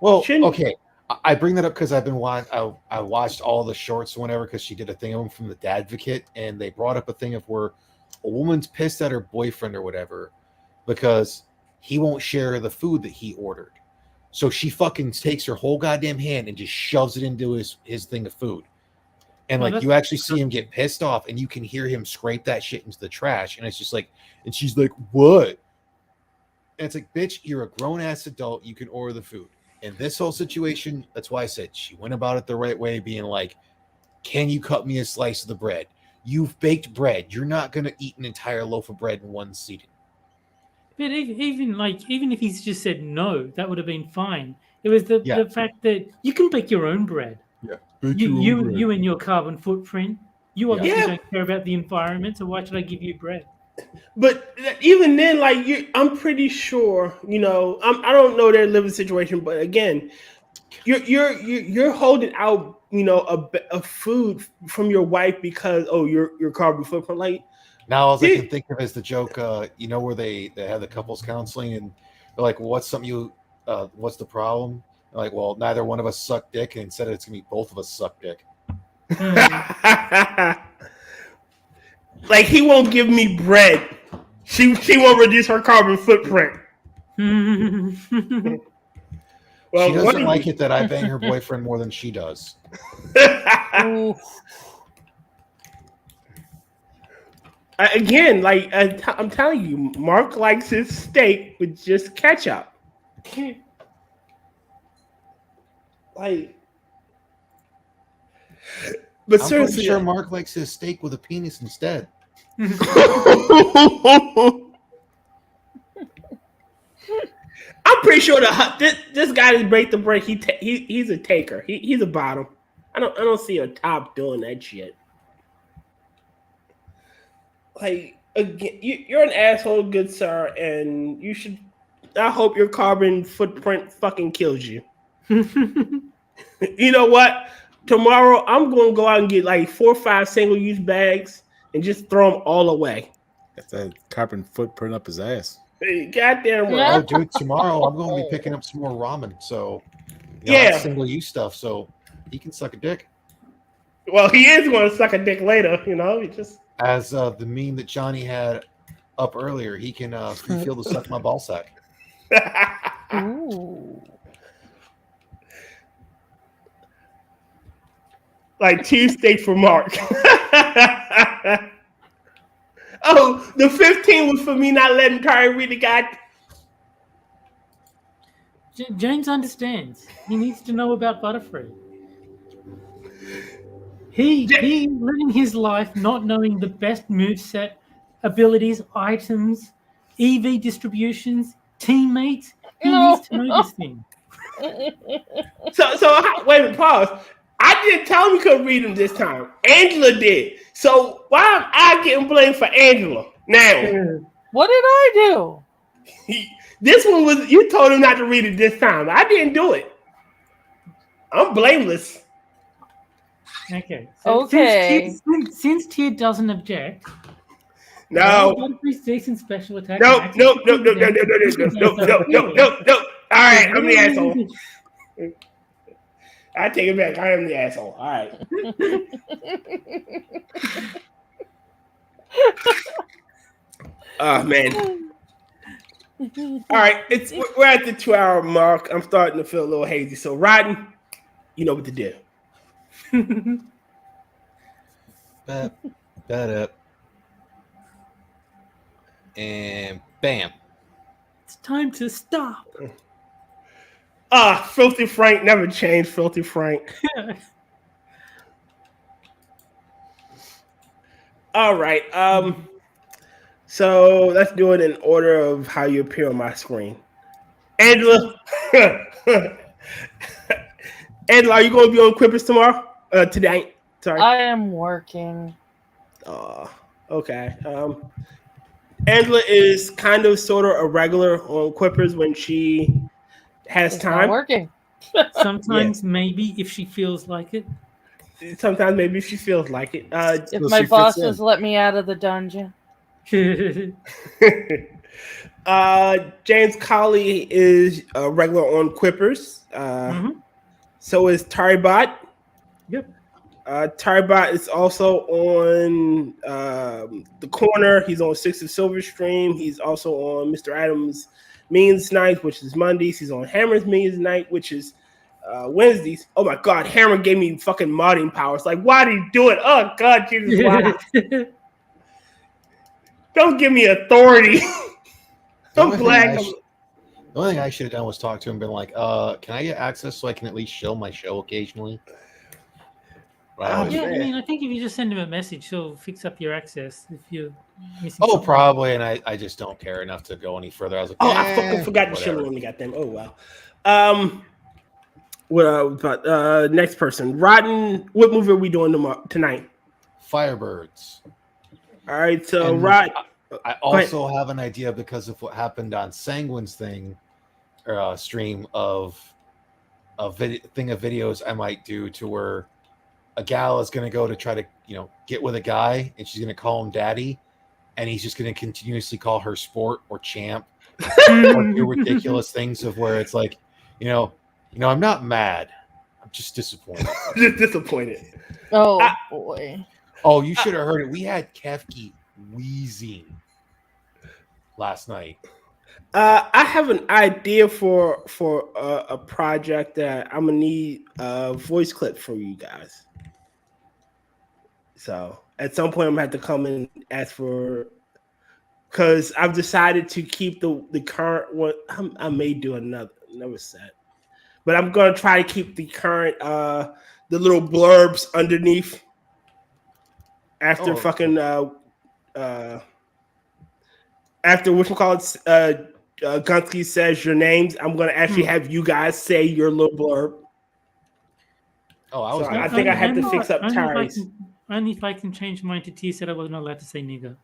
okay. I bring that up because I've been I watched all the shorts whenever, because she did a thing of them from the Dadvocate, and they brought up a thing of where a woman's pissed at her boyfriend or whatever because he won't share the food that he ordered. So she fucking takes her whole goddamn hand and just shoves it into his thing of food. And like, you actually see him get pissed off, and you can hear him scrape that shit into the trash. And it's just like, and she's like, what? And it's like, bitch, you're a grown ass adult. You can order the food. In this whole situation, that's why I said she went about it the right way, being like, can you cut me a slice of the bread? You've baked bread. You're not going to eat an entire loaf of bread in one sitting. But even if he's just said no, that would have been fine. It was the fact that you can bake your own bread. Yeah. You and your carbon footprint. You obviously don't care about the environment, so why should I give you bread? But even then, like, I'm pretty sure, you know, I don't know their living situation, but again, you're holding out, you know, a food from your wife because your carbon footprint. Like, now all I can think of is the joke, you know, where they have the couples counseling, and they're like, well, what's the problem? They're like, well, neither one of us suck dick, and instead it's gonna be both of us suck dick. Like, he won't give me bread She won't reduce her carbon footprint. Well, she doesn't like it that I bang her boyfriend more than she does. Again, like I'm telling you, Mark likes his steak with just ketchup. Like, but I'm seriously, pretty sure Mark likes his steak with a penis instead. I'm pretty sure this guy is break the break. He's a taker. He's a bottom. I don't see a top doing that shit. Like, again, you're an asshole, good sir, and you should. I hope your carbon footprint fucking kills you. You know what? Tomorrow I'm going to go out and get like 4 or 5 single-use bags and just throw them all away. That's a carbon footprint up his ass. Goddamn right. Oh, dude, tomorrow I'm going to be picking up some more ramen. So, yeah, single-use stuff. So he can suck a dick. Well, he is going to suck a dick later. You know, he just. As the meme that Johnny had up earlier, he can feel to suck my ball sack. Ooh. Like cheesesteak for Mark. Oh, the 15 was for me not letting Terry read the guy. James understands. He needs to know about Butterfree. He living his life not knowing the best moveset, abilities, items, EV distributions, teammates. He needs to know this thing. So wait a minute, pause. I didn't tell him he couldn't read them this time. Angela did. So why am I getting blamed for Angela now? What did I do? This one was, you told him not to read it this time. I didn't do it. I'm blameless. Okay. So Okay. Since Tier doesn't object. No. Butterfree's decent special attack. No. All right, I'm the asshole. I take it back. I am the asshole. All right. Oh man. All right, we're at the 2-hour mark. I'm starting to feel a little hazy. So, Rodden, you know what to do. And bam. It's time to stop. Filthy Frank never changed. Filthy Frank. All right. So let's do it in order of how you appear on my screen. Angela. Angela, are you going to be on Quippers tomorrow? Today? Sorry. I am working. Okay. Angela is kind of sort of a regular on Quippers when she has time. Not working. Sometimes maybe if she feels like it. Sometimes maybe she feels like it. If my bosses let me out of the dungeon. James Colley is a regular on Quippers. So is Taribot. Yep. Taribot is also on The Corner. He's on Six of Silver Stream. He's also on Mr. Adams' Means Night, which is Mondays. He's on Hammer's Means Night, which is Wednesdays. Oh my God, Hammer gave me fucking modding powers. Like, why did he do it? Oh God, Jesus, why? Don't give me authority. I'm black. The only thing I should have done was talk to him and been like, can I get access so I can at least show my show occasionally? Yeah, I mean, I think if you just send him a message, he'll fix up your access if you're missing Oh, something. probably, and I just don't care enough to go any further. I was like, I fucking forgot to show when we got them. Oh, wow. But next person. Rodden, what movie are we doing tonight? Firebirds. All right, so And Rod. I also have an idea because of what happened on Sanguine's thing, or stream of a thing of videos I might do to where a gal is going to go to try to, get with a guy, and she's going to call him daddy, and he's just going to continuously call her sport or champ or do ridiculous things of where it's like, I'm not mad, I'm just disappointed. Just disappointed. Oh boy. Oh, you should have heard it. We had Kefki wheezing. last night. I have an idea for a project that I'm gonna need a voice clip from you guys. So at some point, I'm gonna have to come and ask for, because I've decided to keep the current one. I may do another set, but I'm gonna try to keep the current the little blurbs underneath after after what you call it. Gunski says your names. I'm gonna actually have you guys say your little blurb. Oh, I think I have to fix up Terry's. Only if I can change mine to T said I was not allowed to say nigger.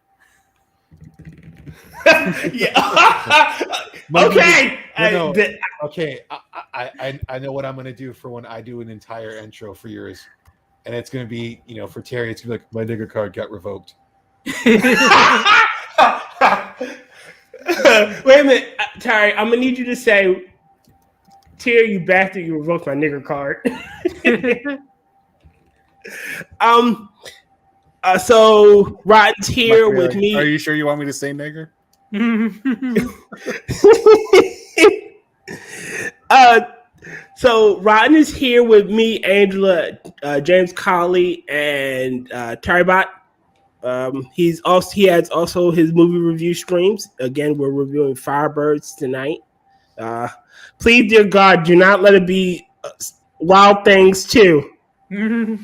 Okay. Okay. I know what I'm gonna do for when I do an entire intro for yours, and it's gonna be, for Terry, it's gonna be like, my nigger card got revoked. Wait a minute, Terry. I'm gonna need you to say, Terry, you bastard, you revoked my nigger card. So Rodden's here with me. Are you sure you want me to say nigger? So Rodden is here with me, Angela, James Colley, and Terry Bot. He has also his movie review streams. Again, we're reviewing Firebirds tonight. Please, dear God, do not let it be Wild Things 2. No.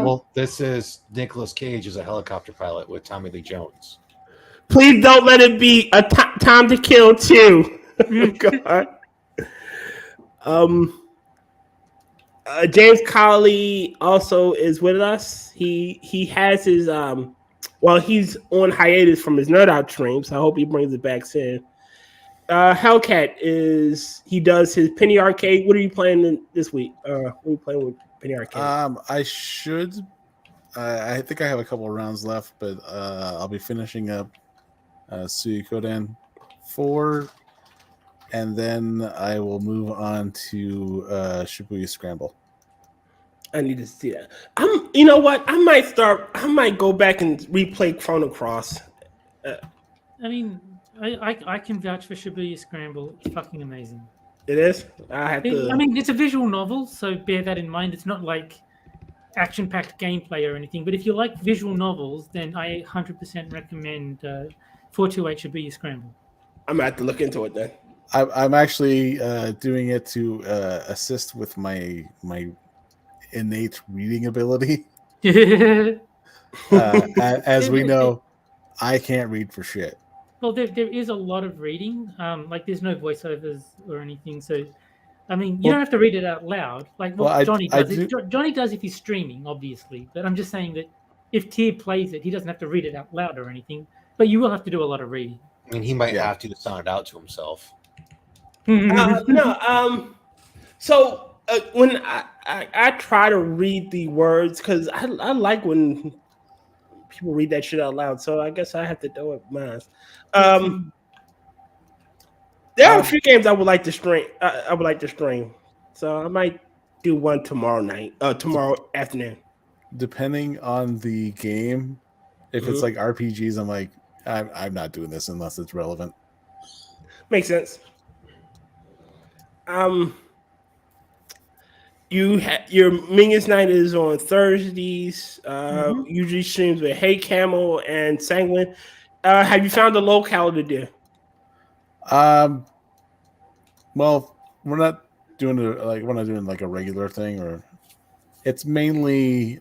Well, this is Nicolas Cage as a helicopter pilot with Tommy Lee Jones. Please don't let it be a Time to Kill 2. God. James Colley also is with us. He has his he's on hiatus from his Nerd Out stream, so I hope he brings it back soon. Hellcat does his Penny Arcade. What are you playing this week? What are you playing with Penny Arcade? I think I have a couple of rounds left, but I'll be finishing up Suikoden 4, and then I will move on to Shibuya Scramble. I need to see that. You know what? I might go back and replay Chrono Cross. I mean, I can vouch for Shibuya Scramble. It's fucking amazing. It is? I mean, it's a visual novel, so bear that in mind. It's not like action-packed gameplay or anything, but if you like visual novels, then I 100% recommend 428 Shibuya Scramble. I'm going to have to look into it then. I'm actually doing it to assist with my innate reading ability. As we know, I can't read for shit. Well, there is a lot of reading. Like there's no voiceovers or anything, so I mean, you don't have to read it out loud. Like Johnny does. Johnny does if he's streaming, obviously. But I'm just saying that if Tier plays it, he doesn't have to read it out loud or anything. But you will have to do a lot of reading. I mean, he might have to sound it out to himself. So when I try to read the words, because I like when people read that shit out loud, so I guess I have to do it mine. There are a few games I would like to stream. So I might do one tomorrow afternoon. Depending on the game, if it's like RPGs, I'm like, I'm not doing this unless it's relevant. Makes sense. Your Minions Night is on Thursdays. Usually streams with Hey Camel and Sanguine. Have you found a locale to do? Well, we're not doing like a regular thing, or it's mainly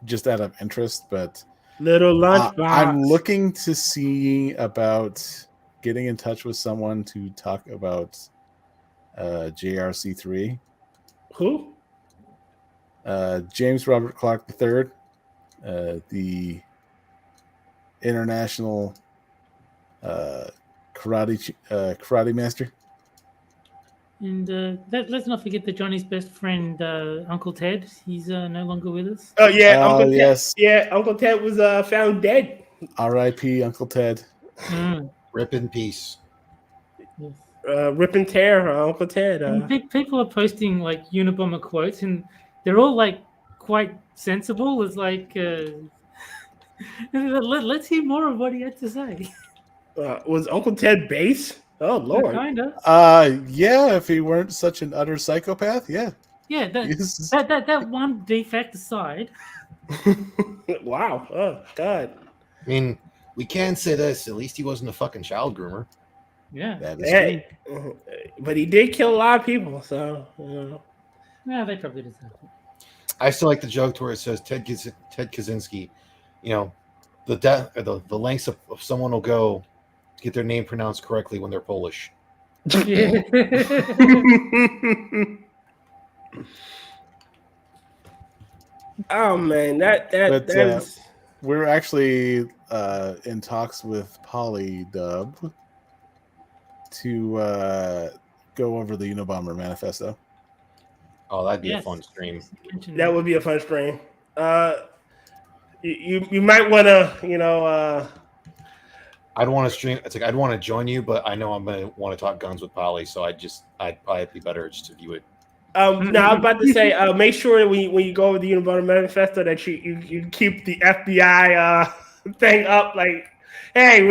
just out of interest. But Little Lunchbox. I'm looking to see about getting in touch with someone to talk about JRC3. Who? James Robert Clark III, the international karate master. And let's not forget that Johnny's best friend, Uncle Ted. He's no longer with us. Oh yeah, Uncle Ted. Yes. Yeah, Uncle Ted was found dead. R.I.P. Uncle Ted. Rip in peace. Yes. Rip and tear, Uncle Ted. People are posting like Unabomber quotes, and they're all like quite sensible. It's like Let's hear more of what he had to say. Was Uncle Ted base? Oh Lord. Kinda. Yeah, if he weren't such an utter psychopath, yeah. Yeah, He's- that one defect aside. Wow. Oh God. I mean, we can say this. At least he wasn't a fucking child groomer. Yeah. that is Hey, true. but he did kill a lot of people. So Yeah, they probably deserve it. I still like the joke to where it says Ted Kaczynski. You know, the lengths of someone will go to get their name pronounced correctly when they're Polish. Yeah. oh man, But, that's We're actually in talks with Polydub to go over the Unabomber manifesto. Oh, that'd be a Yes. fun stream. that would be a fun stream. You might want to I'd want to stream. It's like I'd want to join you, but I know I'm gonna want to talk guns with Polly, so I'd probably be better just to view it. Now I was about to say, make sure when you go with the Unabomber manifesto that you keep the FBI thing up. Like, hey,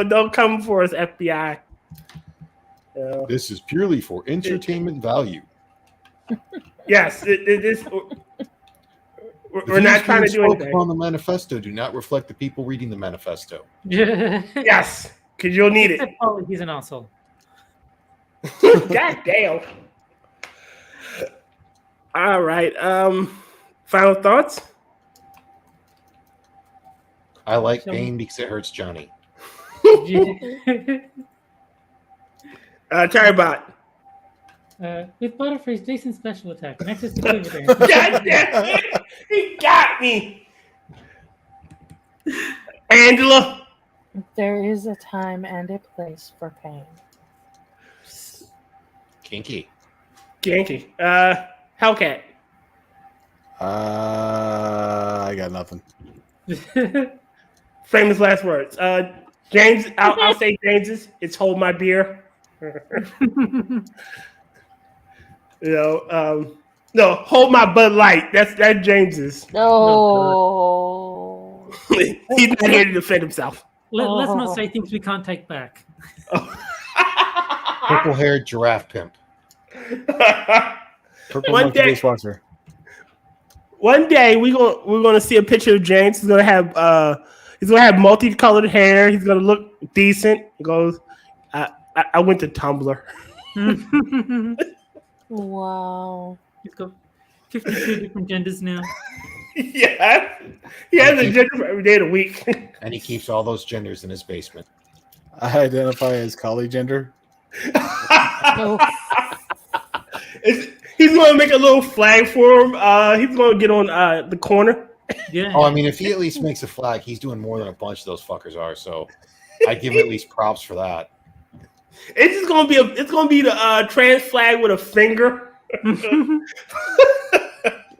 don't come for us, FBI. This is purely for entertainment value. Yes, we're The not views trying to being do spoken anything. on the manifesto do not reflect the people reading the manifesto. Yeah. Yes, because you'll need it. Except Polly, he's an asshole. God damn. All right. Final thoughts? I like So- Bane because it hurts Johnny. Terry Bot. With Butterfree's decent special attack, Nexus to God damn it! He got me. Angela. There is a time and a place for pain. Kinky. Yankee. Hellcat. I got nothing. Famous last words. James. I'll say James's. It's hold my beer. No, hold my Bud Light. That's James's. No. He's not here to defend himself. Let's not say things we can't take back. Purple-haired giraffe pimp. Purple One monkey day- dishwasher. One day we're gonna see a picture of James. He's gonna have multicolored hair. He's gonna look decent. He goes, I went to Tumblr. Wow. He's got 52 different genders now. Yeah, he has a gender for every day of the week. And he keeps all those genders in his basement. I identify as Colley gender. No. He's gonna make a little flag for him. He's gonna get on the corner. Yeah. Oh, I mean, if he at least makes a flag, he's doing more than a bunch of those fuckers are. So I'd give him at least props for that. It's just gonna be the trans flag with a finger.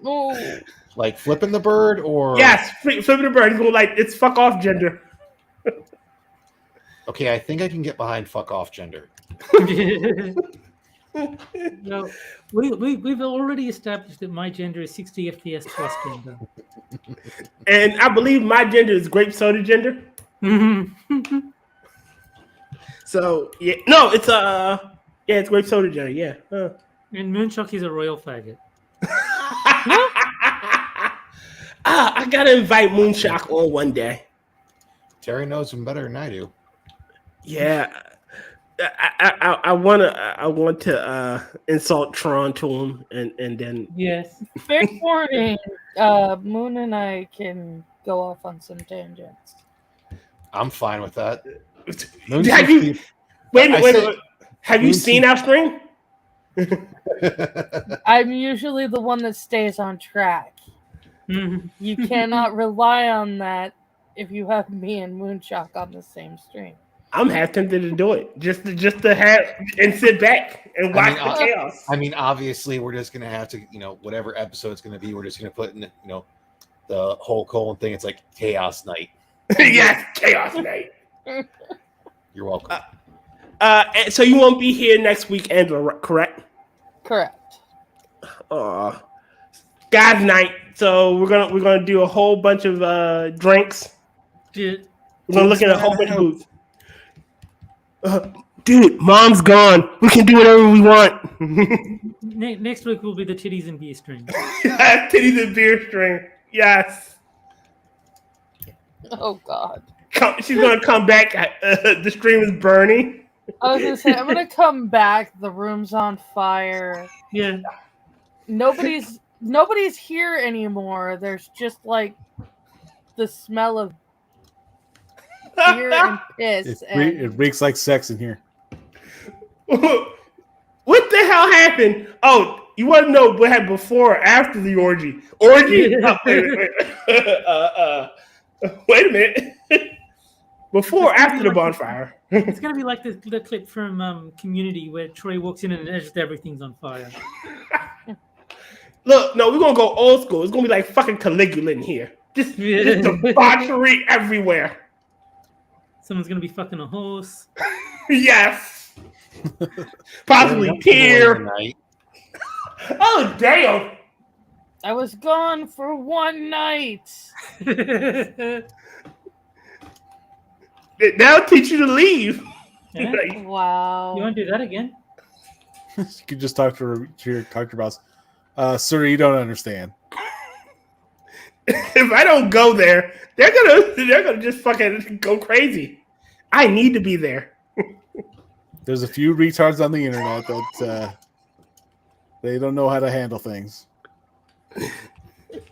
No. Like flipping the bird, or Yes, flipping the bird. He's going like it's fuck off gender. okay, I think I can get behind fuck off gender. No, we've already established that my gender is 60 FPS plus gender. And I believe my gender is grape soda gender. So yeah, no, it's it's grape soda gender. Yeah. And Moonshock is a royal faggot. I gotta invite Moonshock on one day. Terry knows him better than I do. Yeah, I want to insult Tron to him, and then Yes. Fair warning. Moon and I can go off on some tangents. I'm fine with that. have you, wait a minute. Have you Moon seen our stream? I'm usually the one that stays on track. You cannot rely on that if you have me and Moonshock on the same stream. I'm half tempted to do it just to have and sit back and watch the chaos. I mean, obviously, we're just gonna have to, whatever episode it's gonna be, we're just gonna put in, the whole colon thing. It's like chaos night. Yes, chaos night. You're welcome. And so you won't be here next week, Angela, correct? Correct. God guys' night. So we're gonna do a whole bunch of drinks. Dude, We're gonna look at a whole bunch of booths. Dude, mom's gone. We can do whatever we want. next week will be the titties and beer stream. Titties and beer string. Yes. Oh God. She's gonna come back. The stream is burning. I was gonna say I'm gonna come back. The room's on fire. Yeah. Nobody's here anymore. There's just like the smell of beer and piss. It reeks like sex in here. What the hell happened? Oh, you want to know what happened before or after the orgy? Orgy? Oh, wait a minute. Before or after the bonfire? It's gonna be like the clip from Community where Troy walks in and just everything's on fire. Look, no, we're gonna go old school. It's gonna be like fucking Caligula in here. Just debauchery everywhere. Someone's gonna be fucking a horse. Yes. Possibly here. Oh damn! I was gone for one night. They'll teach you to leave. Yeah? Wow. You want to do that again? You could just talk to your boss. Sir, you don't understand. If I don't go there, they're gonna just fucking go crazy. I need to be there. There's a few retards on the internet that they don't know how to handle things.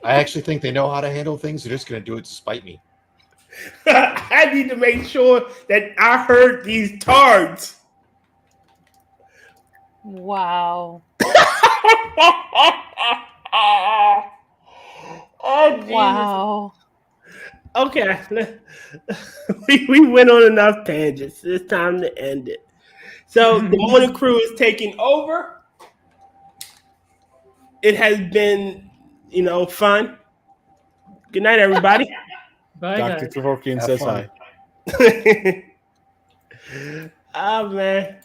I actually think they know how to handle things. They're just going to do it to spite me. I need to make sure that I heard these tards. Wow. Oh, wow. Okay. We went on enough tangents. It's time to end it. So the morning crew is taking over. It has been, fun. Good night, everybody. Bye, Dr. guys. Kevorkian says hi. Oh, man.